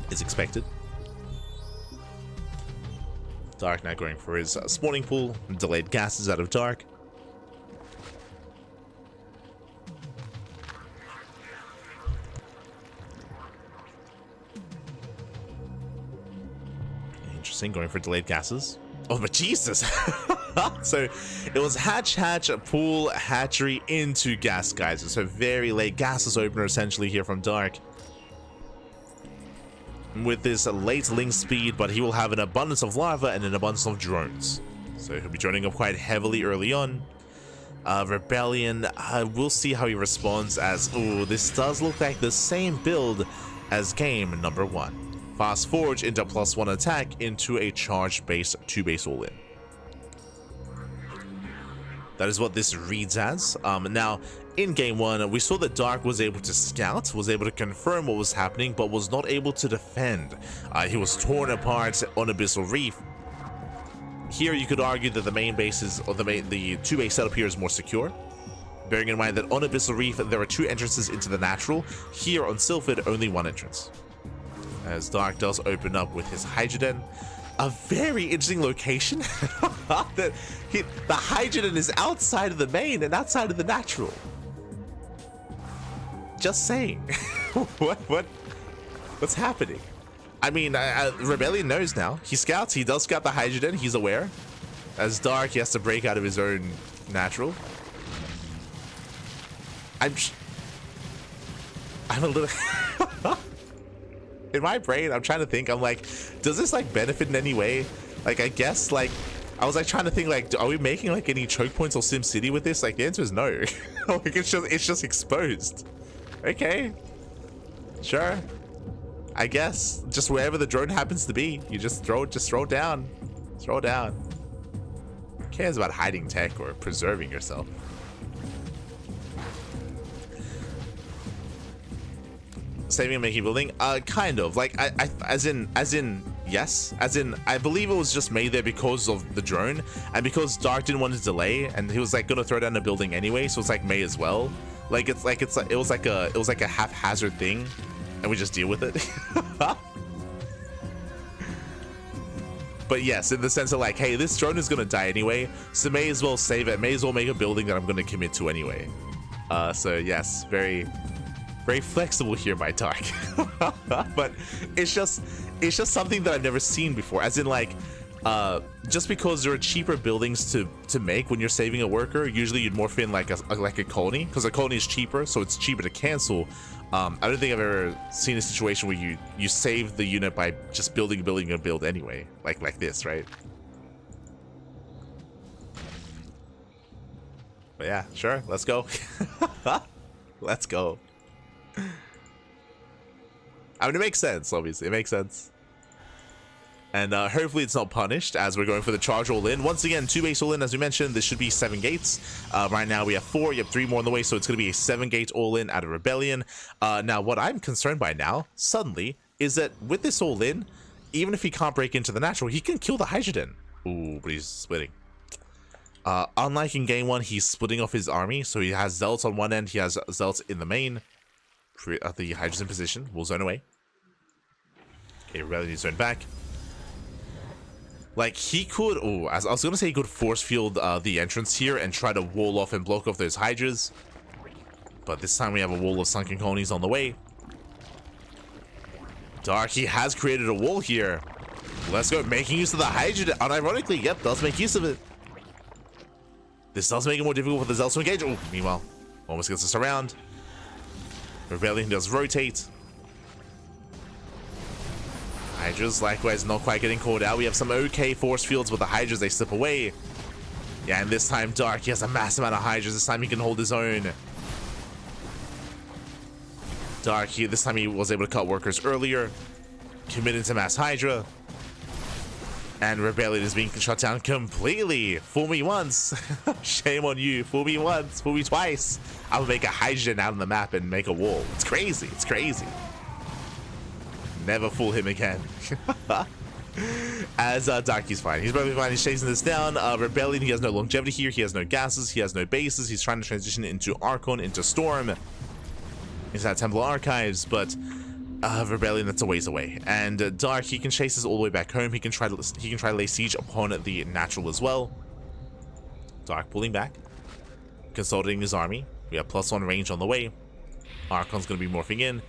Is expected. Dark now going for his spawning pool. Delayed gases out of Dark. Interesting, going for delayed gases. Oh, but Jesus! So it was hatch, pool, hatchery into gas geysers. So very late gases opener essentially here from Dark. With this late link speed, but he will have an abundance of lava and an abundance of drones. So he'll be droning up quite heavily early on. Rebellion, we'll see how he responds as, ooh, this does look like the same build as game number 1. Fast forge into +1 attack into a charged base 2-base all-in. That is what this reads as. Now, in game 1, we saw that Dark was able to scout, was able to confirm what was happening, but was not able to defend. He was torn apart on Abyssal Reef. Here, you could argue that the main bases, or the 2-base setup here is more secure. Bearing in mind that on Abyssal Reef, there are 2 entrances into the natural. Here on Sylphid, only 1 entrance. As Dark does open up with his Hydroden. A very interesting location. The Hydroden is outside of the main and outside of the natural. Just saying. What's happening? I mean, Rebellion knows now. He scouts. He does scout the Hydroden. He's aware. As Dark, he has to break out of his own natural. I'm a little... In my brain, I'm trying to think. I'm like, does this like benefit in any way? Like, I guess like I was like trying to think like, are we making like any choke points or Sim City with this? Like the answer is no. Like it's just exposed. Okay, sure. I guess just wherever the drone happens to be, you just throw it down. Throw it down. Who cares about hiding tech or preserving yourself? Saving and making building, kind of like as in yes, as in I believe it was just made there because of the drone and because Dark didn't want to delay and he was like gonna throw down a building anyway, so it's like may as well. Like it was like a haphazard thing, and we just deal with it. But yes, in the sense of like, hey, this drone is gonna die anyway, so may as well save it. May as well make a building that I'm gonna commit to anyway. So yes, very flexible here by Dark. But it's just something that I've never seen before, as in like just because there are cheaper buildings to make when you're saving a worker, usually you'd morph in like a colony, because a colony is cheaper, so it's cheaper to cancel. I don't think I've ever seen a situation where you save the unit by just building a build anyway, like this, right? But yeah, sure, let's go. Let's go. I mean, it makes sense, obviously. It makes sense. And hopefully it's not punished as we're going for the charge all-in. Once again, 2-base all-in, as we mentioned. This should be 7 gates. Right now we have 4. You have 3 more on the way, so it's going to be a 7-gate all-in out of Rebellion. Now, what I'm concerned by now, suddenly, is that with this all-in, even if he can't break into the natural, he can kill the Hydroden. Ooh, but he's splitting. Unlike in game 1, he's splitting off his army, so he has Zealots on one end, he has Zealots in the main. The Hydrogen position, will zone away. Okay, Rebellion zone back. Like, he could, as I was gonna say, he could force field the entrance here and try to wall off and block off those Hydras. But this time we have a wall of sunken colonies on the way. Dark, he has created a wall here. Let's go. Making use of the Hydra. Unironically, yep, does make use of it. This does make it more difficult for the Zells to engage. Oh, meanwhile, almost gets us around. Rebellion does rotate. Hydras, likewise, not quite getting called out. We have some okay force fields with the Hydras. They slip away. Yeah, and this time, Dark, he has a massive amount of Hydras. This time, he can hold his own. Dark, this time, he was able to cut workers earlier. Committed to mass Hydra. And Rebellion is being shut down completely. Fool me once. Shame on you. Fool me once. Fool me twice. I will make a Hydrogen out on the map and make a wall. It's crazy. It's crazy. Never fool him again. As Darky's fine. He's probably fine. He's chasing this down. Rebellion, he has no longevity here. He has no gases. He has no bases. He's trying to transition into Archon, into Storm. Into that Templar Archives, but Rebellion, that's a ways away. And Dark, he can chase us all the way back home. He can try to lay siege upon the natural as well. Dark pulling back, consulting his army. We have +1 range on the way. Archon's going to be morphing in.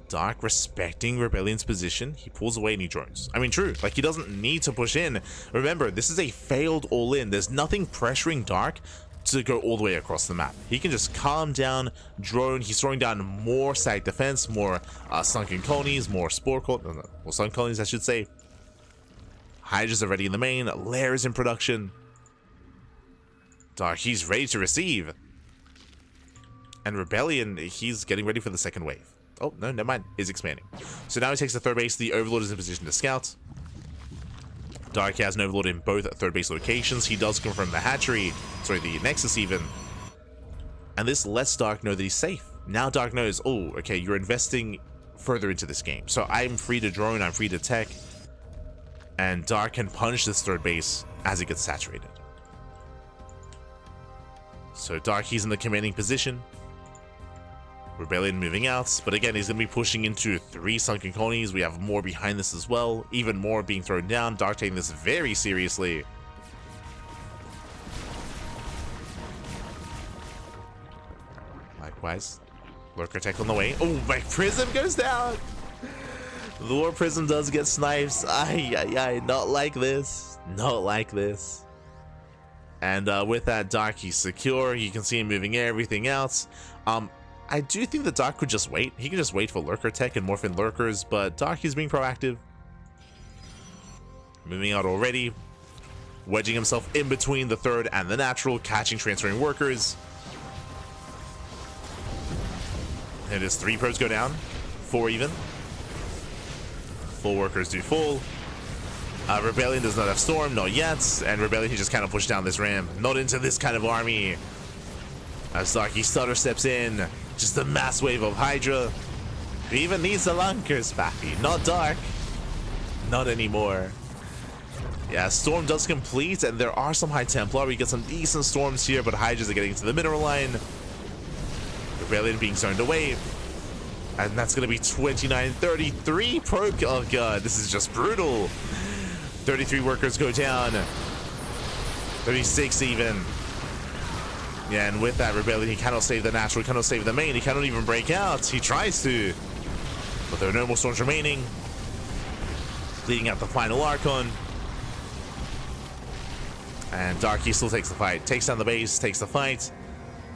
Dark respecting Rebellion's position. He pulls away and he drones. I mean, true. Like, he doesn't need to push in. Remember, this is a failed all-in. There's nothing pressuring Dark to go all the way across the map. He can just calm down, drone. He's throwing down more static defense, more sunken colonies, more sunken colonies, I should say. Hydras are ready in the main. Lair is in production. Dark, he's ready to receive. And Rebellion, he's getting ready for the second wave. Oh, no, never mind. Is expanding. So now he takes the third base. The Overlord is in position to scout. Dark has an Overlord in both third base locations. He does confirm the hatchery. Sorry, the Nexus even. And this lets Dark know that he's safe. Now Dark knows, oh, okay, you're investing further into this game. So I'm free to drone, I'm free to tech. And Dark can punish this third base as it gets saturated. So Dark, he's in the commanding position. Rebellion moving out, but again, he's going to be pushing into 3 sunken colonies. We have more behind this as well, even more being thrown down. Dark taking this very seriously. Likewise, Lurker Tech on the way. Oh, my Prism goes down! The War Prism does get snipes. Ay, not like this. Not like this. And with that, Dark, he's secure. You can see him moving everything else. I do think that Dark could just wait. He can just wait for Lurker Tech and morph in Lurkers, but Dark is being proactive. Moving out already. Wedging himself in between the third and the natural, catching transferring workers. And his 3 probes go down. 4 even. 4 workers do full. Rebellion does not have Storm, not yet. And Rebellion, he just kind of pushed down this ramp. Not into this kind of army. As Darky stutter steps in. Just a mass wave of Hydra. He even needs the Lunkers, Fappy. Not Dark. Not anymore. Yeah, Storm does complete, and there are some High Templar. We get some decent Storms here, but Hydras are getting to the mineral line. Rebellion being turned away. And that's going to be 29-33 probe. Oh god, this is just brutal. 33 workers go down. 36 even. Yeah, and with that, Rebellion, he cannot save the natural, he cannot save the main, he cannot even break out. He tries to, but there are no more Storms remaining. Leading out the final Archon. And Darky still takes the fight, takes down the base, takes the fight.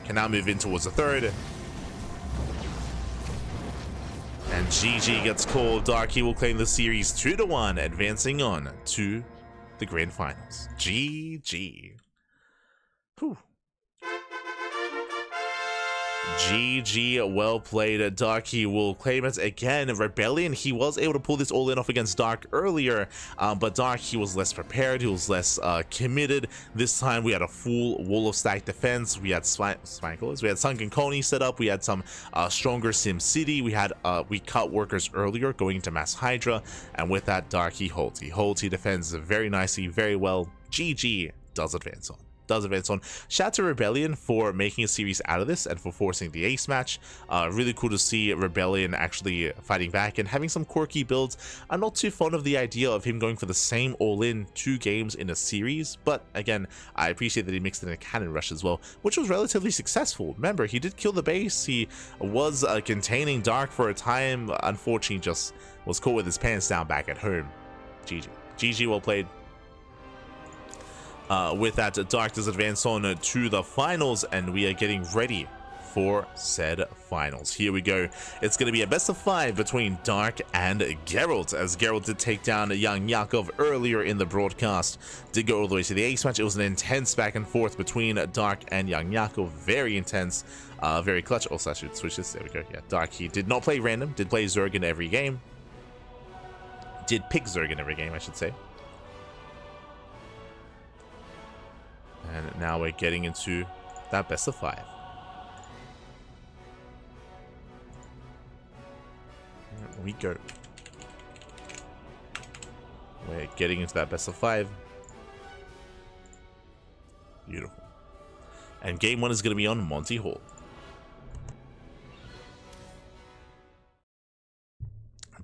Can now move in towards the third. And GG gets called. Darky will claim the series 2-1, advancing on to the grand finals. GG. Whew. GG, well played. Darky will claim it again. Rebellion, he was able to pull this all in off against Dark earlier, but Dark, he was less prepared, he was less committed. This time we had a full wall of stack defense, we had Spankles, we had Sunken Colony set up, we had some stronger Sim City, we cut workers earlier going into Mass Hydra, and with that, Dark, he holds, he defends very nicely, very well. GG does advance on. Shout out to Rebellion for making a series out of this and for forcing the ace match. Really cool to see Rebellion actually fighting back and having some quirky builds. I'm not too fond of the idea of him going for the same all-in 2 games in a series, but again, I appreciate that he mixed in a cannon rush as well, which was relatively successful. Remember, he did kill the base, he was containing Dark for a time, unfortunately just was caught with his pants down back at home. GG. GG, well played. With that, Dark does advance on to the finals, and we are getting ready for said finals. Here we go. It's going to be a best of 5 between Dark and Gerald, as Gerald did take down YoungYakov earlier in the broadcast. Did go all the way to the ace match. It was an intense back and forth between Dark and YoungYakov. Very intense, very clutch. Also, I should switch this. There we go. Yeah, Dark, he did not play random. Did play Zerg in every game. Did pick Zerg in every game, I should say. And now we're getting into that best of 5. Here we go. We're getting into that best of 5. Beautiful. And game 1 is going to be on Monty Hall.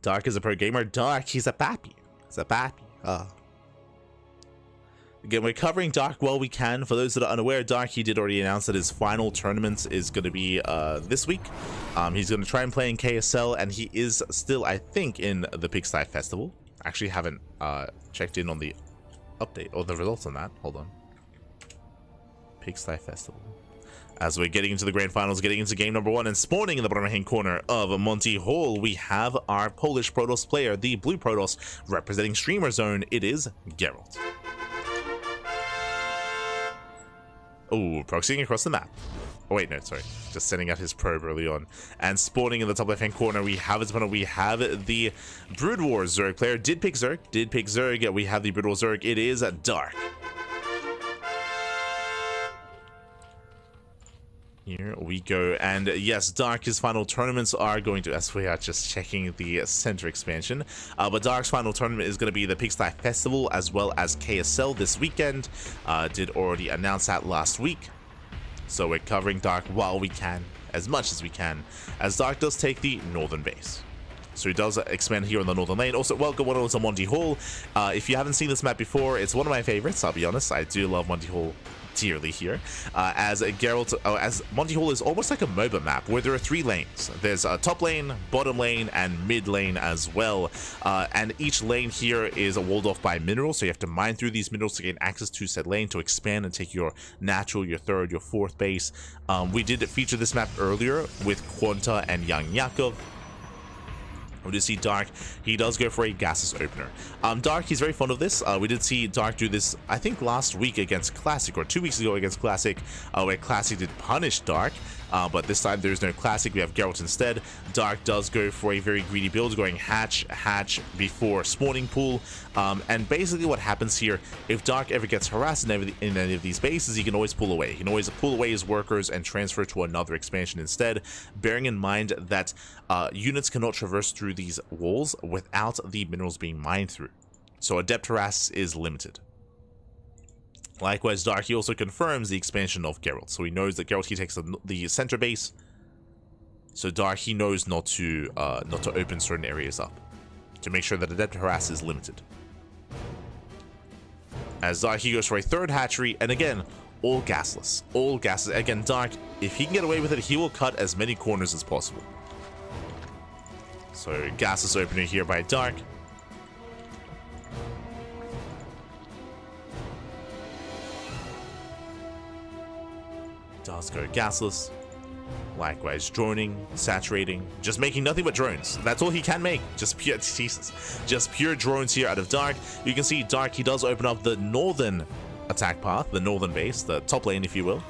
Dark is a pro gamer. Dark, he's a pappy. He's a pappy. Again, we're covering Dark while we can. For those that are unaware, Dark, he did already announce that his final tournament is going to be this week. He's going to try and play in KSL, and he is still, I think, in the Pigsty Festival. Actually, haven't checked in on the update or the results on that. Hold on. Pigsty Festival. As we're getting into the grand finals, getting into game number 1, and spawning in the bottom right-hand corner of Monty Hall, we have our Polish Protoss player, the Blue Protoss, representing Streamer Zone. It is Gerald. Oh, proxying across the map. Oh, wait, no, sorry. Just sending out his probe early on. And spawning in the top left-hand corner, we have his opponent. We have the Brood War Zerg player. Did pick Zerg. We have the Brood War Zerg. It is Dark. Here we go. And yes, Dark's final tournaments are going to, as we are just checking the center expansion, but Dark's final tournament is going to be the Pigsty Festival as well as KSL this weekend. Did already announce that last week. So we're covering Dark while we can, as much as we can, as Dark does take the northern base. So he does expand here on the northern lane. Also, welcome one to Monty Hall. If you haven't seen this map before, it's one of my favorites, I'll be honest. I do love Monty Hall dearly here, as Gerald, as Monty Hall is almost like a MOBA map where there are 3 lanes. There's a top lane, bottom lane, and mid lane as well, and each lane here is walled off by minerals, so you have to mine through these minerals to gain access to said lane to expand and take your natural, your third, your fourth base. We did feature this map earlier with Quanta and YoungYakov. We did see Dark, he does go for a gaseous opener. Dark, he's very fond of this. We did see Dark do this, I think, last week against Classic, or 2 weeks ago against Classic, where Classic did punish Dark. But this time there's no Classic, we have Geralt instead. Dark does go for a very greedy build, going hatch before spawning pool. And basically what happens here, if Dark ever gets harassed in any of these bases, he can always pull away. He can always pull away his workers and transfer to another expansion instead, bearing in mind that units cannot traverse through these walls without the minerals being mined through. So adept harass is limited. Likewise, Dark, he also confirms the expansion of Geralt. So he knows that Geralt, he takes the center base. So Dark, he knows not to open certain areas up, to make sure that adept harass is limited. As Dark, he goes for a third hatchery, and again, all gasless. All gasless. Again, Dark, if he can get away with it, he will cut as many corners as possible. So gasless opener here by Dark. Does go gasless. Likewise, droning, saturating, just making nothing but drones. That's all he can make. Just pure, Jesus, just pure drones here out of Dark. You can see Dark, he does open up the northern attack path, the northern base, the top lane, if you will.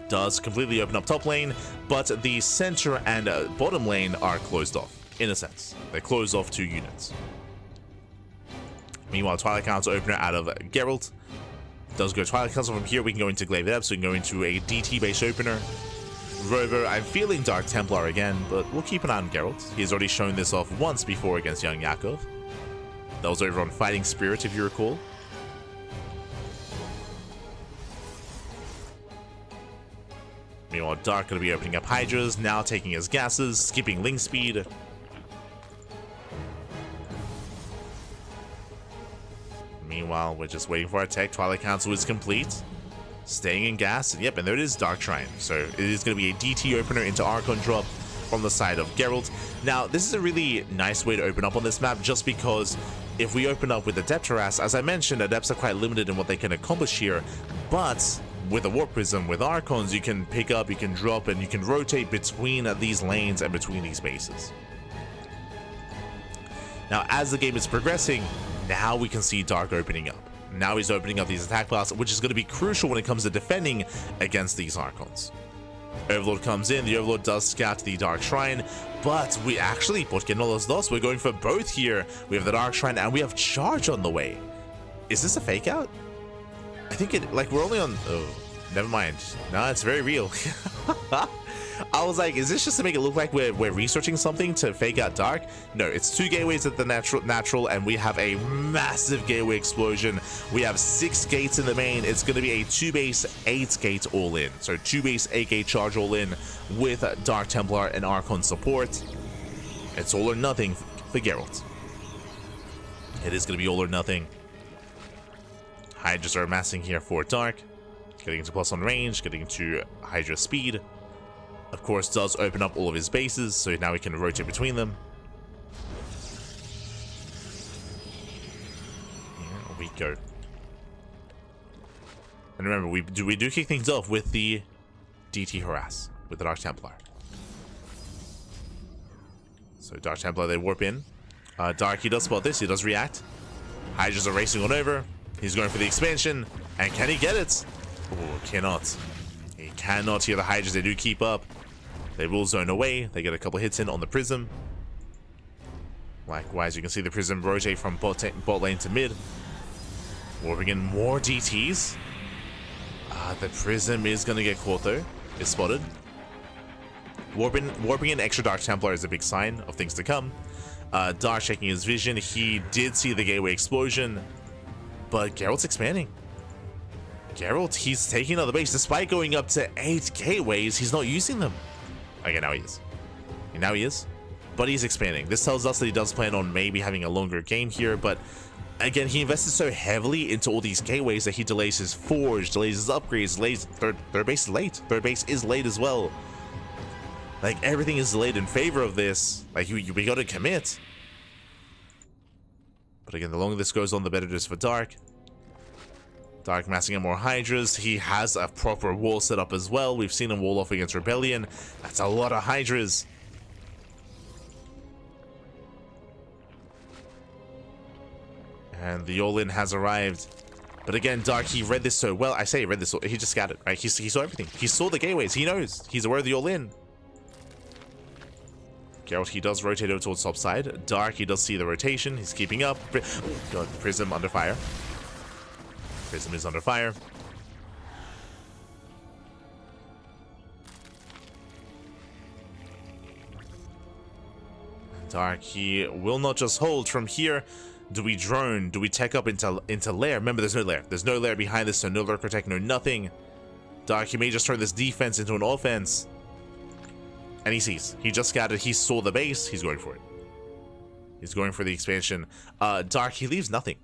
Does completely open up top lane, but the center and bottom lane are closed off, in a sense. They're closed off to units. Meanwhile, Twilight Council opener out of Geralt. Does go Twilight Council from here. We can go into Glaive Ebb, so we can go into a DT base opener. Rover, I'm feeling Dark Templar again, but we'll keep an eye on Geralt. He's already shown this off once before against YoungYakov. That was over on Fighting Spirit, if you recall. Meanwhile, Dark going to be opening up Hydras, now taking his gases, skipping Link Speed. Meanwhile, we're just waiting for our tech. Twilight Council is complete. Staying in gas. Yep, and there it is, Dark Shrine. So it is going to be a DT opener into Archon drop from the side of Geralt. Now, this is a really nice way to open up on this map, just because if we open up with the Adept Harass, as I mentioned, Adepts are quite limited in what they can accomplish here, but with a Warp Prism, with Archons, you can pick up, you can drop, and you can rotate between these lanes and between these bases. Now, as the game is progressing, now we can see Dark opening up. Now he's opening up these attack paths, which is going to be crucial when it comes to defending against these Archons. Overlord comes in, the Overlord does scout the Dark Shrine, but we actually, ¿por qué no los dos? We're going for both here. We have the Dark Shrine and we have Charge on the way. Is this a fake out? I think it, like, we're only on, oh, never mind. No, it's very real. I was like, is this just to make it look like we're researching something to fake out Dark? No, it's 2 gateways at the natural, and we have a massive gateway explosion. We have 6 gates in the main. It's going to be a 2 base, 8 gate all in. So 2 base, 8 gate charge all in with Dark Templar and Archon support. It's all or nothing for Gerald. It is going to be all or nothing. Hydras are amassing here for Dark. Getting into +1 range, getting into Hydra speed. Of course, does open up all of his bases, so now we can rotate between them. Here we go. And remember, we do kick things off with the DT Harass, with the Dark Templar. So Dark Templar, they warp in. Dark, he does spot this, he does react. Hydras are racing on over. He's going for the expansion, and can he get it? Oh, cannot. He cannot hear the Hydras, they do keep up. They will zone away. They get a couple hits in on the Prism. Likewise, you can see the Prism rotate from bot lane to mid. Warping in more DTs. The Prism is going to get caught though. It's spotted. Warping in extra Dark Templar is a big sign of things to come. Dark checking his vision. He did see the gateway explosion. But Gerald's expanding. Gerald, he's taking another base. Despite going up to 8 gateways, he's not using them. Okay, now he is. Now he is. But he's expanding. This tells us that he does plan on maybe having a longer game here, but again, he invested so heavily into all these gateways that he delays his forge, delays his upgrades, delays third base is late. Third base is late as well. Like, everything is delayed in favor of this. Like, we gotta commit. But again, the longer this goes on, the better it is for Dark. Dark massing in more Hydras. He has a proper wall set up as well. We've seen him wall off against Rebellion. That's a lot of Hydras. And the all-in has arrived. But again, Dark, he read this so well. I say he read this, he just scattered, right? He saw everything. He saw the gateways. He knows. He's aware of the all-in. Gerald, he does rotate over towards top side. Dark, he does see the rotation. He's keeping up. Oh, God, Prism under fire. Prism is under fire. Dark, he will not just hold. From here, do we drone? Do we tech up into lair? Remember, there's no lair. There's no lair behind this, so no lurker tech, no nothing. Dark, he may just turn this defense into an offense. And he sees. He just scattered. He saw the base. He's going for it. He's going for the expansion. Dark, he leaves nothing.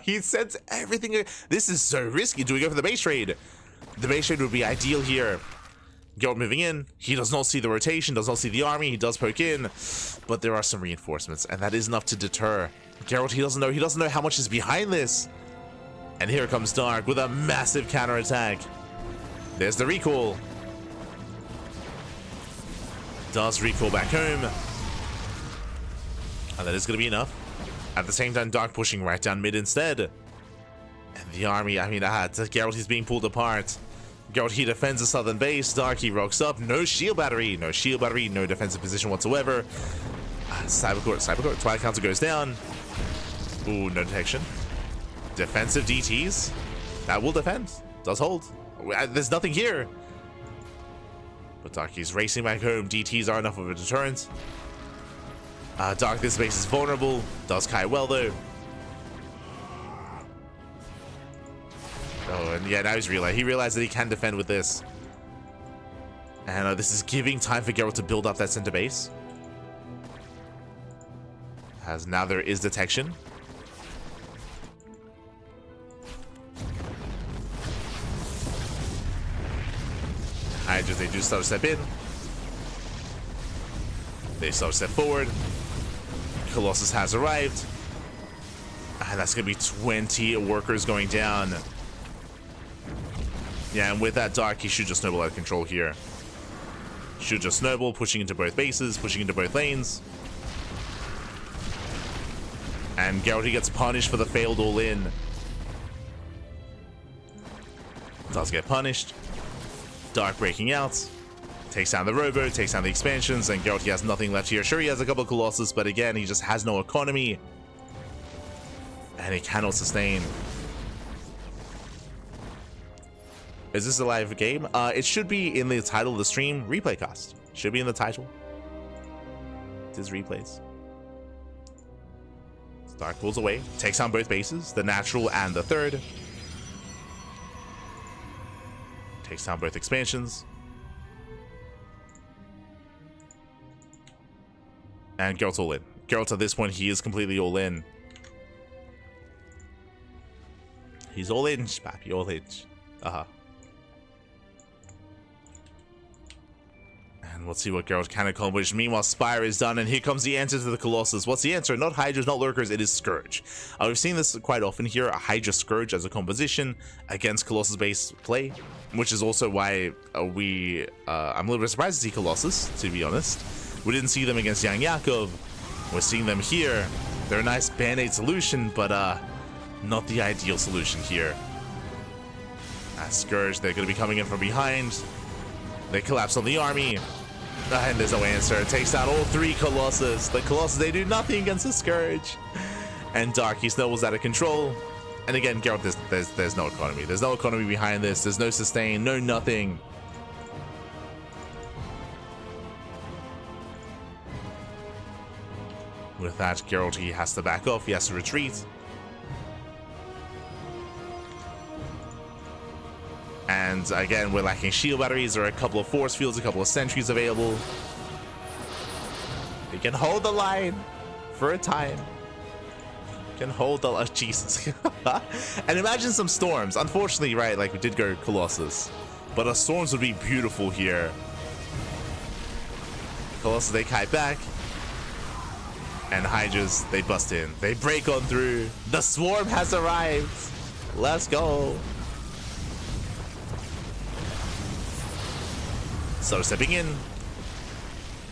He sends everything. This is so risky. Do we go for the base trade? The base trade would be ideal here. Gerald moving in. He does not see the rotation, does not see the army. He does poke in, but there are some reinforcements, and that is enough to deter. Gerald, he doesn't know how much is behind this. And here comes Dark with a massive counterattack. There's the recall. Does recall back home. And that is going to be enough. At the same time, Dark pushing right down mid instead. And the army, I mean, Gerald, he's being pulled apart. Gerald, he defends the southern base. Dark, he rocks up. No shield battery. No shield battery. No defensive position whatsoever. Cybercore. Twilight Council goes down. Ooh, no detection. Defensive DTs. That will defend. Does hold. There's nothing here. But Dark, he's racing back home. DTs are enough of a deterrent. Dark, this base is vulnerable. Does Kai well, though. Oh, and yeah, now he realized that he can defend with this. And this is giving time for Gerald to build up that center base. As now there is detection. Hydras, they do start to step in. They start to step forward. Colossus has arrived. And that's going to be 20 workers going down. Yeah, and with that Dark, he should just snowball out of control here. Should just snowball, pushing into both bases, pushing into both lanes. And Gerald, he gets punished for the failed all-in. Does get punished. Dark breaking out. Takes down the Robo, takes down the expansions, and Gerald, he has nothing left here. Sure, he has a couple of Colossus, but again, he just has no economy. And he cannot sustain. Is this a live game? It should be in the title of the stream. Replay cast. Should be in the title. It is replays. Dark pulls away, takes on both bases, the natural and the third. Takes down both expansions. And Gerald's all in. Gerald, at this point, he is completely all in. He's all in, papi, all in. And let's see what Gerald can accomplish. Meanwhile, Spire is done, and here comes the answer to the Colossus. What's the answer? Not Hydras, not Lurkers, it is Scourge. We've seen this quite often here, a Hydra Scourge as a composition against Colossus-based play, which is also why I'm a little bit surprised to see Colossus, to be honest. We didn't see them against YoungYakov. We're seeing them here. They're a nice band-aid solution, but not the ideal solution here. As Scourge, they're going to be coming in from behind. They collapse on the army. And there's no answer. It takes out all three Colossus. The Colossus, they do nothing against the Scourge. And Dark, he snowballs out of control. And again, Gerald, there's no economy. There's no economy behind this. There's no sustain, no nothing. With that, Gerald, he has to back off. He has to retreat. And again, we're lacking shield batteries. There are a couple of force fields, a couple of sentries available. They can hold the line for a time. Can hold the Jesus. And imagine some storms. Unfortunately, right, like we did go Colossus, but storms would be beautiful here. Colossus, they kite back. And Hydras, they bust in. They break on through. The swarm has arrived. Let's go. So stepping in,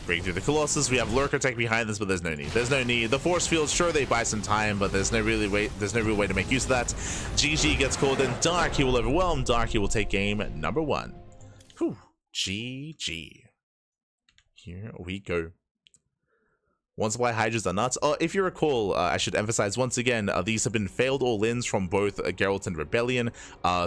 breaking through the Colossus. We have Lurker Tech behind this, but there's no need. There's no need. The force field, sure, they buy some time, but there's no real way to make use of that. GG gets called in. Dark, he will overwhelm. Dark, he will take game number 1. Whew. GG. Here we go. One supply Hydras are nuts. If you recall, I should emphasize once again, these have been failed all-ins from both Gerald and Rebellion.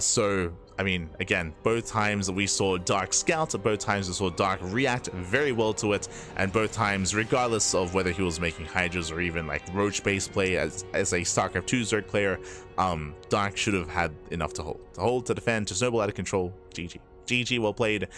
So, I mean, again, both times we saw Dark scout, both times we saw Dark react very well to it, and both times, regardless of whether he was making Hydras or even like Roach-based play as a StarCraft 2 Zerg player, Dark should have had enough to hold, to defend, to snowball out of control. GG. GG, well played.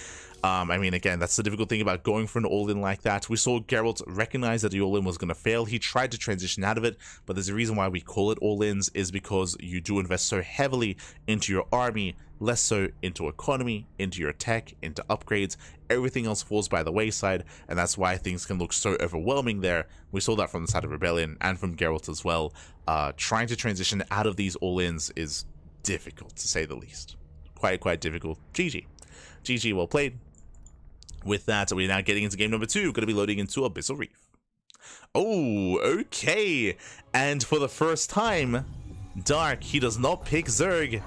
I mean, again, that's the difficult thing about going for an all-in like that. We saw Gerald recognize that the all-in was going to fail. He tried to transition out of it, but there's a reason why we call it all-ins, is because you do invest so heavily into your army, less so into economy, into your tech, into upgrades. Everything else falls by the wayside, and that's why things can look so overwhelming there. We saw that from the side of Rebellion and from Geralt as well. Trying to transition out of these all-ins is difficult, to say the least. Quite difficult. GG. GG, well played. With that, we're now getting into game number 2. Going to be loading into Abyssal Reef. Oh, okay. And for the first time, Dark, he does not pick Zerg.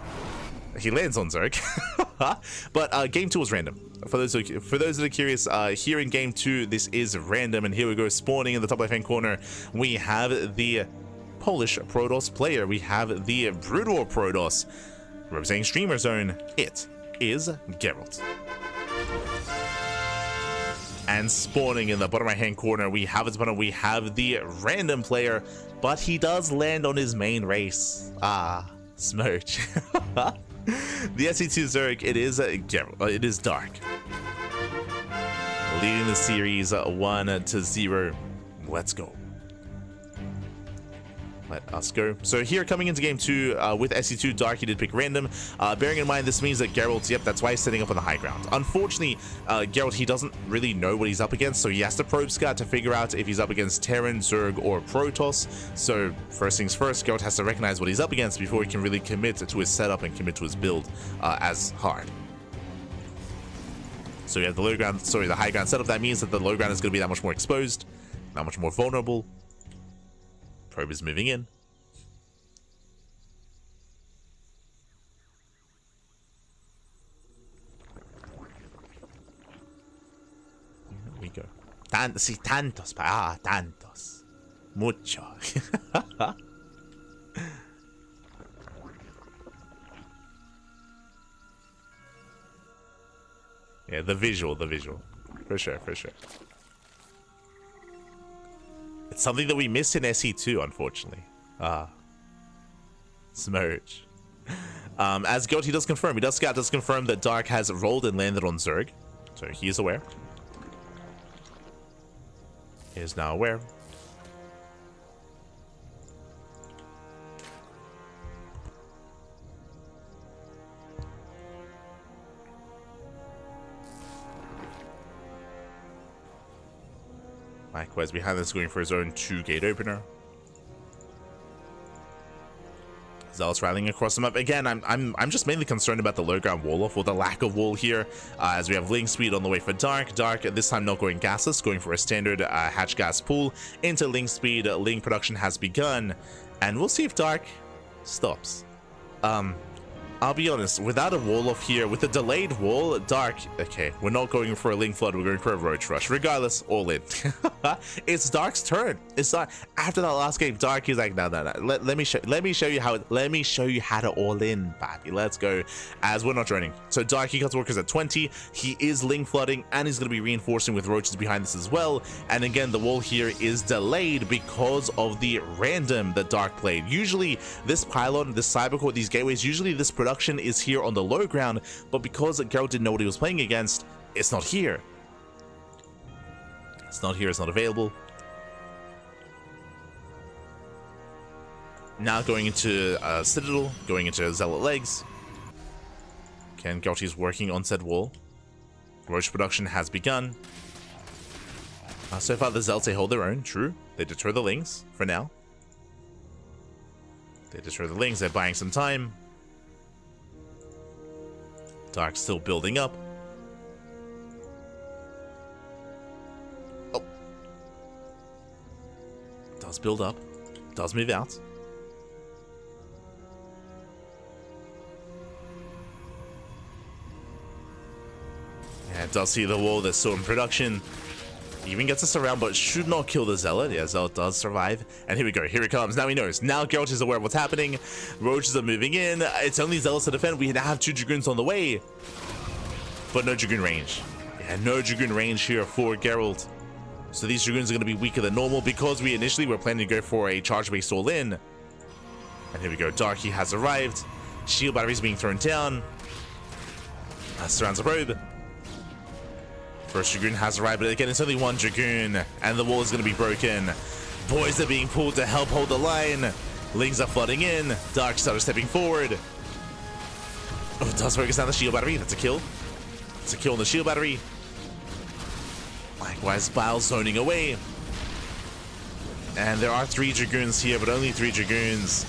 He lands on Zerg. But game 2 was random. For those that are curious, here in game 2, this is random. And here we go, spawning in the top left-hand corner. We have the Polish Protoss player. We have the Brood War Protoss. Representing Streamer Zone, it is Gerald. And spawning in the bottom right hand corner, we have its opponent. We have the random player, but he does land on his main race. Ah, Smirch. The SC2 Zerg, it is Gerald. It is Dark, leading the series 1-0. Let's go. Let us go. So here, coming into game 2 with SE2, Dark, he did pick random. Bearing in mind, this means that Gerald, yep, that's why he's setting up on the high ground. Unfortunately, Gerald, he doesn't really know what he's up against, so he has to probe scout to figure out if he's up against Terran, Zerg, or Protoss. So first things first, Gerald has to recognize what he's up against before he can really commit to his setup and commit to his build as hard. So you have the low ground, sorry, the high ground setup. That means that the low ground is going to be that much more exposed, that much more vulnerable. Probe is moving in. Here we go. Sí, tantos. Ah, tantos. Mucho. Yeah, the visual. For sure. It's something that we missed in SE2, unfortunately. Smurge. As Gerald, he does confirm, scout does confirm that Dark has rolled and landed on Zerg. So he is aware. He is now aware. Likewise, behind this, going for his own 2-gate opener. Zealous rallying across the map. Again, I'm just mainly concerned about the low ground wall off, or the lack of wall here, as we have Link Speed on the way for Dark. Dark, this time not going gasless, going for a standard hatch gas pool into Link Speed. Link production has begun, and we'll see if Dark stops. I'll be honest, without a wall off here, with a delayed wall, Dark, okay, we're not going for a Link Flood, we're going for a Roach Rush. Regardless, all in. It's Dark's turn. It's Dark. After that last game, Dark is like, no. Let me show you how to all in, baby. Let's go. As we're not droning. So Dark, he cuts workers at 20. He is Link Flooding, and he's going to be reinforcing with Roaches behind this as well. And again, the wall here is delayed because of the random that Dark played. Usually, this pylon, this cybercore, these gateways, usually this production is here on the low ground, but because Gerald didn't know what he was playing against, it's not here. It's not here, it's not available. Now going into Citadel, going into Zealot Legs. Again, Gerald is working on said wall. Roach production has begun. So far the Zealots, they hold their own, true. They deter the Lings, for now. They deter the Lings, they're buying some time. Dark's still building up. Oh. Does build up. Does move out. Yeah, it does see the wall that's still in production. Even gets us around, but should not kill the Zealot. Yeah, Zealot does survive. And here we go. Here it comes. Now he knows. Now Geralt is aware of what's happening. Roaches are moving in. It's only Zealots to defend. We now have 2 Dragoons on the way. But no Dragoon range. Yeah, no Dragoon range here for Geralt. So these Dragoons are going to be weaker than normal because we initially were planning to go for a charge-based all-in. And here we go. Darky has arrived. Shield batteries being thrown down. Surrounds the probe. First Dragoon has arrived, but again, it's only 1 Dragoon, and the wall is going to be broken. Boys are being pulled to help hold the line. Lings are flooding in. Dark started stepping forward. Oh, it does focus down the shield battery. That's a kill. It's a kill on the shield battery. Likewise, Bile zoning away. And there are 3 Dragoons here, but only 3 Dragoons.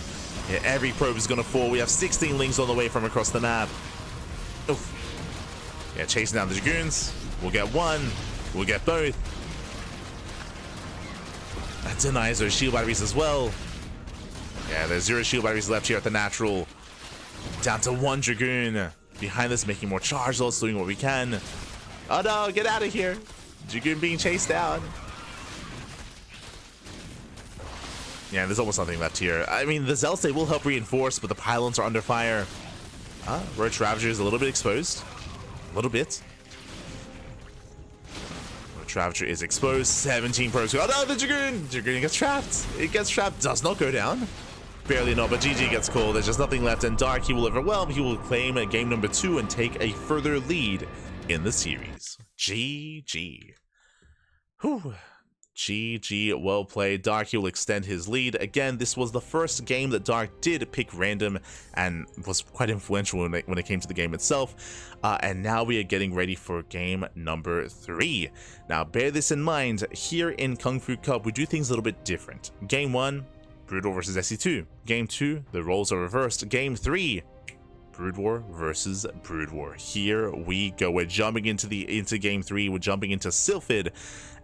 Yeah, every probe is going to fall. We have 16 Lings on the way from across the map. Oof. Yeah, chasing down the Dragoons. We'll get 1. We'll get both. That denies those shield batteries as well. Yeah, there's 0 shield batteries left here at the natural. Down to 1 Dragoon. Behind this, making more charge loss, doing what we can. Oh no, get out of here. Dragoon being chased down. Yeah, there's almost nothing left here. I mean, the Zealots, they will help reinforce, but the pylons are under fire. Roach Ravager is a little bit exposed. A little bit. Ravager is exposed. 17 probes. Oh no, the Dragoon! Dragoon gets trapped. It gets trapped. Does not go down. Barely not, but GG gets called. There's just nothing left, and Dark, he will overwhelm. He will claim game number 2 and take a further lead in the series. GG. Whew. GG, well played. Dark, he will extend his lead. Again, this was the first game that Dark did pick random and was quite influential when it came to the game itself. And now we are getting ready for game number 3. Now, bear this in mind, here in Kung Fu Cup, we do things a little bit different. Game 1, Brood War versus SC2. Game 2, the roles are reversed. Game 3, Brood War versus Brood War. Here we go. We're jumping into game 3. We're jumping into Sylphid,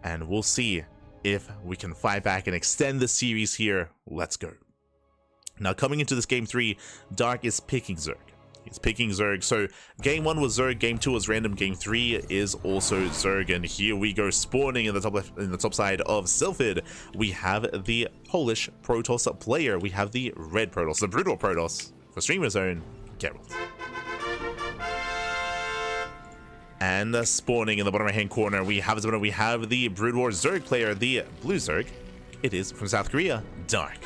and we'll see if we can fight back and extend the series here. Let's go. Now, coming into this game 3, Dark is picking Zerg. He's picking Zerg. So game 1 was Zerg, game 2 was random, game 3 is also Zerg, and here we go. Spawning in the top left, in the top side of Sylphid, we have the Polish Protoss player. We have the red Protoss, the Brutal Protoss. For Streamer Zone, Gerald. And spawning in the bottom right hand corner, we have the Brood War Zerg player, the blue Zerg. It is from South Korea, Dark.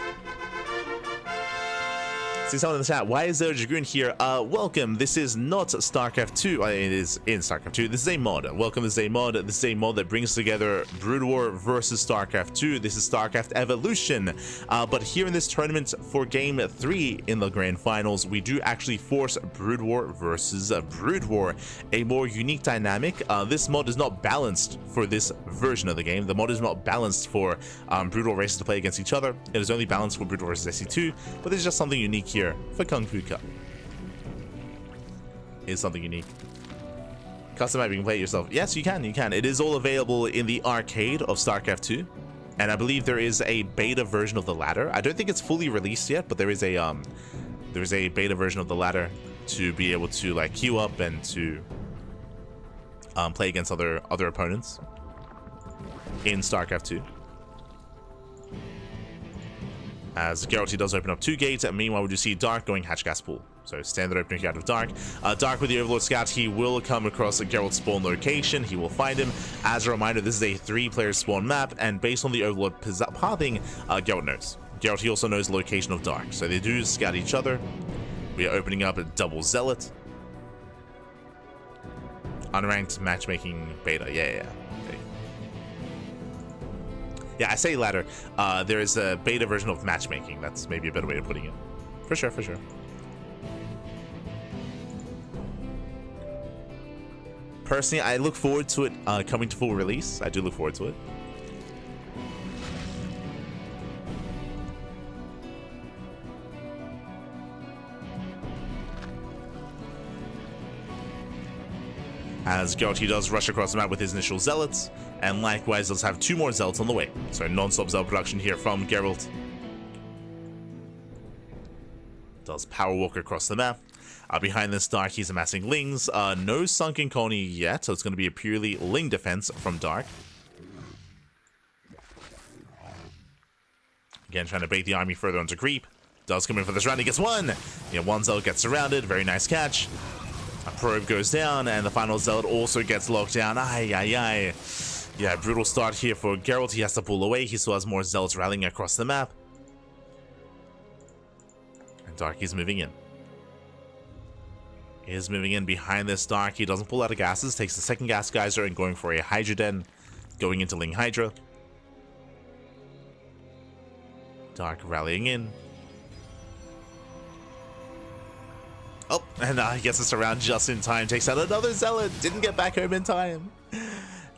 See someone in the chat, why is there a Dragoon here? Welcome, this is not StarCraft 2, it is in StarCraft 2, this is a mod. Welcome, this is a mod that brings together Brood War versus StarCraft 2, this is StarCraft Evolution. But here in this tournament for game 3 in the grand finals, we do actually force Brood War versus Brood War, a more unique dynamic. This mod is not balanced for this version of the game. The mod is not balanced for Brood War races to play against each other. It is only balanced for Brood War versus SC2, but there's just something unique here for Kung Fu Cup. Is something unique. Custom map, you can play it yourself. Yes, you can. It is all available in the arcade of StarCraft 2, and I believe there is a beta version of the ladder. I don't think it's fully released yet, but there is a beta version of the ladder to be able to like queue up and to play against other opponents in StarCraft 2. As Gerald, he does open up 2 gates, and meanwhile we do see Dark going hatch gas pool. So standard opening here out of Dark. Dark with the Overlord Scout, he will come across Gerald's spawn location. He will find him. As a reminder, this is a 3-player spawn map, and based on the Overlord pathing, Gerald knows. Gerald, he also knows the location of Dark. So they do scout each other. We are opening up a double Zealot. Unranked matchmaking beta. Yeah. Yeah, I say ladder. There is a beta version of matchmaking. That's maybe a better way of putting it. For sure. Personally, I look forward to it coming to full release. I do look forward to it. As Gerald, he does rush across the map with his initial Zealots, and likewise does have 2 more Zealots on the way. So non-stop Zealot production here from Gerald. Does power walk across the map. Behind this Dark, he's amassing Lings. No sunken colony yet, so it's going to be a purely Ling defense from Dark. Again, trying to bait the army further onto creep. Does come in for this round, he gets 1! Yeah, 1 Zealot gets surrounded, very nice catch. A probe goes down, and the final Zealot also gets locked down. Ay. Yeah, brutal start here for Gerald. He has to pull away. He still has more Zealots rallying across the map. And Dark is moving in. He is moving in behind this Dark. He doesn't pull out of gases. Takes the second gas geyser and going for a Hydra Den. Going into Ling Hydra. Dark rallying in. Oh, and he gets us around just in time. Takes out another Zealot. Didn't get back home in time.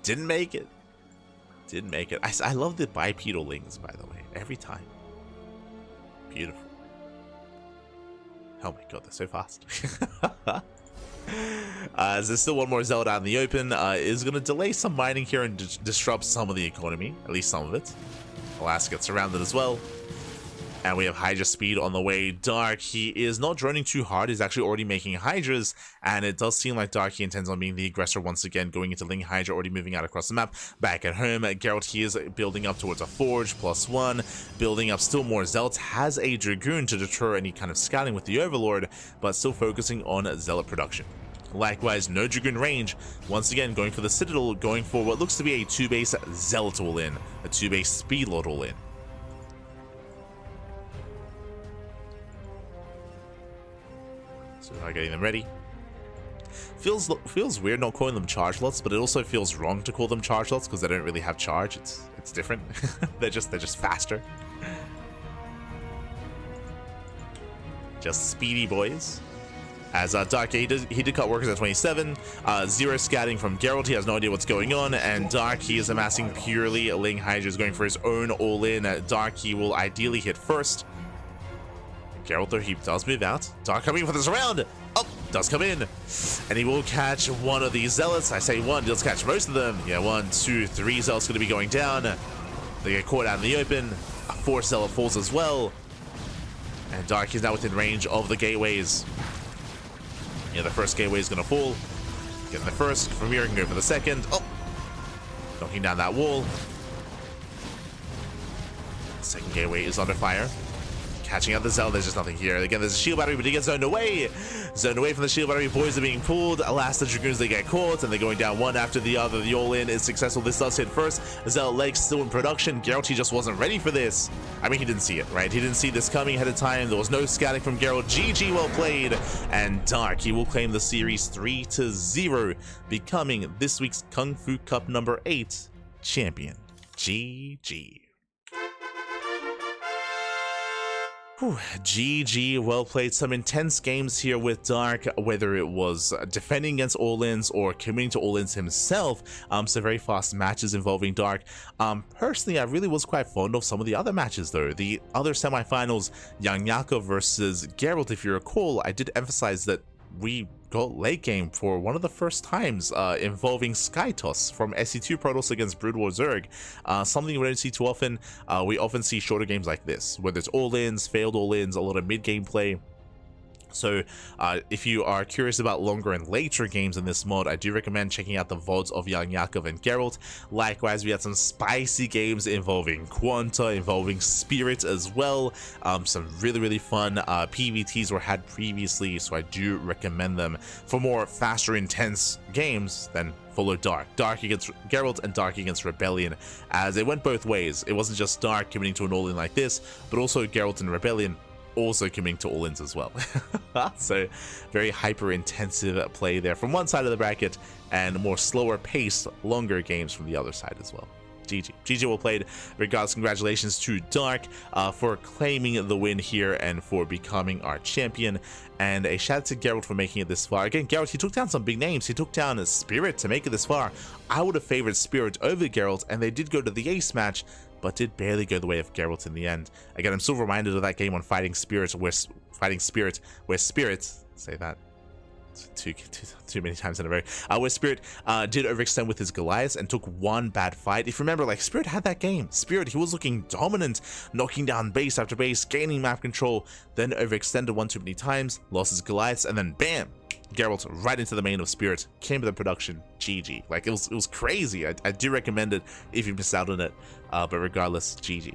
Didn't make it. I love the bipedal Lings, by the way. Every time. Beautiful. Oh my god, they're so fast. As there's still 1 more Zealot out in the open. Is going to delay some mining here and disrupt some of the economy. At least some of it. Alas gets surrounded as well. And we have Hydra speed on the way. Dark, he is not droning too hard. He's actually already making Hydras. And it does seem like Dark, he intends on being the aggressor once again. Going into Ling Hydra, already moving out across the map. Back at home, Gerald, he is building up towards a Forge, +1. Building up still more Zealots. Has a Dragoon to deter any kind of scouting with the Overlord. But still focusing on Zealot production. Likewise, no Dragoon range. Once again, going for the Citadel. Going for what looks to be a 2-base Zealot all-in. A 2-base Speedlord all-in. So getting them ready. feels weird not calling them charge lots, but it also feels wrong to call them charge lots because they don't really have charge. It's different. they're just faster. Just speedy boys. As Dark, he did cut workers at 27. Zero scouting from Gerald. He has no idea what's going on. And Dark, he is amassing purely. Ling Hydra is going for his own all-in. Dark, he will ideally hit first. Gerald, though, he does move out. Dark coming for this round. Oh, does come in. And he will catch one of these zealots. I say one, he'll catch most of them. Yeah, 1, 2, 3 zealots going to be going down. They get caught out in the open. A 4th zealot falls as well. And Dark is now within range of the gateways. Yeah, the first gateway is going to fall. Getting the first. From here, I can go for the second. Oh! Knocking down that wall. Second gateway is under fire. Catching out the Zealot, there's just nothing here. Again, there's a shield battery, but he gets zoned away. Zoned away from the shield battery. Boys are being pulled. Alas, the Dragoons, they get caught, and they're going down one after the other. The all-in is successful. This does hit first. Zealot legs still in production. Gerald, he just wasn't ready for this. I mean, he didn't see it, right? He didn't see this coming ahead of time. There was no scatting from Gerald. GG, well played. And Dark, he will claim the series 3-0, becoming this week's Kung Fu Cup number 8 champion. GG. Whew, GG, well played. Some intense games here with Dark, whether it was defending against all-ins or committing to all-ins himself. Some very fast matches involving Dark. Personally, I really was quite fond of some of the other matches though. The other semifinals, YoungYakov versus Gerald, if you recall, I did emphasize that we got late game for one of the first times involving Skytoss from SC2 Protoss against Brood War Zerg. Something we don't see too often. We often see shorter games like this, whether it's all-ins, failed all-ins, a lot of mid-game play. So if you are curious about longer and later games in this mod, I do recommend checking out the VODs of YoungYakov and Gerald. Likewise, we had some spicy games involving Quanta, involving Spirit as well. Some really fun PVTs were had previously, so I do recommend them. For more faster, intense games, then follow Dark. Dark against Gerald and Dark against Rebellion, as it went both ways. It wasn't just Dark committing to an all-in like this, but also Gerald and Rebellion also committing to all-ins as well. So very hyper-intensive play there from one side of the bracket, and more slower paced, longer games from the other side as well. GG well played. Regardless, congratulations to Dark for claiming the win here and for becoming our champion. And a shout out to Gerald for making it this far. Again, Gerald, he took down some big names. He took down Spirit to make it this far. I would have favored Spirit over Gerald, and they did go to the ace match, but did barely go the way of Geralt in the end. Again, I'm still reminded of that game on Fighting Spirit, where Spirit, say that too many times in a row, where Spirit did overextend with his Goliaths and took one bad fight. If you remember, like, Spirit had that game. Spirit, he was looking dominant, knocking down base after base, gaining map control, then overextended one too many times, lost his Goliaths, and then bam! Geralt right into the main of Spirit, came to the production. GG. Like, it was crazy. I do recommend it if you missed out on it, but regardless, GG.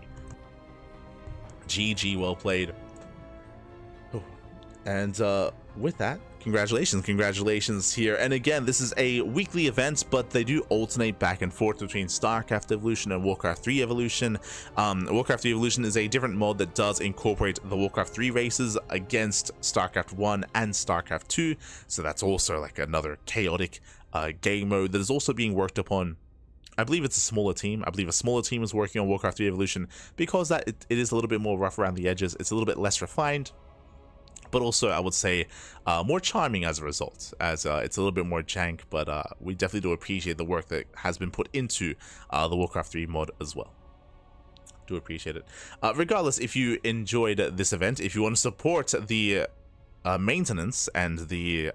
GG, well played. And with that, congratulations here. And again, this is a weekly event, but they do alternate back and forth between StarCraft Evolution and Warcraft 3 Evolution. Warcraft 3 Evolution is a different mod that does incorporate the Warcraft 3 races against StarCraft 1 and StarCraft 2, so that's also like another chaotic game mode that is also being worked upon. I believe it's a smaller team. I believe a smaller team is working on Warcraft 3 Evolution because it is a little bit more rough around the edges. It's a little bit less refined, but also I would say more charming as a result, as it's a little bit more jank, but we definitely do appreciate the work that has been put into the Warcraft 3 mod as well. Do appreciate it. Regardless, if you enjoyed this event, if you want to support the maintenance and the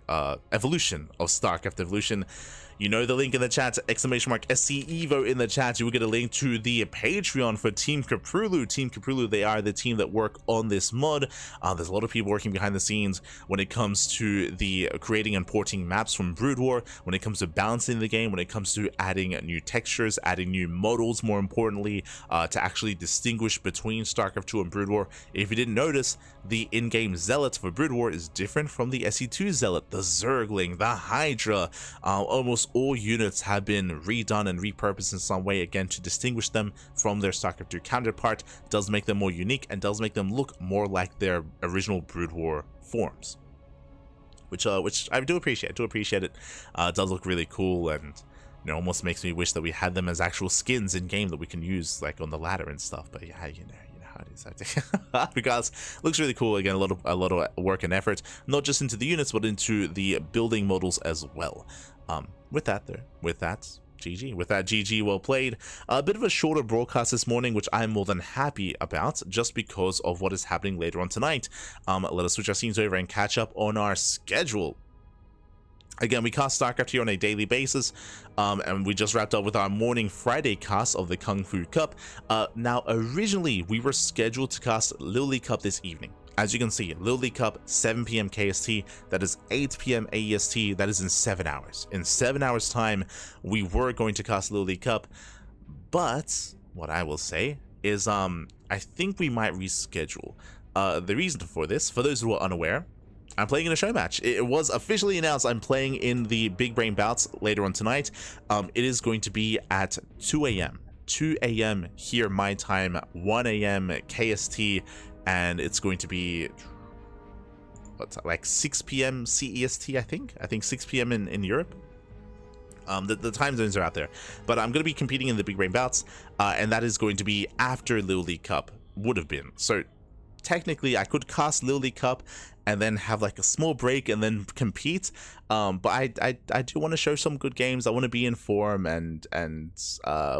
evolution of StarCraft Evolution, you know the link in the chat, !SCEVO in the chat. You will get a link to the Patreon for Team Caprulu. Team Caprulu, they are the team that work on this mod. There's a lot of people working behind the scenes when it comes to the creating and porting maps from Brood War, when it comes to balancing the game, when it comes to adding new textures, adding new models, more importantly, to actually distinguish between StarCraft 2 and Brood War. If you didn't notice, the in-game Zealot for Brood War is different from the SE2 Zealot. The Zergling, the Hydra, almost all units have been redone and repurposed in some way, again, to distinguish them from their StarCraft 2 counterpart. Does make them more unique and does make them look more like their original Brood War forms. which I do appreciate. it. It does look really cool, and you know, almost makes me wish that we had them as actual skins in game that we can use like on the ladder and stuff. But yeah, you know how it is. Because it looks really cool. Again, a lot of work and effort, not just into the units, but into the building models as well. With that, GG. With that, GG, well played. A bit of a shorter broadcast this morning, which I'm more than happy about, just because of what is happening later on tonight. Let us switch our scenes over and catch up on our schedule. Again, we cast StarCraft here on a daily basis, and we just wrapped up with our morning Friday cast of the KungFu Cup. Now, originally, we were scheduled to cast Lily Cup this evening. As you can see, Lily Cup, 7 p.m. KST, that is 8 p.m. AEST, that is in 7 hours. In 7 hours time, we were going to cast Lily Cup, but what I will say is I think we might reschedule. The reason for this, for those who are unaware, I'm playing in a show match. It was officially announced I'm playing in the Big Brain Bouts later on tonight. It is going to be at 2 a.m. 2 a.m. here my time, 1 a.m. KST, and it's going to be what's like 6 p.m. CEST, I think 6 p.m. in Europe. The time zones are out there, but I'm going to be competing in the Big Brain Bouts, and that is going to be after Lily Cup would have been. So technically I could cast Lily Cup and then have like a small break and then compete, but I do want to show some good games. I want to be in form, and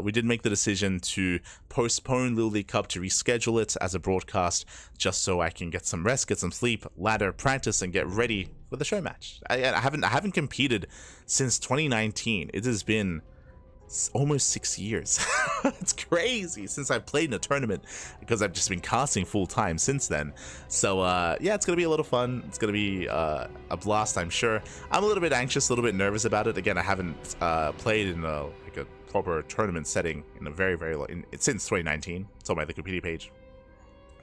we did make the decision to postpone Lily Cup, to reschedule it as a broadcast, just so I can get some rest, get some sleep, ladder, practice, and get ready for the show match. I haven't competed since 2019. It has been almost 6 years. It's crazy since I've played in a tournament, because I've just been casting full time since then. So yeah, it's gonna be a lot of fun. It's gonna be a blast, I'm sure. I'm a little bit anxious, a little bit nervous about it. Again, I haven't played in like a proper tournament setting in a very long, since 2019. It's on my Wikipedia page.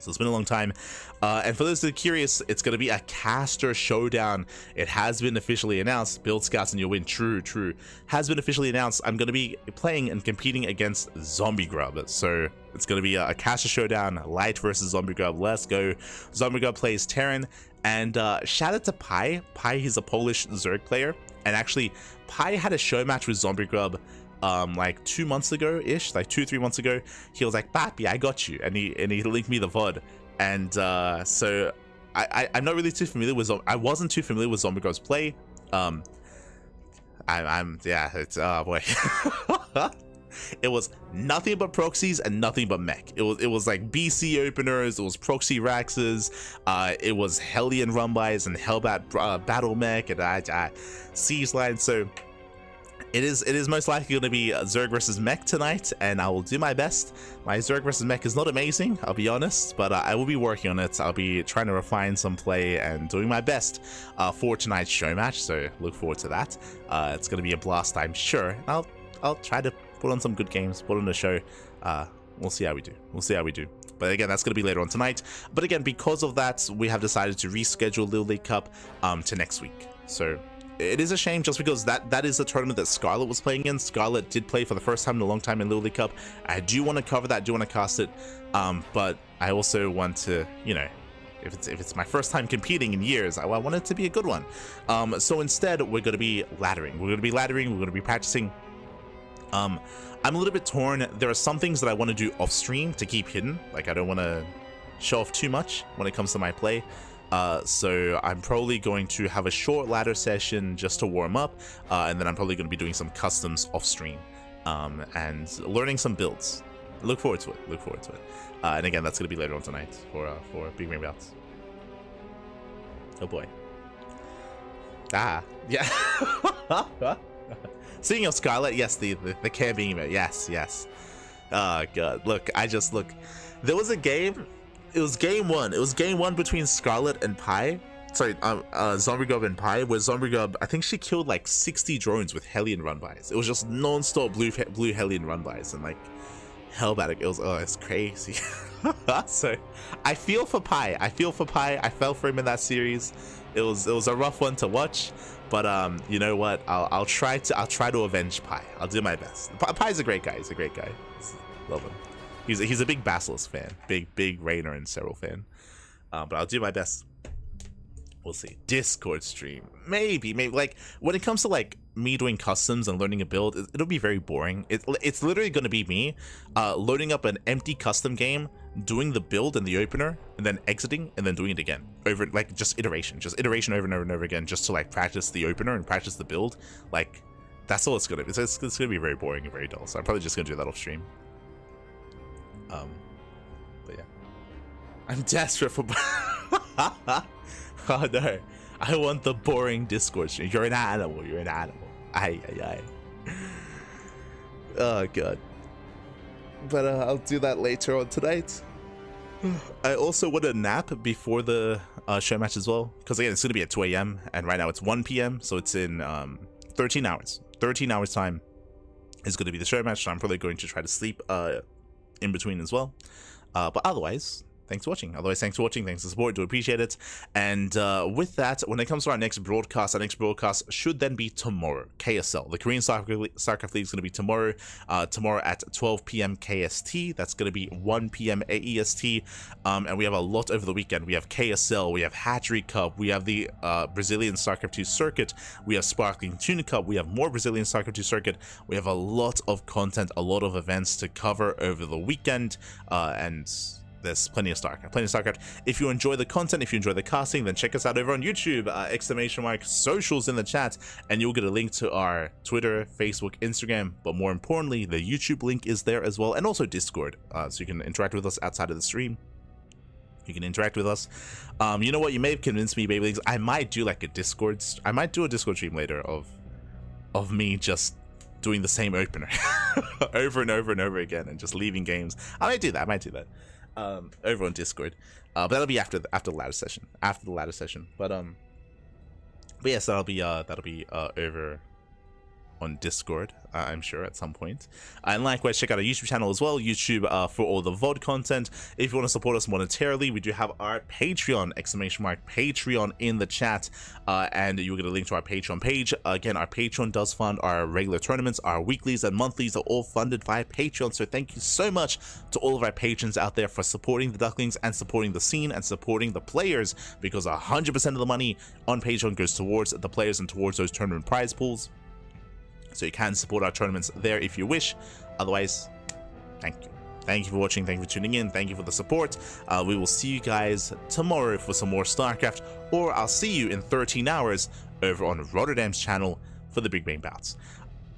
So it's been a long time, and for those that are curious, it's going to be a caster showdown. It has been officially announced. Build Scouts and you'll win. True. Has been officially announced. I'm going to be playing and competing against Zombie Grub. So it's going to be a caster showdown, Light versus Zombie Grub. Let's go. Zombie Grub plays Terran, and shout out to Pi. Pi, he's a Polish Zerg player, and actually Pi had a show match with Zombie Grub like 2 months ago ish, like 2-3 months ago. He was like, Papi, I got you, and he linked me the VOD, and so I'm not really too familiar with I wasn't too familiar with Zombie Grub's play. Yeah, it's oh boy. It was nothing but proxies and nothing but mech. It was like BC openers, it was proxy Raxes, it was Hellion Rumbys and Hellbat battle mech, and siege lines. So it is most likely going to be Zerg versus Mech tonight, and I will do my best. My Zerg versus Mech is not amazing, I'll be honest, but I will be working on it. I'll be trying to refine some play and doing my best for tonight's show match, so look forward to that. It's going to be a blast, I'm sure. I'll try to put on some good games, put on a show. We'll see how we do. But again, that's going to be later on tonight. But again, because of that, we have decided to reschedule Little League Cup to next week. So it is a shame, just because that is the tournament that Scarlet was playing in. Scarlet did play for the first time in a long time in Little League Cup. I do want to cover that, do want to cast it, but I also want to, you know, if it's my first time competing in years, I want it to be a good one. So instead, we're going to be laddering. We're going to be practicing. I'm a little bit torn. There are some things that I want to do off stream to keep hidden. Like, I don't want to show off too much when it comes to my play. So I'm probably going to have a short ladder session just to warm up, and then I'm probably going to be doing some customs off stream, and learning some builds. Look forward to it. And again, that's going to be later on tonight for Big Brain Bouts. Oh boy. Yeah. Speaking of Scarlet, yes, the camping email, yes. Oh god, look, there was a game. It was game one between Scarlet and Pi. Sorry, Zombie Grub and Pi, where Zombie Grub, I think she killed like 60 drones with Hellion run-bys. It was just non-stop blue Hellion run-bys, and like Hellbat, it's crazy. So I feel for Pi. I fell for him in that series. It was a rough one to watch, but you know what? I'll try to avenge Pi. I'll do my best. Pi's a great guy. Love him. He's a big Basilisk fan, big Raynor and Cyril fan. But I'll do my best. We'll see. Discord stream. Maybe. Like, when it comes to, like, me doing customs and learning a build, it'll be very boring. It's literally going to be me loading up an empty custom game, doing the build in the opener, and then exiting, and then doing it again. Over, like, just iteration over and over and over again, just to, like, practice the opener and practice the build. Like, that's all it's going to be. It's going to be very boring and very dull, so I'm probably just going to do that off stream. But yeah. I'm desperate for... Oh no, I want the boring Discord stream. You're an animal, you're an animal. Aye, aye, aye. Oh god. But I'll do that later on tonight. I also want a nap before the show match as well. Because again, it's going to be at 2 AM and right now it's 1 PM. So it's in 13 hours. 13 hours time is going to be the show match. So I'm probably going to try to sleep in between as well. But otherwise... thanks for watching. Otherwise, thanks for watching. Thanks for the support. Do appreciate it. And with that, when it comes to our next broadcast should then be tomorrow. KSL, the Korean StarCraft League, is going to be tomorrow. Tomorrow at 12 PM KST. That's going to be 1 PM AEST. And we have a lot over the weekend. We have KSL. We have Hatchery Cup. We have the Brazilian StarCraft 2 circuit. We have Sparkling Tuna Cup. We have more Brazilian StarCraft 2 circuit. We have a lot of content, a lot of events to cover over the weekend. And there's plenty of StarCraft. If you enjoy the content, if you enjoy the casting, then check us out over on YouTube, ! Socials in the chat, and you'll get a link to our Twitter, Facebook, Instagram, but more importantly, the YouTube link is there as well, and also Discord, so you can interact with us outside of the stream. You can interact with us. You know what? You may have convinced me, Baby. I might do like a Discord stream later of me just doing the same opener over and over and over again, and just leaving games. I might do that. Over on Discord, but that'll be after the ladder session. But yes, that'll be over on Discord, I'm sure, at some point. And likewise, check out our YouTube channel as well, YouTube for all the VOD content. If you want to support us monetarily, we do have our Patreon, ! Patreon in the chat, and you'll get a link to our Patreon page. Again, our Patreon does fund our regular tournaments. Our weeklies and monthlies are all funded via Patreon, so thank you so much to all of our patrons out there for supporting the Ducklings and supporting the scene and supporting the players, because 100% of the money on Patreon goes towards the players and towards those tournament prize pools. So you can support our tournaments there if you wish. Otherwise, thank you. Thank you for watching. Thank you for tuning in. Thank you for the support. We will see you guys tomorrow for some more StarCraft, or I'll see you in 13 hours over on Rotterdam's channel for the Big Bang Bouts.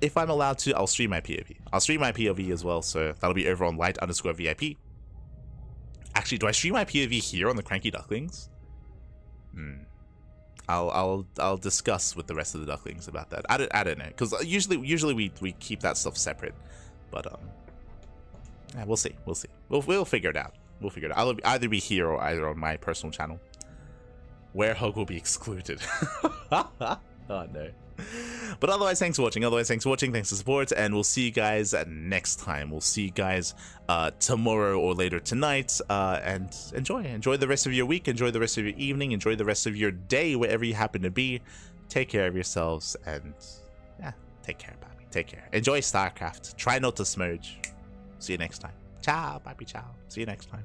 If I'm allowed to, I'll stream my POV. I'll stream my POV as well, so that'll be over on light_VIP. Actually, do I stream my POV here on the CranKy Ducklings? I'll discuss with the rest of the Ducklings about that. I don't know, because usually we keep that stuff separate, but yeah, we'll see. We'll figure it out. I'll either be here or either on my personal channel, where Hug will be excluded. Oh no. But otherwise, thanks for watching. Thanks for support, and we'll see you guys next time. We'll see you guys tomorrow or later tonight, and enjoy the rest of your week, enjoy the rest of your evening, enjoy the rest of your day, wherever you happen to be. Take care of yourselves, and yeah, take care, Papi. Take care. Enjoy StarCraft. Try not to smudge. See you next time. Ciao, Papi. Ciao. See you next time.